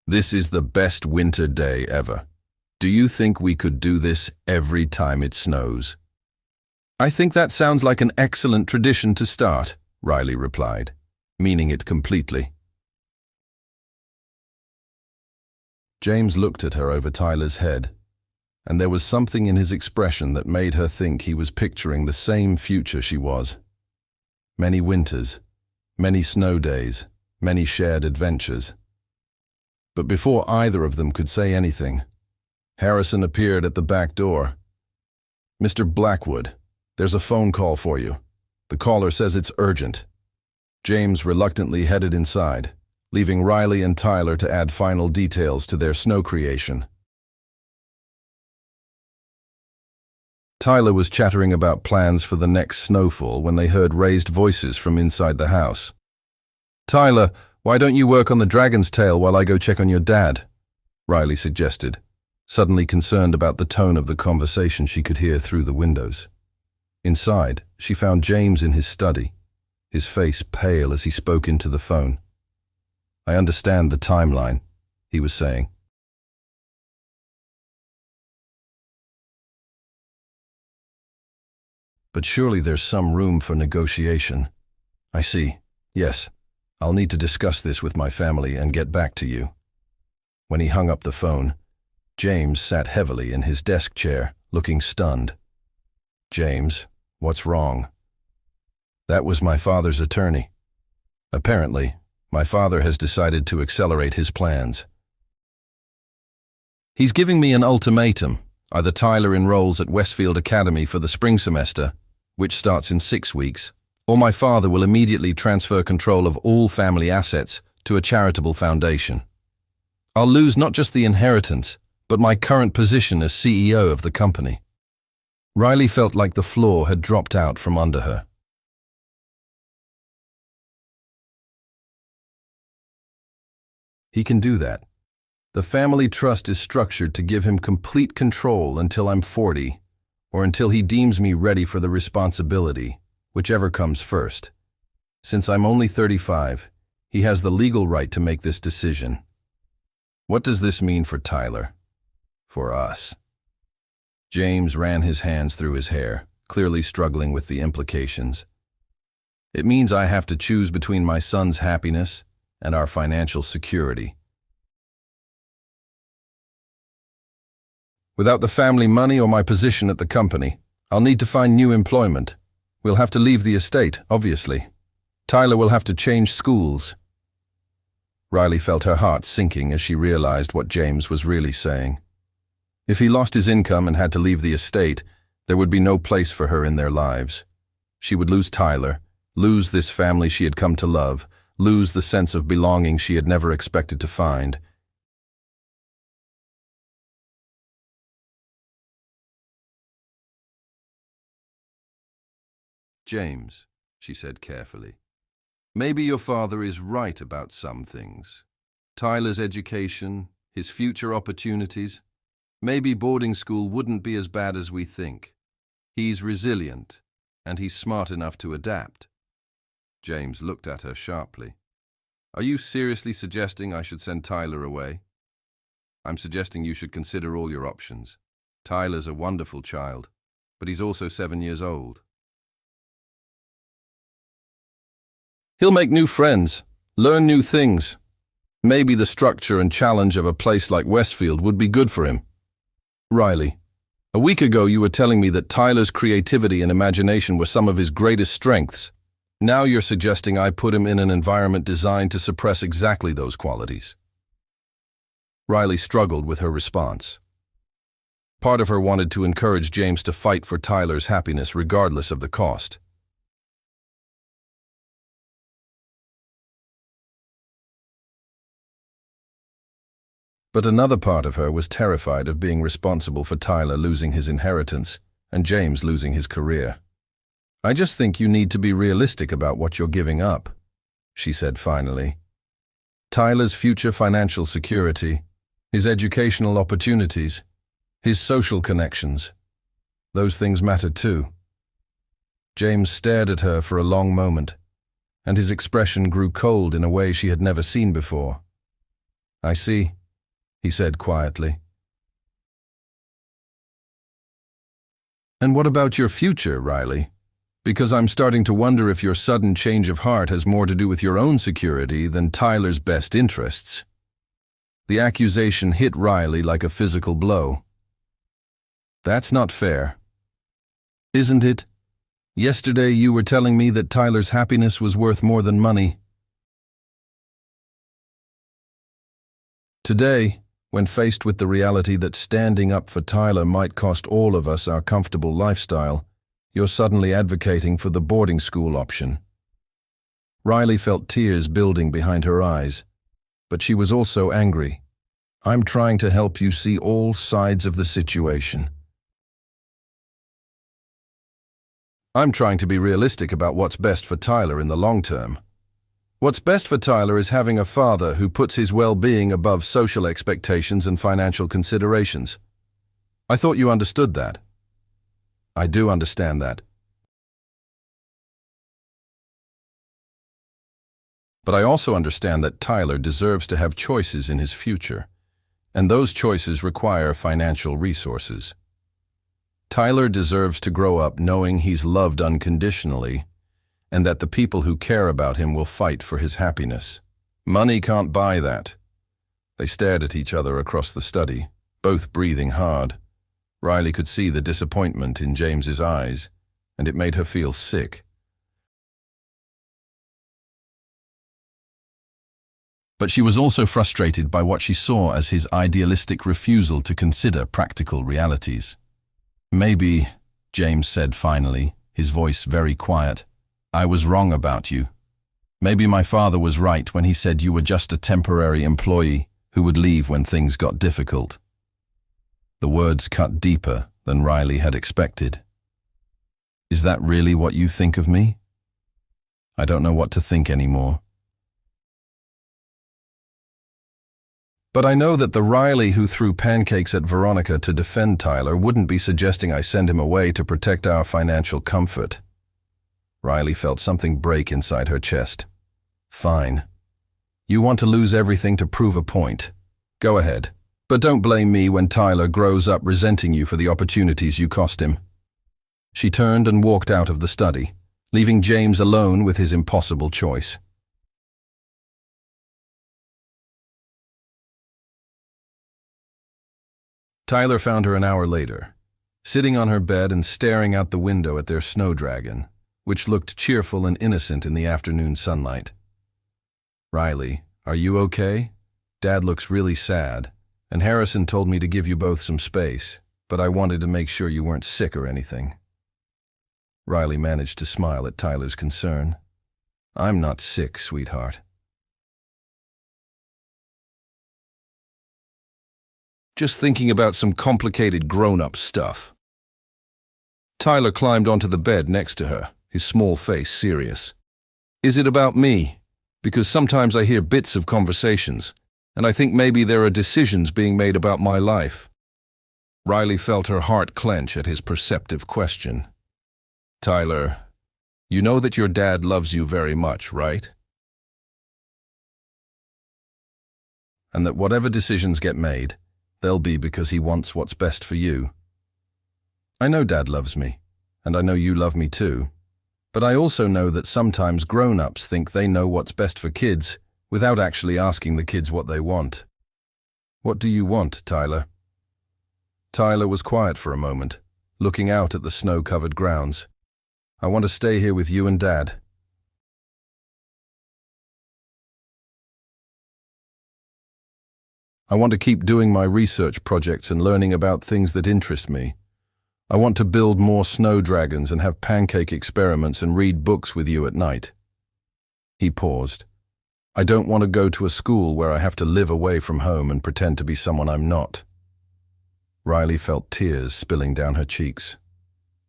S1: "this is the best winter day ever. Do you think we could do this every time it snows?" "I think that sounds like an excellent tradition to start," Riley replied, meaning it completely. James looked at her over Tyler's head, and there was something in his expression that made her think he was picturing the same future she was. Many winters, many snow days, many shared adventures. But before either of them could say anything, Harrison appeared at the back door. "Mr. Blackwood, there's a phone call for you. The caller says it's urgent." James reluctantly headed inside, leaving Riley and Tyler to add final details to their snow creation. Tyler was chattering about plans for the next snowfall when they heard raised voices from inside the house. "Tyler, why don't you work on the dragon's tail while I go check on your dad?" Riley suggested, suddenly concerned about the tone of the conversation she could hear through the windows. Inside, she found James in his study, his face pale as he spoke into the phone. "I understand the timeline," he was saying. "But surely there's some room for negotiation." "I see. Yes, I'll need to discuss this with my family and get back to you." When he hung up the phone, James sat heavily in his desk chair, looking stunned. "James, what's wrong?" "That was my father's attorney. Apparently, my father has decided to accelerate his plans. He's giving me an ultimatum. Either Tyler enrolls at Westfield Academy for the spring semester, which starts in 6 weeks, or my father will immediately transfer control of all family assets to a charitable foundation. I'll lose not just the inheritance, but my current position as CEO of the company." Riley felt like the floor had dropped out from under her. He can do that. The family trust is structured to give him complete control until I'm 40, or until he deems me ready for the responsibility, whichever comes first. Since I'm only 35, he has the legal right to make this decision. What does this mean for Tyler? For us? James ran his hands through his hair, clearly struggling with the implications. It means I have to choose between my son's happiness and our financial security. Without the family money or my position at the company, I'll need to find new employment. We'll have to leave the estate, obviously. Tyler will have to change schools. Riley felt her heart sinking as she realized what James was really saying. If he lost his income and had to leave the estate, there would be no place for her in their lives. She would lose Tyler, lose this family she had come to love, lose the sense of belonging she had never expected to find. "James," she said carefully, "maybe your father is right about some things. Tyler's education, his future opportunities. Maybe boarding school wouldn't be as bad as we think. He's resilient, and he's smart enough to adapt." James looked at her sharply. "Are you seriously suggesting I should send Tyler away?" "I'm suggesting you should consider all your options. Tyler's a wonderful child, but he's also 7 years old. He'll make new friends, learn new things. Maybe the structure and challenge of a place like Westfield would be good for him." "Riley, a week ago you were telling me that Tyler's creativity and imagination were some of his greatest strengths. Now you're suggesting I put him in an environment designed to suppress exactly those qualities." Riley struggled with her response. Part of her wanted to encourage James to fight for Tyler's happiness regardless of the cost. But another part of her was terrified of being responsible for Tyler losing his inheritance and James losing his career. "I just think you need to be realistic about what you're giving up," she said finally. "Tyler's future financial security, his educational opportunities, his social connections. Those things matter too." James stared at her for a long moment, and his expression grew cold in a way she had never seen before. "I see," he said quietly. "And what about your future, Riley? Because I'm starting to wonder if your sudden change of heart has more to do with your own security than Tyler's best interests." The accusation hit Riley like a physical blow. "That's not fair." "Isn't it? Yesterday you were telling me that Tyler's happiness was worth more than money. Today, when faced with the reality that standing up for Tyler might cost all of us our comfortable lifestyle, you're suddenly advocating for the boarding school option." Riley felt tears building behind her eyes, but she was also angry. "I'm trying to help you see all sides of the situation. I'm trying to be realistic about what's best for Tyler in the long term. What's best for Tyler is having a father who puts his well-being above social expectations and financial considerations. I thought you understood that." "I do understand that. But I also understand that Tyler deserves to have choices in his future, and those choices require financial resources. Tyler deserves to grow up knowing he's loved unconditionally and that the people who care about him will fight for his happiness. Money can't buy that." They stared at each other across the study, both breathing hard. Riley could see the disappointment in James's eyes, and it made her feel sick. But she was also frustrated by what she saw as his idealistic refusal to consider practical realities. "Maybe," James said finally, his voice very quiet, "I was wrong about you. Maybe my father was right when he said you were just a temporary employee who would leave when things got difficult." The words cut deeper than Riley had expected. "Is that really what you think of me? I don't know what to think anymore. But I know that the Riley who threw pancakes at Veronica to defend Tyler wouldn't be suggesting I send him away to protect our financial comfort." Riley felt something break inside her chest. "Fine. You want to lose everything to prove a point. Go ahead. But don't blame me when Tyler grows up resenting you for the opportunities you cost him." She turned and walked out of the study, leaving James alone with his impossible choice. Tyler found her an hour later, sitting on her bed and staring out the window at their snow dragon, which looked cheerful and innocent in the afternoon sunlight. "Riley, are you okay? Dad looks really sad, and Harrison told me to give you both some space, but I wanted to make sure you weren't sick or anything." Riley managed to smile at Tyler's concern. "I'm not sick, sweetheart. Just thinking about some complicated grown-up stuff." Tyler climbed onto the bed next to her, his small face serious. "Is it about me? Because sometimes I hear bits of conversations, and I think maybe there are decisions being made about my life." Riley felt her heart clench at his perceptive question. "Tyler, you know that your dad loves you very much, right? And that whatever decisions get made, they'll be because he wants what's best for you. I know Dad loves me, and I know you love me too, but I also know that sometimes grown-ups think they know what's best for kids without actually asking the kids what they want. What do you want, Tyler?" Tyler was quiet for a moment, looking out at the snow-covered grounds. "I want to stay here with you and Dad." "I want to keep doing my research projects and learning about things that interest me. I want to build more snow dragons and have pancake experiments and read books with you at night." He paused. "I don't want to go to a school where I have to live away from home and pretend to be someone I'm not." Riley felt tears spilling down her cheeks.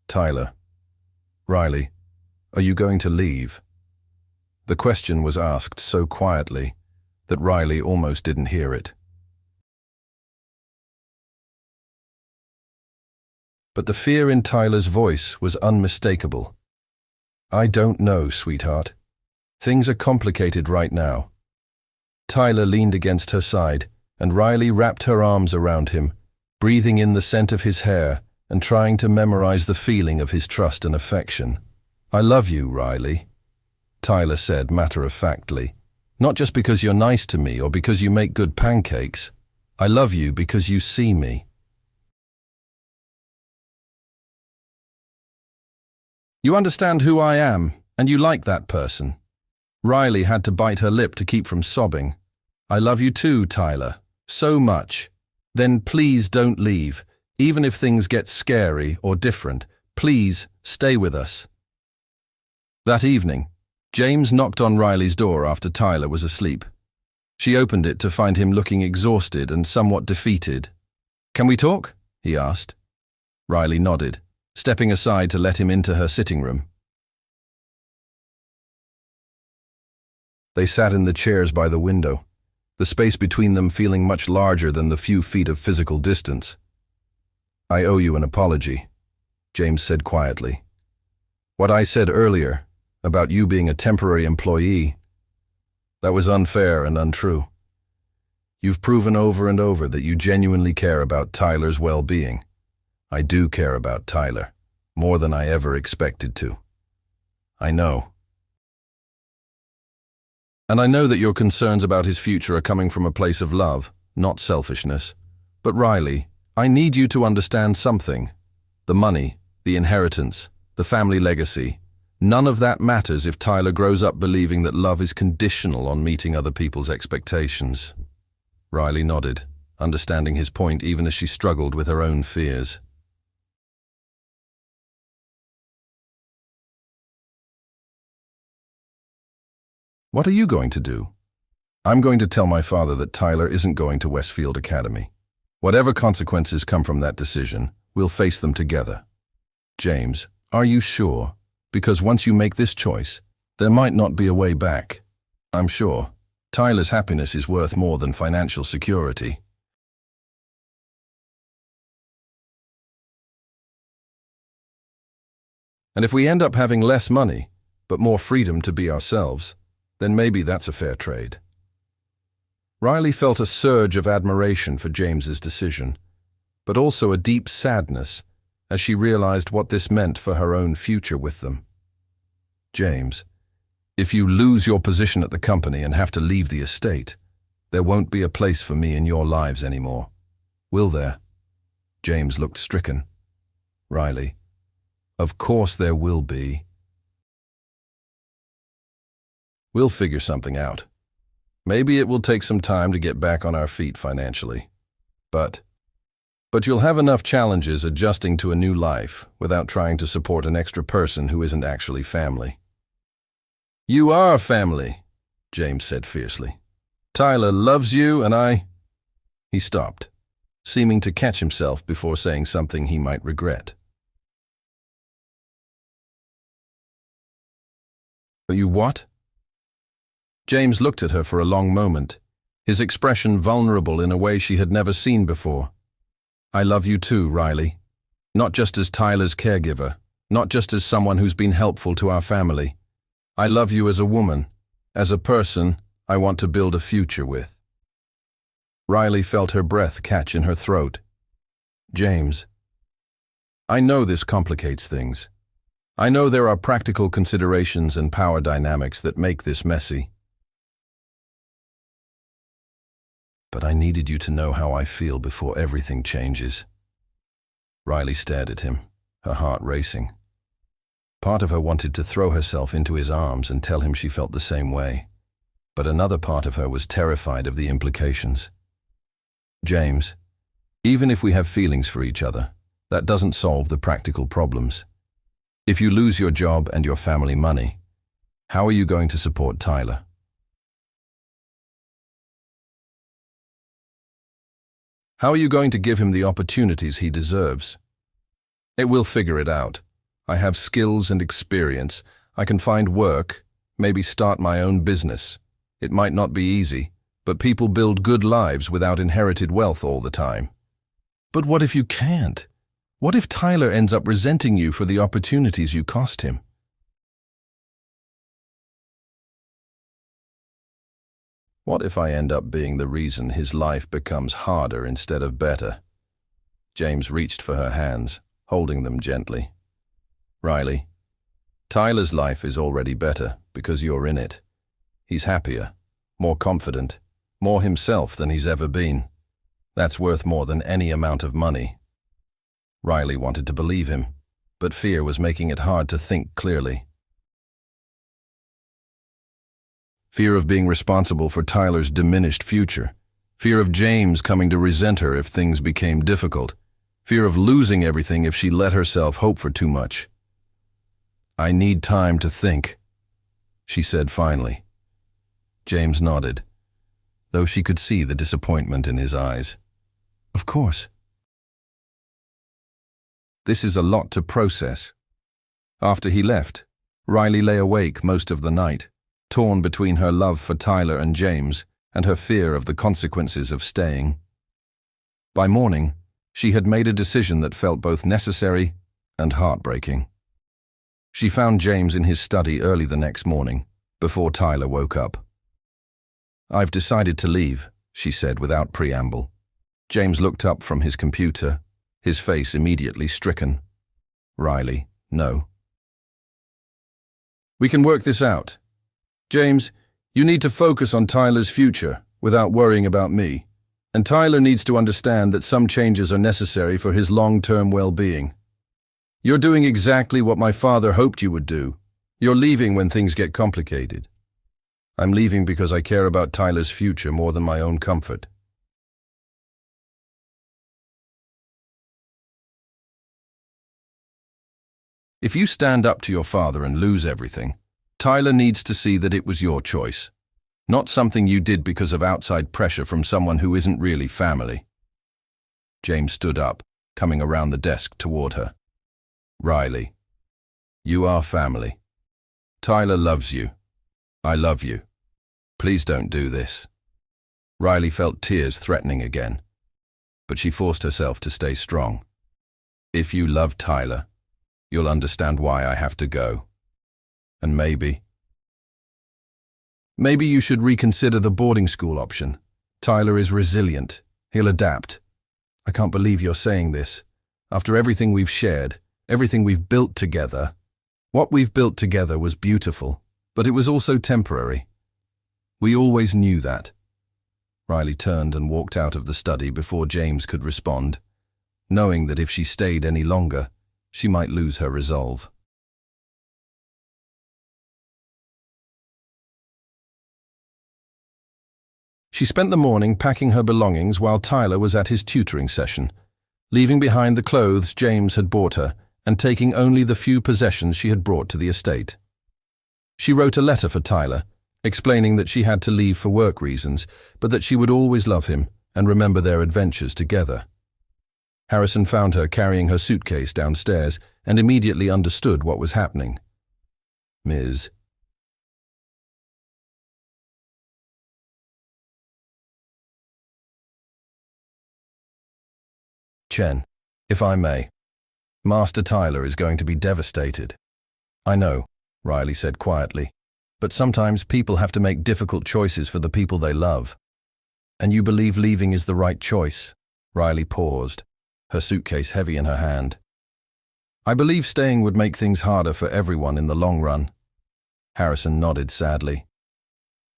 S1: "Tyler. Riley, are you going to leave?" The question was asked so quietly that Riley almost didn't hear it. But the fear in Tyler's voice was unmistakable. "I don't know, sweetheart. Things are complicated right now." Tyler leaned against her side, and Riley wrapped her arms around him, breathing in the scent of his hair and trying to memorize the feeling of his trust and affection. "I love you, Riley," Tyler said matter-of-factly. "Not just because you're nice to me or because you make good pancakes. I love you because you see me." "You understand who I am, and you like that person." Riley had to bite her lip to keep from sobbing. "I love you too, Tyler. So much. Then please don't leave, even if things get scary or different. Please stay with us." That evening, James knocked on Riley's door after Tyler was asleep. She opened it to find him looking exhausted and somewhat defeated. "Can we talk?" he asked. Riley nodded, stepping aside to let him into her sitting room. They sat in the chairs by the window, the space between them feeling much larger than the few feet of physical distance. "I owe you an apology," James said quietly. "What I said earlier, about you being a temporary employee, that was unfair and untrue. You've proven over and over that you genuinely care about Tyler's well-being. I do care about Tyler, more than I ever expected to. I know. And I know that your concerns about his future are coming from a place of love, not selfishness. But Riley, I need you to understand something. The money, the inheritance, the family legacy, none of that matters if Tyler grows up believing that love is conditional on meeting other people's expectations. Riley nodded, understanding his point even as she struggled with her own fears. What are you going to do? I'm going to tell my father that Tyler isn't going to Westfield Academy. Whatever consequences come from that decision, we'll face them together. James, are you sure? Because once you make this choice, there might not be a way back. I'm sure. Tyler's happiness is worth more than financial security. And if we end up having less money, but more freedom to be ourselves, then maybe that's a fair trade. Riley felt a surge of admiration for James's decision, but also a deep sadness as she realized what this meant for her own future with them. James, if you lose your position at the company and have to leave the estate, there won't be a place for me in your lives anymore. Will there? James looked stricken. Riley, of course there will be. We'll figure something out. Maybe it will take some time to get back on our feet financially. But you'll have enough challenges adjusting to a new life without trying to support an extra person who isn't actually family. You are family, James said fiercely. Tyler loves you and I... He stopped, seeming to catch himself before saying something he might regret. But you what? James looked at her for a long moment, his expression vulnerable in a way she had never seen before. I love you too, Riley. Not just as Tyler's caregiver, not just as someone who's been helpful to our family. I love you as a woman, as a person I want to build a future with. Riley felt her breath catch in her throat. James, I know this complicates things. I know there are practical considerations and power dynamics that make this messy. But I needed you to know how I feel before everything changes. Riley stared at him, her heart racing. Part of her wanted to throw herself into his arms and tell him she felt the same way, but another part of her was terrified of the implications. James, even if we have feelings for each other, that doesn't solve the practical problems. If you lose your job and your family money, how are you going to support Tyler? How are you going to give him the opportunities he deserves? We'll figure it out. I have skills and experience. I can find work, maybe start my own business. It might not be easy, but people build good lives without inherited wealth all the time. But what if you can't? What if Tyler ends up resenting you for the opportunities you cost him? What if I end up being the reason his life becomes harder instead of better? James reached for her hands, holding them gently. Riley, Tyler's life is already better because you're in it. He's happier, more confident, more himself than he's ever been. That's worth more than any amount of money. Riley wanted to believe him, but fear was making it hard to think clearly. Fear of being responsible for Tyler's diminished future. Fear of James coming to resent her if things became difficult. Fear of losing everything if she let herself hope for too much. I need time to think, she said finally. James nodded, though she could see the disappointment in his eyes. Of course. This is a lot to process. After he left, Riley lay awake most of the night, torn between her love for Tyler and James and her fear of the consequences of staying. By morning, she had made a decision that felt both necessary and heartbreaking. She found James in his study early the next morning, before Tyler woke up. I've decided to leave, she said without preamble. James looked up from his computer, his face immediately stricken. Riley, no. We can work this out. James, you need to focus on Tyler's future without worrying about me. And Tyler needs to understand that some changes are necessary for his long-term well-being. You're doing exactly what my father hoped you would do. You're leaving when things get complicated. I'm leaving because I care about Tyler's future more than my own comfort. If you stand up to your father and lose everything, Tyler needs to see that it was your choice, not something you did because of outside pressure from someone who isn't really family. James stood up, coming around the desk toward her. Riley, you are family. Tyler loves you. I love you. Please don't do this. Riley felt tears threatening again, but she forced herself to stay strong. If you love Tyler, you'll understand why I have to go. And maybe you should reconsider the boarding school option. Tyler is resilient. He'll adapt. I can't believe you're saying this. After everything we've shared, everything we've built together. What we've built together was beautiful, but it was also temporary. We always knew that. Riley turned and walked out of the study before James could respond, knowing that if she stayed any longer, she might lose her resolve. She spent the morning packing her belongings while Tyler was at his tutoring session, leaving behind the clothes James had bought her and taking only the few possessions she had brought to the estate. She wrote a letter for Tyler, explaining that she had to leave for work reasons, but that she would always love him and remember their adventures together. Harrison found her carrying her suitcase downstairs and immediately understood what was happening. Ms. Chen, if I may, Master Tyler is going to be devastated. I know, Riley said quietly, but sometimes people have to make difficult choices for the people they love. And you believe leaving is the right choice? Riley paused, her suitcase heavy in her hand. I believe staying would make things harder for everyone in the long run. Harrison nodded sadly.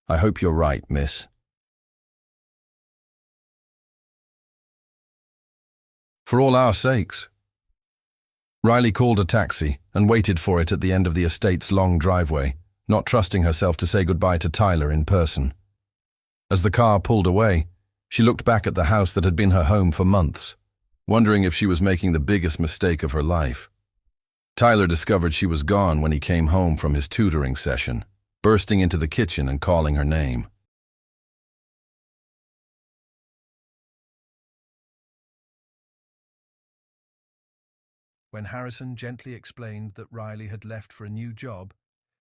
S1: I hope you're right, miss. For all our sakes. Riley called a taxi and waited for it at the end of the estate's long driveway, not trusting herself to say goodbye to Tyler in person. As the car pulled away, she looked back at the house that had been her home for months, wondering if she was making the biggest mistake of her life. Tyler discovered she was gone when he came home from his tutoring session, bursting into the kitchen and calling her name. When Harrison gently explained that Riley had left for a new job,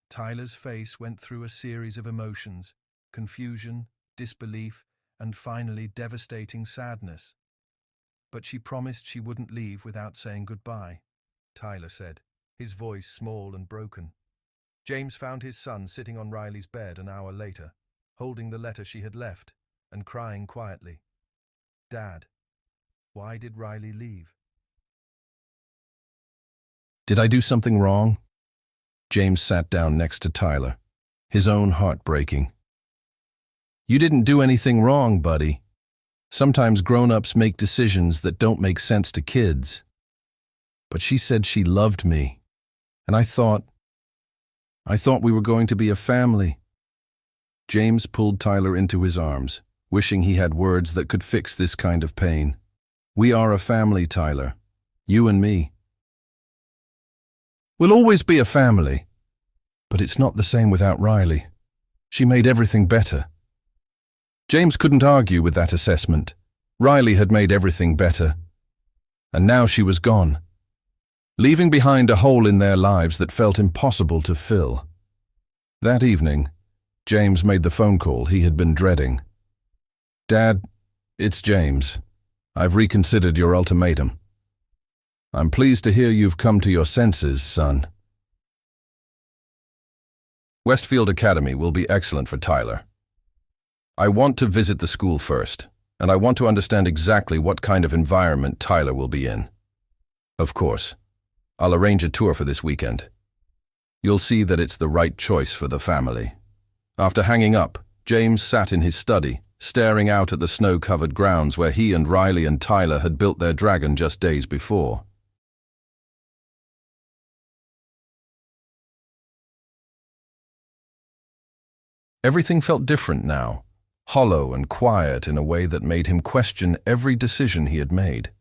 S1: Tyler's face went through a series of emotions: confusion, disbelief, and finally devastating sadness. But she promised she wouldn't leave without saying goodbye, Tyler said, his voice small and broken. James found his son sitting on Riley's bed an hour later, holding the letter she had left, and crying quietly. Dad, why did Riley leave? Did I do something wrong? James sat down next to Tyler, his own heart breaking. You didn't do anything wrong, buddy. Sometimes grown-ups make decisions that don't make sense to kids. But she said she loved me, and I thought we were going to be a family. James pulled Tyler into his arms, wishing he had words that could fix this kind of pain. We are a family, Tyler. You and me. We'll always be a family. But it's not the same without Riley. She made everything better. James couldn't argue with that assessment. Riley had made everything better. And now she was gone, leaving behind a hole in their lives that felt impossible to fill. That evening, James made the phone call he had been dreading. Dad, it's James. I've reconsidered your ultimatum. I'm pleased to hear you've come to your senses, son. Westfield Academy will be excellent for Tyler. I want to visit the school first, and I want to understand exactly what kind of environment Tyler will be in. Of course, I'll arrange a tour for this weekend. You'll see that it's the right choice for the family. After hanging up, James sat in his study, staring out at the snow-covered grounds where he and Riley and Tyler had built their dragon just days before. Everything felt different now, hollow and quiet in a way that made him question every decision he had made.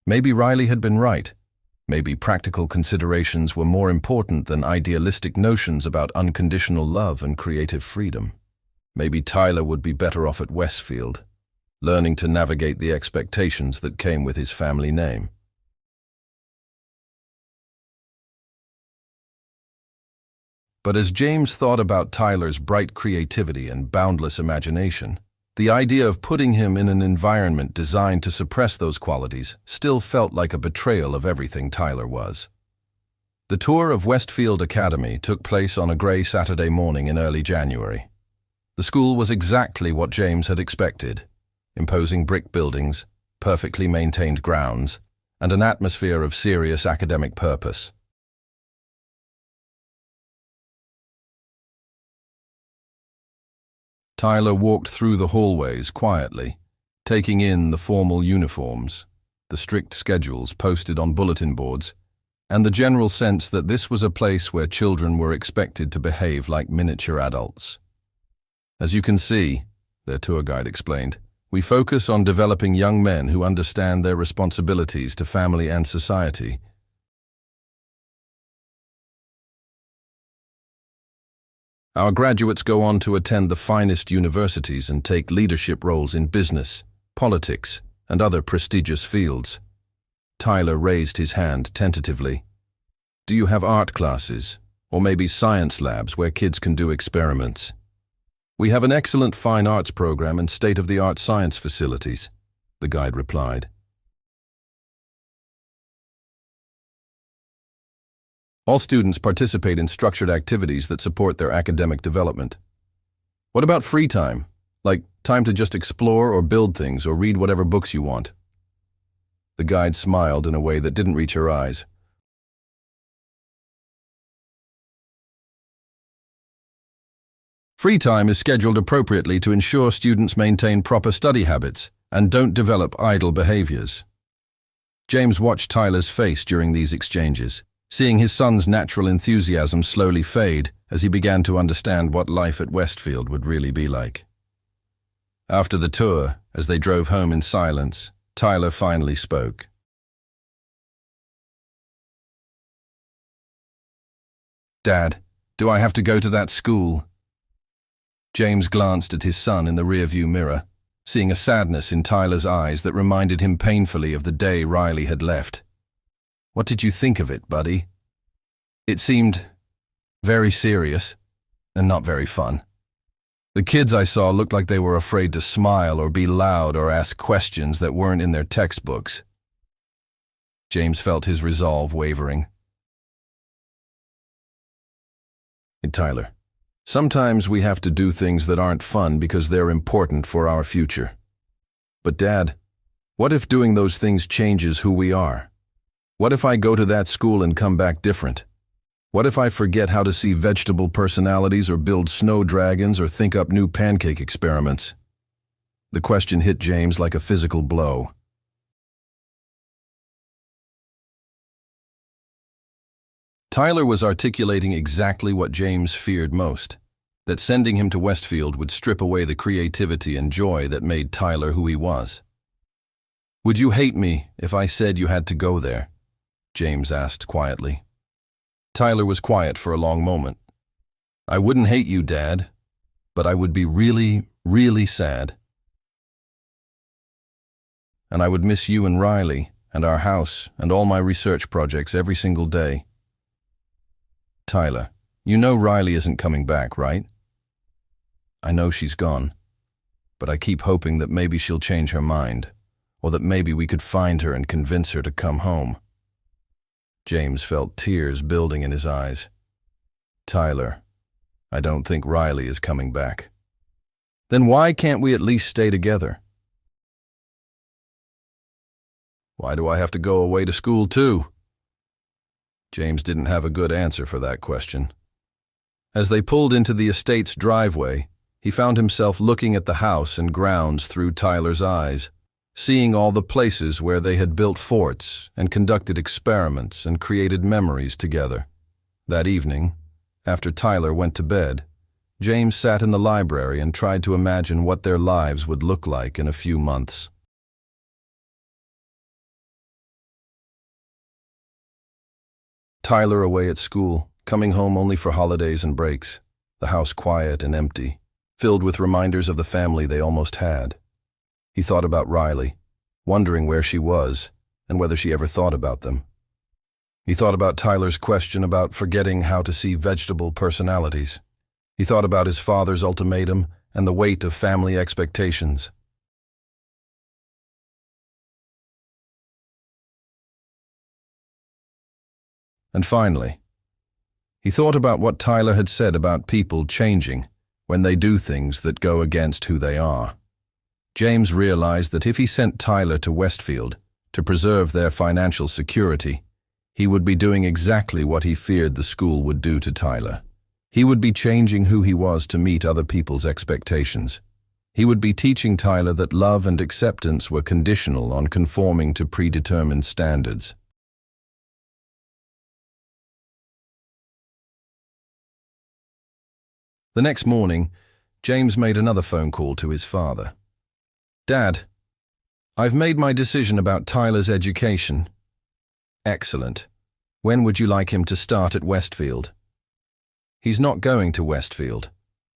S1: Maybe Riley had been right. Maybe practical considerations were more important than idealistic notions about unconditional love and creative freedom. Maybe Tyler would be better off at Westfield, learning to navigate the expectations that came with his family name. But as James thought about Tyler's bright creativity and boundless imagination, the idea of putting him in an environment designed to suppress those qualities still felt like a betrayal of everything Tyler was. The tour of Westfield Academy took place on a gray Saturday morning in early January. The school was exactly what James had expected: imposing brick buildings, perfectly maintained grounds, and an atmosphere of serious academic purpose. Tyler walked through the hallways quietly, taking in the formal uniforms, the strict schedules posted on bulletin boards, and the general sense that this was a place where children were expected to behave like miniature adults. "As you can see," their tour guide explained, "we focus on developing young men who understand their responsibilities to family and society." Our graduates go on to attend the finest universities and take leadership roles in business, politics, and other prestigious fields. Tyler raised his hand tentatively. "Do you have art classes, or maybe science labs where kids can do experiments?" "We have an excellent fine arts program and state-of-the-art science facilities," the guide replied. "All students participate in structured activities that support their academic development." "What about free time? Like time to just explore or build things or read whatever books you want?" The guide smiled in a way that didn't reach her eyes. "Free time is scheduled appropriately to ensure students maintain proper study habits and don't develop idle behaviors." James watched Tyler's face during these exchanges, seeing his son's natural enthusiasm slowly fade as he began to understand what life at Westfield would really be like. After the tour, as they drove home in silence, Tyler finally spoke. "Dad, do I have to go to that school?" James glanced at his son in the rearview mirror, seeing a sadness in Tyler's eyes that reminded him painfully of the day Riley had left. "What did you think of it, buddy?" "It seemed very serious and not very fun. The kids I saw looked like they were afraid to smile or be loud or ask questions that weren't in their textbooks." James felt his resolve wavering. "Tyler, sometimes we have to do things that aren't fun because they're important for our future. But Dad, what if doing those things changes who we are? What if I go to that school and come back different? What if I forget how to see vegetable personalities or build snow dragons or think up new pancake experiments?" The question hit James like a physical blow. Tyler was articulating exactly what James feared most, that sending him to Westfield would strip away the creativity and joy that made Tyler who he was. "Would you hate me if I said you had to go there?" James asked quietly. Tyler was quiet for a long moment. "I wouldn't hate you, Dad, but I would be really, really sad. And I would miss you and Riley and our house and all my research projects every single day." "Tyler, you know Riley isn't coming back, right?" "I know she's gone, but I keep hoping that maybe she'll change her mind, or that maybe we could find her and convince her to come home." James felt tears building in his eyes. "Tyler, I don't think Riley is coming back." "Then why can't we at least stay together?" "Why do I have to go away to school too?" James didn't have a good answer for that question. As they pulled into the estate's driveway, He found himself looking at the house and grounds through Tyler's eyes, seeing all the places where they had built forts and conducted experiments and created memories together. That evening, after Tyler went to bed, James sat in the library and tried to imagine what their lives would look like in a few months. Tyler away at school, coming home only for holidays and breaks, the house quiet and empty, filled with reminders of the family they almost had. He thought about Riley, wondering where she was and whether she ever thought about them. He thought about Tyler's question about forgetting how to see vegetable personalities. He thought about his father's ultimatum and the weight of family expectations. And finally, he thought about what Tyler had said about people changing when they do things that go against who they are. James realized that if he sent Tyler to Westfield to preserve their financial security, he would be doing exactly what he feared the school would do to Tyler. He would be changing who he was to meet other people's expectations. He would be teaching Tyler that love and acceptance were conditional on conforming to predetermined standards. The next morning, James made another phone call to his father. "Dad, I've made my decision about Tyler's education." "Excellent. When would you like him to start at Westfield?" "He's not going to Westfield.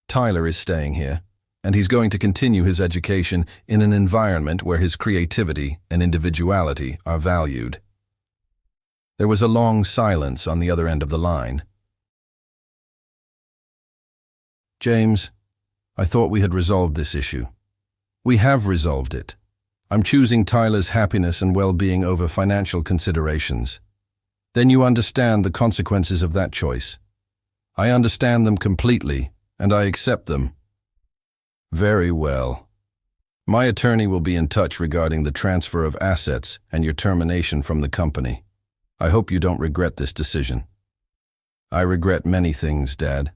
S1: Tyler is staying here, and he's going to continue his education in an environment where his creativity and individuality are valued." There was a long silence on the other end of the line. "James, I thought we had resolved this issue." "We have resolved it. I'm choosing Tyler's happiness and well-being over financial considerations." "Then you understand the consequences of that choice." "I understand them completely, and I accept them." "Very well. My attorney will be in touch regarding the transfer of assets and your termination from the company. I hope you don't regret this decision." "I regret many things, Dad."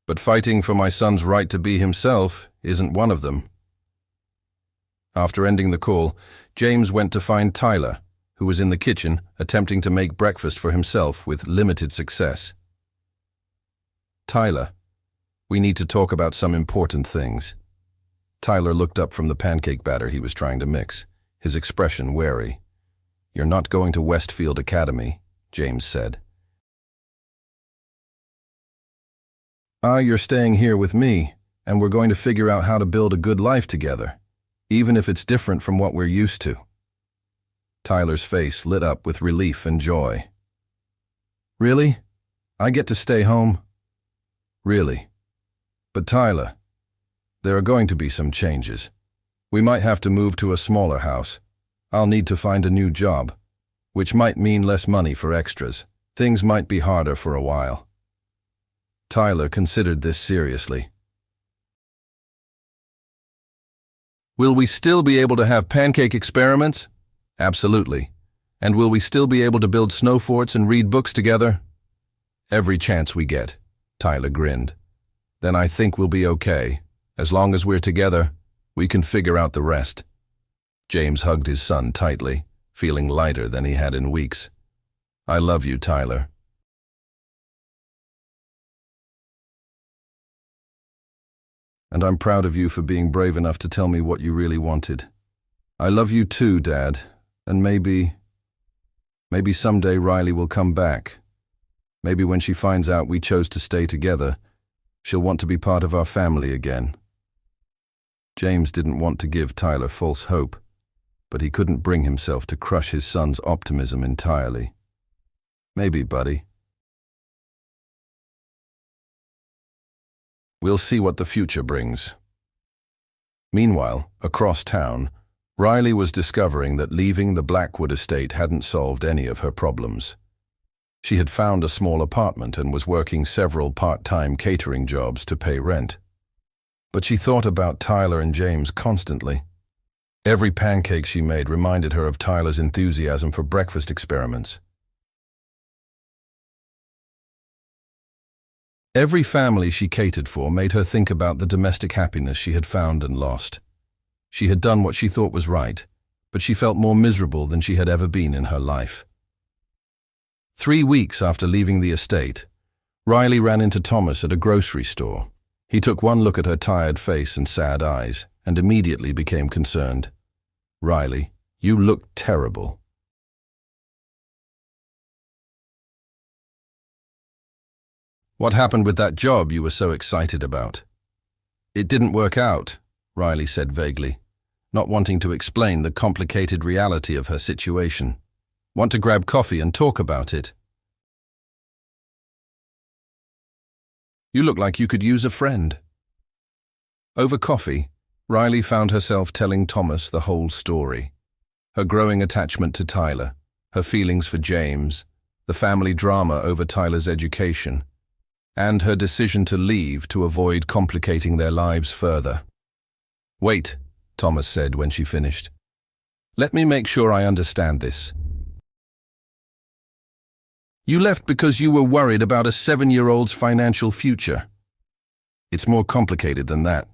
S1: "But fighting for my son's right to be himself isn't one of them." After ending the call, James went to find Tyler, who was in the kitchen attempting to make breakfast for himself with limited success. "Tyler, we need to talk about some important things." Tyler looked up from the pancake batter he was trying to mix, his expression wary. "You're not going to Westfield Academy," James said. "You're staying here with me, and we're going to figure out how to build a good life together, even if it's different from what we're used to." Tyler's face lit up with relief and joy. "Really? I get to stay home?" "Really. But Tyler, there are going to be some changes. We might have to move to a smaller house. I'll need to find a new job, which might mean less money for extras. Things might be harder for a while." Tyler considered this seriously. "Will we still be able to have pancake experiments?" "Absolutely. And will we still be able to build snow forts and read books together?" "Every chance we get," Tyler grinned. "Then I think we'll be okay. As long as we're together, we can figure out the rest." James hugged his son tightly, feeling lighter than he had in weeks. "I love you, Tyler." "And I'm proud of you for being brave enough to tell me what you really wanted." "I love you too, Dad, and maybe someday Riley will come back. Maybe when she finds out we chose to stay together, she'll want to be part of our family again." James didn't want to give Tyler false hope, but he couldn't bring himself to crush his son's optimism entirely. "Maybe, buddy. We'll see what the future brings." Meanwhile, across town, Riley was discovering that leaving the Blackwood estate hadn't solved any of her problems. She had found a small apartment and was working several part-time catering jobs to pay rent. But she thought about Tyler and James constantly. Every pancake she made reminded her of Tyler's enthusiasm for breakfast experiments. Every family she catered for made her think about the domestic happiness she had found and lost. She had done what she thought was right, but she felt more miserable than she had ever been in her life. 3 weeks after leaving the estate, Riley ran into Thomas at a grocery store. He took one look at her tired face and sad eyes, and immediately became concerned. "Riley, you look terrible." "What happened with that job you were so excited about?" "It didn't work out," Riley said vaguely, not wanting to explain the complicated reality of her situation. "Want to grab coffee and talk about it?" "You look like you could use a friend." Over coffee, Riley found herself telling Thomas the whole story. Her growing attachment to Tyler, her feelings for James, the family drama over Tyler's education, and her decision to leave to avoid complicating their lives further. "Wait," Thomas said when she finished. "Let me make sure I understand this. You left because you were worried about a 7-year-old's financial future." "It's more complicated than that.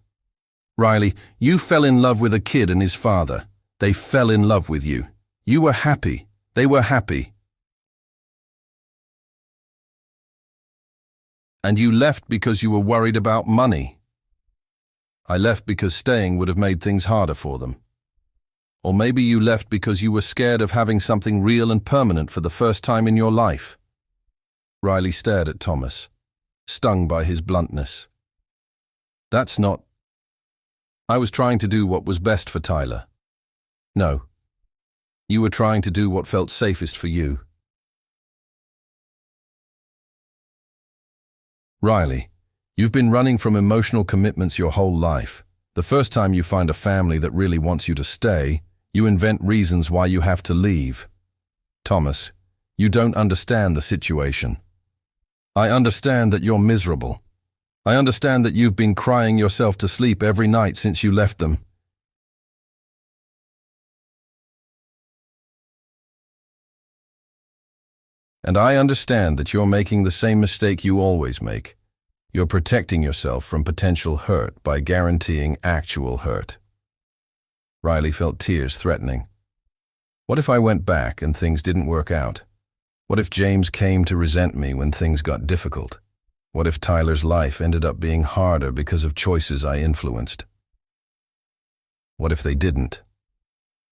S1: Riley, you fell in love with a kid and his father. They fell in love with you. You were happy. They were happy. And you left because you were worried about money." "I left because staying would have made things harder for them. Or maybe you left because you were scared of having something real and permanent for the first time in your life." Riley stared at Thomas, stung by his bluntness. "That's not... I was trying to do what was best for Tyler." "No. You were trying to do what felt safest for you." "Riley, you've been running from emotional commitments your whole life. The first time you find a family that really wants you to stay, you invent reasons why you have to leave. Thomas, you don't understand the situation. I understand that you're miserable. I understand that you've been crying yourself to sleep every night since you left them. And I understand that you're making the same mistake you always make. You're protecting yourself from potential hurt by guaranteeing actual hurt." Riley felt tears threatening. What if I went back and things didn't work out? What if James came to resent me when things got difficult? What if Tyler's life ended up being harder because of choices I influenced? What if they didn't?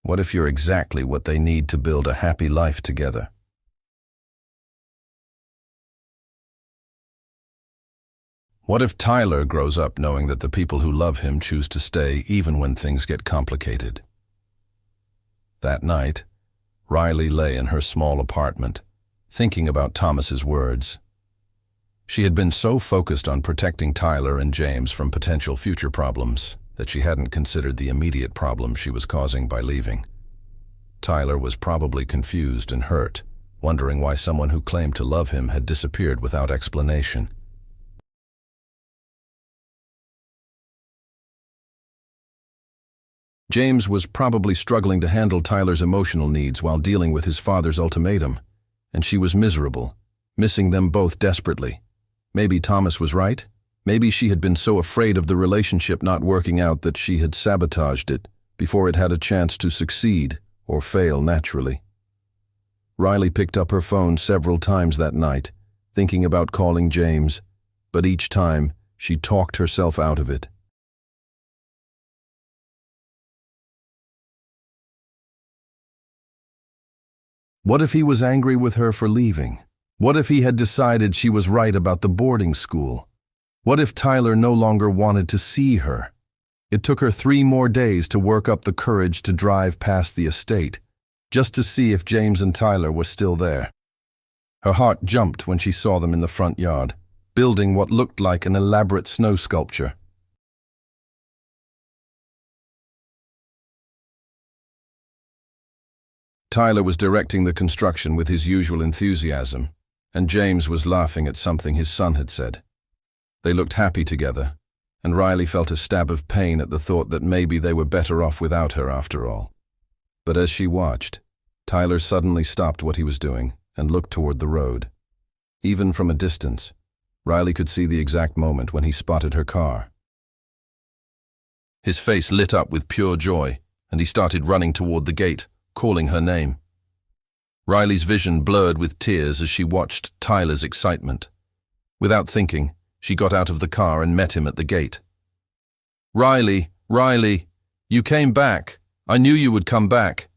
S1: What if you're exactly what they need to build a happy life together? What if Tyler grows up knowing that the people who love him choose to stay even when things get complicated? That night, Riley lay in her small apartment, thinking about Thomas's words. She had been so focused on protecting Tyler and James from potential future problems that she hadn't considered the immediate problem she was causing by leaving. Tyler was probably confused and hurt, wondering why someone who claimed to love him had disappeared without explanation. James was probably struggling to handle Tyler's emotional needs while dealing with his father's ultimatum, and she was miserable, missing them both desperately. Maybe Thomas was right. Maybe she had been so afraid of the relationship not working out that she had sabotaged it before it had a chance to succeed or fail naturally. Riley picked up her phone several times that night, thinking about calling James, but each time she talked herself out of it. What if he was angry with her for leaving? What if he had decided she was right about the boarding school? What if Tyler no longer wanted to see her? It took her 3 more days to work up the courage to drive past the estate, just to see if James and Tyler were still there. Her heart jumped when she saw them in the front yard, building what looked like an elaborate snow sculpture. Tyler was directing the construction with his usual enthusiasm, and James was laughing at something his son had said. They looked happy together, and Riley felt a stab of pain at the thought that maybe they were better off without her after all. But as she watched, Tyler suddenly stopped what he was doing and looked toward the road. Even from a distance, Riley could see the exact moment when he spotted her car. His face lit up with pure joy, and he started running toward the gate, calling her name. Riley's vision blurred with tears as she watched Tyler's excitement. Without thinking, she got out of the car and met him at the gate. "Riley, Riley, you came back. I knew you would come back."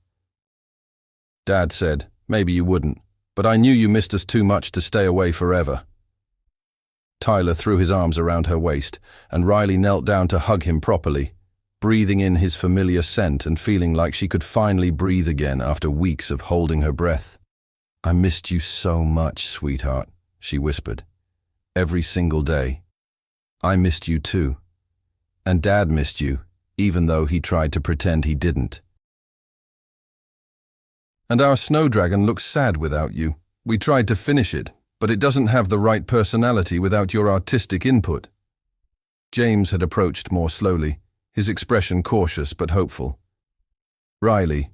S1: Dad said, "Maybe you wouldn't, but I knew you missed us too much to stay away forever." Tyler threw his arms around her waist, and Riley knelt down to hug him properly, breathing in his familiar scent and feeling like she could finally breathe again after weeks of holding her breath. "I missed you so much, sweetheart," she whispered. "Every single day. I missed you too. And Dad missed you, even though he tried to pretend he didn't. And our snow dragon looks sad without you. We tried to finish it, but it doesn't have the right personality without your artistic input." James had approached more slowly, his expression cautious but hopeful. "Riley."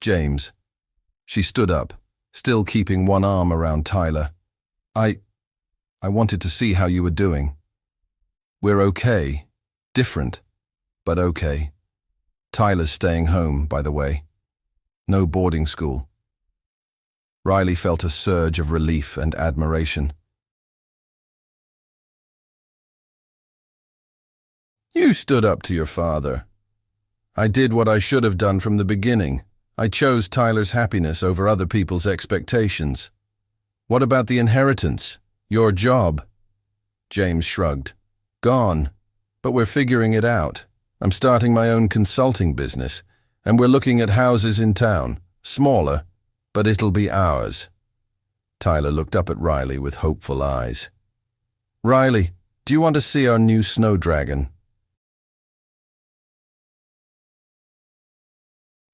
S1: "James." She stood up, still keeping one arm around Tyler. I wanted to see how you were doing. We're okay. Different, but okay. Tyler's staying home, by the way. No boarding school." Riley felt a surge of relief and admiration. "You stood up to your father. I did what I should have done from the beginning. I chose Tyler's happiness over other people's expectations. What about the inheritance? Your job?" James shrugged. "Gone. But we're figuring it out. I'm starting my own consulting business, and we're looking at houses in town. Smaller, but it'll be ours." Tyler looked up at Riley with hopeful eyes. "Riley, do you want to see our new snow dragon?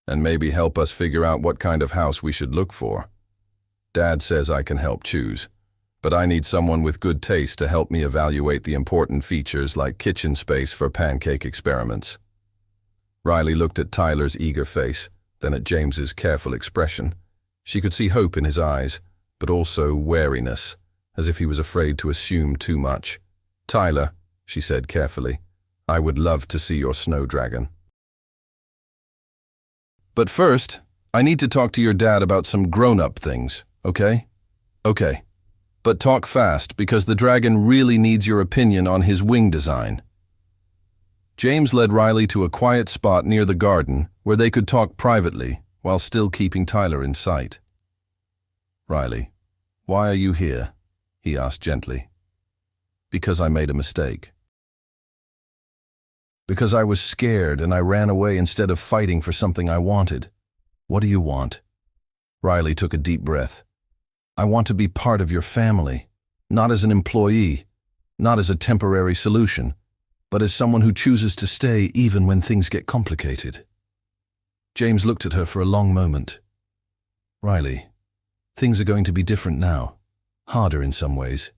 S1: And maybe help us figure out what kind of house we should look for. Dad says I can help choose, but I need someone with good taste to help me evaluate the important features like kitchen space for pancake experiments." Riley looked at Tyler's eager face, then at James's careful expression. She could see hope in his eyes, but also wariness, as if he was afraid to assume too much. "Tyler," she said carefully, "I would love to see your snow dragon. But first, I need to talk to your dad about some grown-up things, okay?" "Okay. But talk fast, because the dragon really needs your opinion on his wing design." James led Riley to a quiet spot near the garden where they could talk privately while still keeping Tyler in sight. "Riley, why are you here?" he asked gently. "Because I made a mistake. Because I was scared and I ran away instead of fighting for something I wanted. What do you want?" Riley took a deep breath. "I want to be part of your family, not as an employee, not as a temporary solution, but as someone who chooses to stay even when things get complicated." James looked at her for a long moment. "Riley, things are going to be different now, harder in some ways.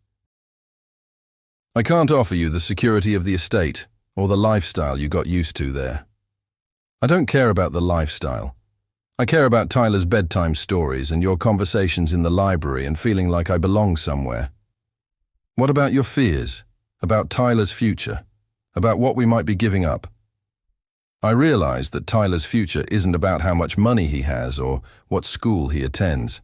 S1: I can't offer you the security of the estate or the lifestyle you got used to there. I don't care about the lifestyle. I care about Tyler's bedtime stories and your conversations in the library and feeling like I belong somewhere. What about your fears? About Tyler's future? About what we might be giving up? I realize that Tyler's future isn't about how much money he has or what school he attends.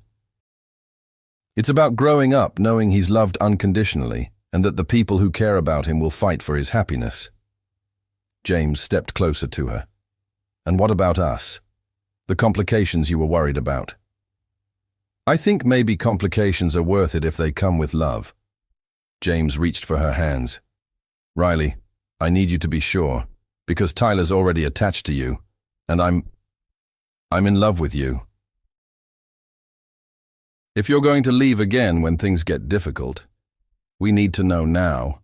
S1: It's about growing up knowing he's loved unconditionally and that the people who care about him will fight for his happiness." James stepped closer to her. "And what about us? The complications you were worried about?" "I think maybe complications are worth it if they come with love." James reached for her hands. "Riley, I need you to be sure, because Tyler's already attached to you, and I'm in love with you. If you're going to leave again when things get difficult, we need to know now."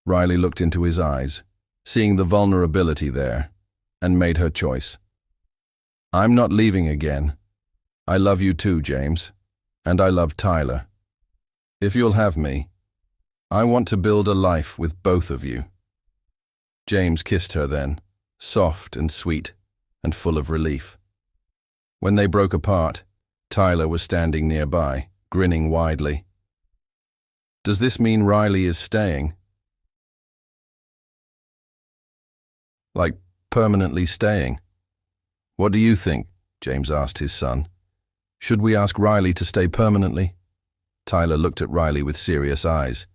S1: Riley looked into his eyes, seeing the vulnerability there, and made her choice. "I'm not leaving again. I love you too, James, and I love Tyler. If you'll have me, I want to build a life with both of you." James kissed her then, soft and sweet, and full of relief. When they broke apart, Tyler was standing nearby, grinning widely. Does this mean Riley is staying? Like, permanently staying? What do you think? James asked his son. Should we ask Riley to stay permanently? Tyler looked at Riley with serious eyes.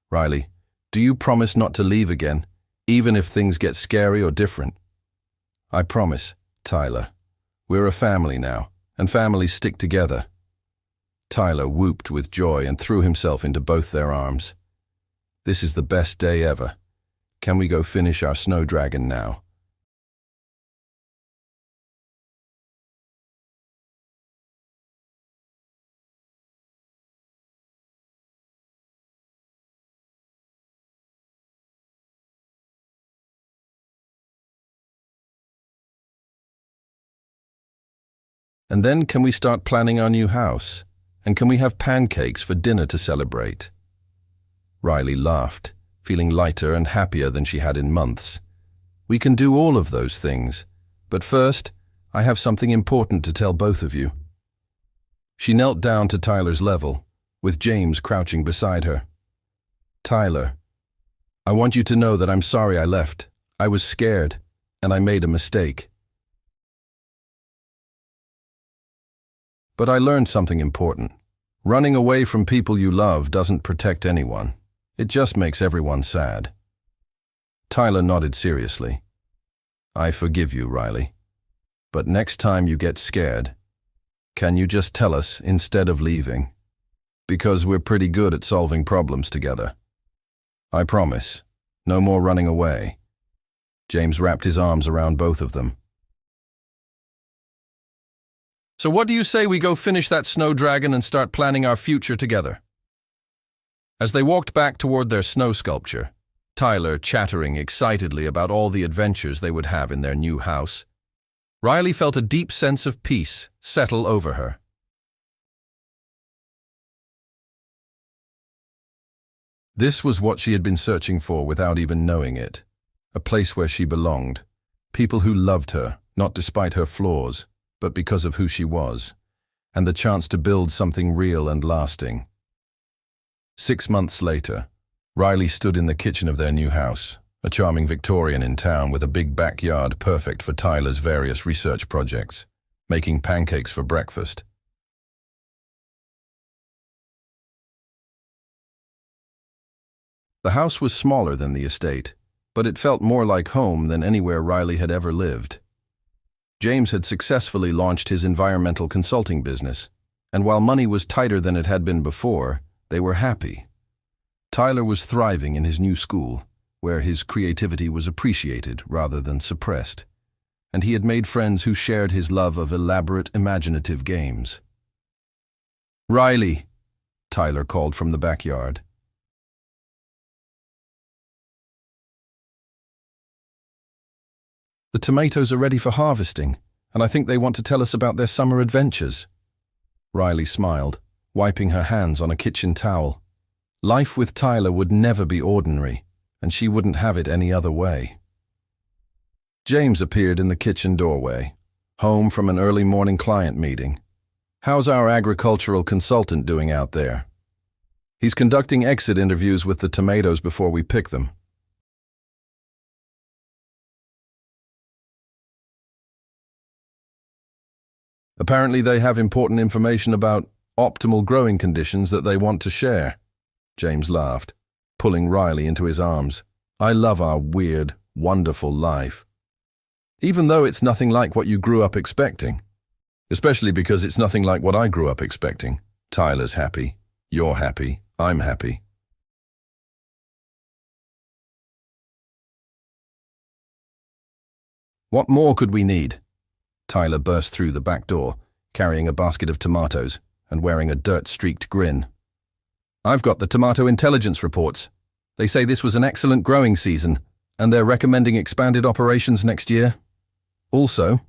S1: Riley, do you promise not to leave again, even if things get scary or different? I promise, Tyler. We're a family now, and families stick together. Tyler whooped with joy and threw himself into both their arms. This is the best day ever. Can we go finish our snow dragon now? And then can we start planning our new house? And can we have pancakes for dinner to celebrate? Riley laughed, feeling lighter and happier than she had in months. We can do all of those things, but first, I have something important to tell both of you. She knelt down to Tyler's level, with James crouching beside her. Tyler, I want you to know that I'm sorry I left. I was scared, and I made a mistake. But I learned something important. Running away from people you love doesn't protect anyone. It just makes everyone sad. Tyler nodded seriously. I forgive you, Riley. But next time you get scared, can you just tell us instead of leaving? Because we're pretty good at solving problems together. I promise. No more running away. James wrapped his arms around both of them. So what do you say we go finish that snow dragon and start planning our future together? As they walked back toward their snow sculpture, Tyler chattering excitedly about all the adventures they would have in their new house, Riley felt a deep sense of peace settle over her. This was what she had been searching for without even knowing it. A place where she belonged. People who loved her, not despite her flaws, but because of who she was, and the chance to build something real and lasting. 6 months later, Riley stood in the kitchen of their new house, a charming Victorian in town with a big backyard perfect for Tyler's various research projects, making pancakes for breakfast. The house was smaller than the estate, but it felt more like home than anywhere Riley had ever lived. James had successfully launched his environmental consulting business, and while money was tighter than it had been before, they were happy. Tyler was thriving in his new school, where his creativity was appreciated rather than suppressed, and he had made friends who shared his love of elaborate, imaginative games. "Riley," Tyler called from the backyard. "The tomatoes are ready for harvesting, and I think they want to tell us about their summer adventures." Riley smiled, wiping her hands on a kitchen towel. Life with Tyler would never be ordinary, and she wouldn't have it any other way. James appeared in the kitchen doorway, home from an early morning client meeting. "How's our agricultural consultant doing out there?" "He's conducting exit interviews with the tomatoes before we pick them." "Apparently they have important information about optimal growing conditions that they want to share." James laughed, pulling Riley into his arms. "I love our weird, wonderful life. Even though it's nothing like what you grew up expecting. Especially because it's nothing like what I grew up expecting. Tyler's happy, you're happy, I'm happy." "What more could we need?" Tyler burst through the back door, carrying a basket of tomatoes and wearing a dirt-streaked grin. "I've got the tomato intelligence reports. They say this was an excellent growing season, and they're recommending expanded operations next year. Also,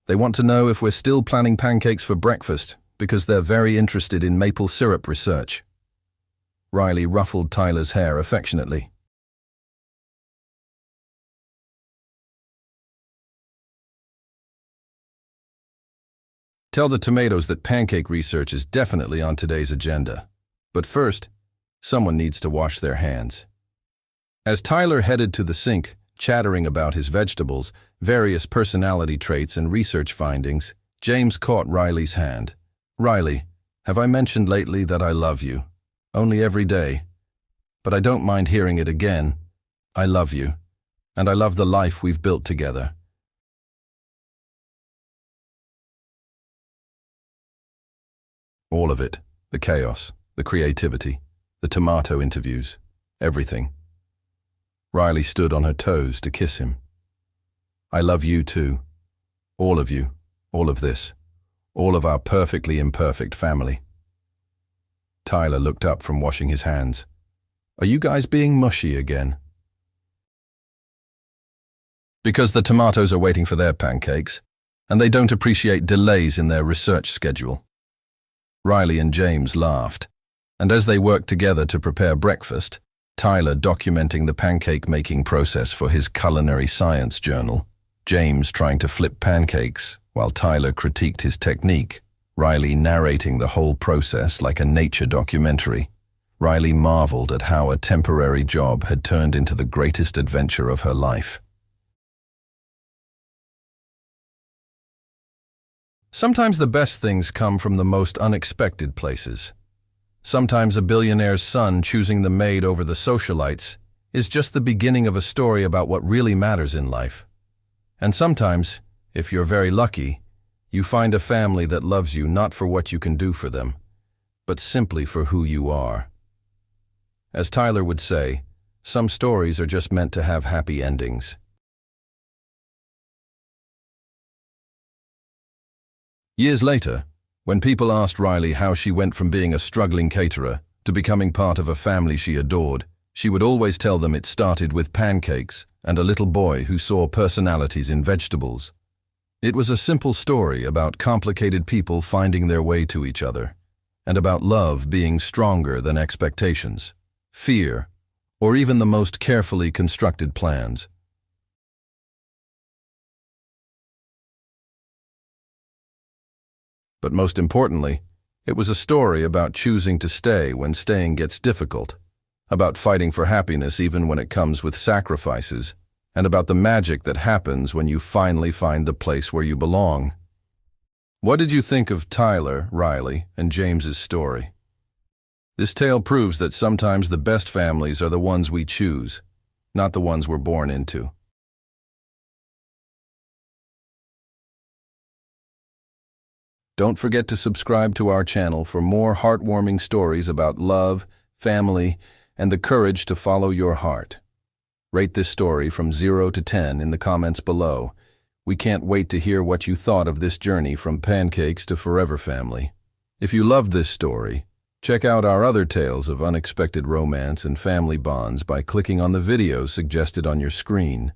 S1: they want to know if we're still planning pancakes for breakfast, because they're very interested in maple syrup research." Riley ruffled Tyler's hair affectionately. "Tell the tomatoes that pancake research is definitely on today's agenda. But first, Someone needs to wash their hands. As Tyler headed to the sink, chattering about his vegetables, various personality traits, and research findings, James caught Riley's hand. "Riley, have I mentioned lately that I love you? Only every day. But I don't mind hearing it again. I love you, and I love the life we've built together." All of it, the chaos, the creativity, the tomato interviews, everything. Riley stood on her toes to kiss him. "I love you too. All of you, all of this, all of our perfectly imperfect family." Tyler looked up from washing his hands. "Are you guys being mushy again?" "Because the tomatoes are waiting for their pancakes, and they don't appreciate delays in their research schedule." Riley and James laughed, and as they worked together to prepare breakfast, Tyler documenting the pancake-making process for his culinary science journal, James trying to flip pancakes while Tyler critiqued his technique, Riley narrating the whole process like a nature documentary. Riley marveled at how a temporary job had turned into the greatest adventure of her life. Sometimes the best things come from the most unexpected places. Sometimes a billionaire's son choosing the maid over the socialites is just the beginning of a story about what really matters in life. And sometimes, if you're very lucky, you find a family that loves you not for what you can do for them, but simply for who you are. As Tyler would say, some stories are just meant to have happy endings. Years later, when people asked Riley how she went from being a struggling caterer to becoming part of a family she adored, she would always tell them it started with pancakes and a little boy who saw personalities in vegetables. It was a simple story about complicated people finding their way to each other, and about love being stronger than expectations, fear, or even the most carefully constructed plans. But most importantly, it was a story about choosing to stay when staying gets difficult, about fighting for happiness even when it comes with sacrifices, and about the magic that happens when you finally find the place where you belong. What did you think of Tyler, Riley, and James's story? This tale proves that sometimes the best families are the ones we choose, not the ones we're born into. Don't forget to subscribe to our channel for more heartwarming stories about love, family, and the courage to follow your heart. Rate this story from 0 to 10 in the comments below. We can't wait to hear what you thought of this journey from pancakes to forever family. If you loved this story, check out our other tales of unexpected romance and family bonds by clicking on the videos suggested on your screen.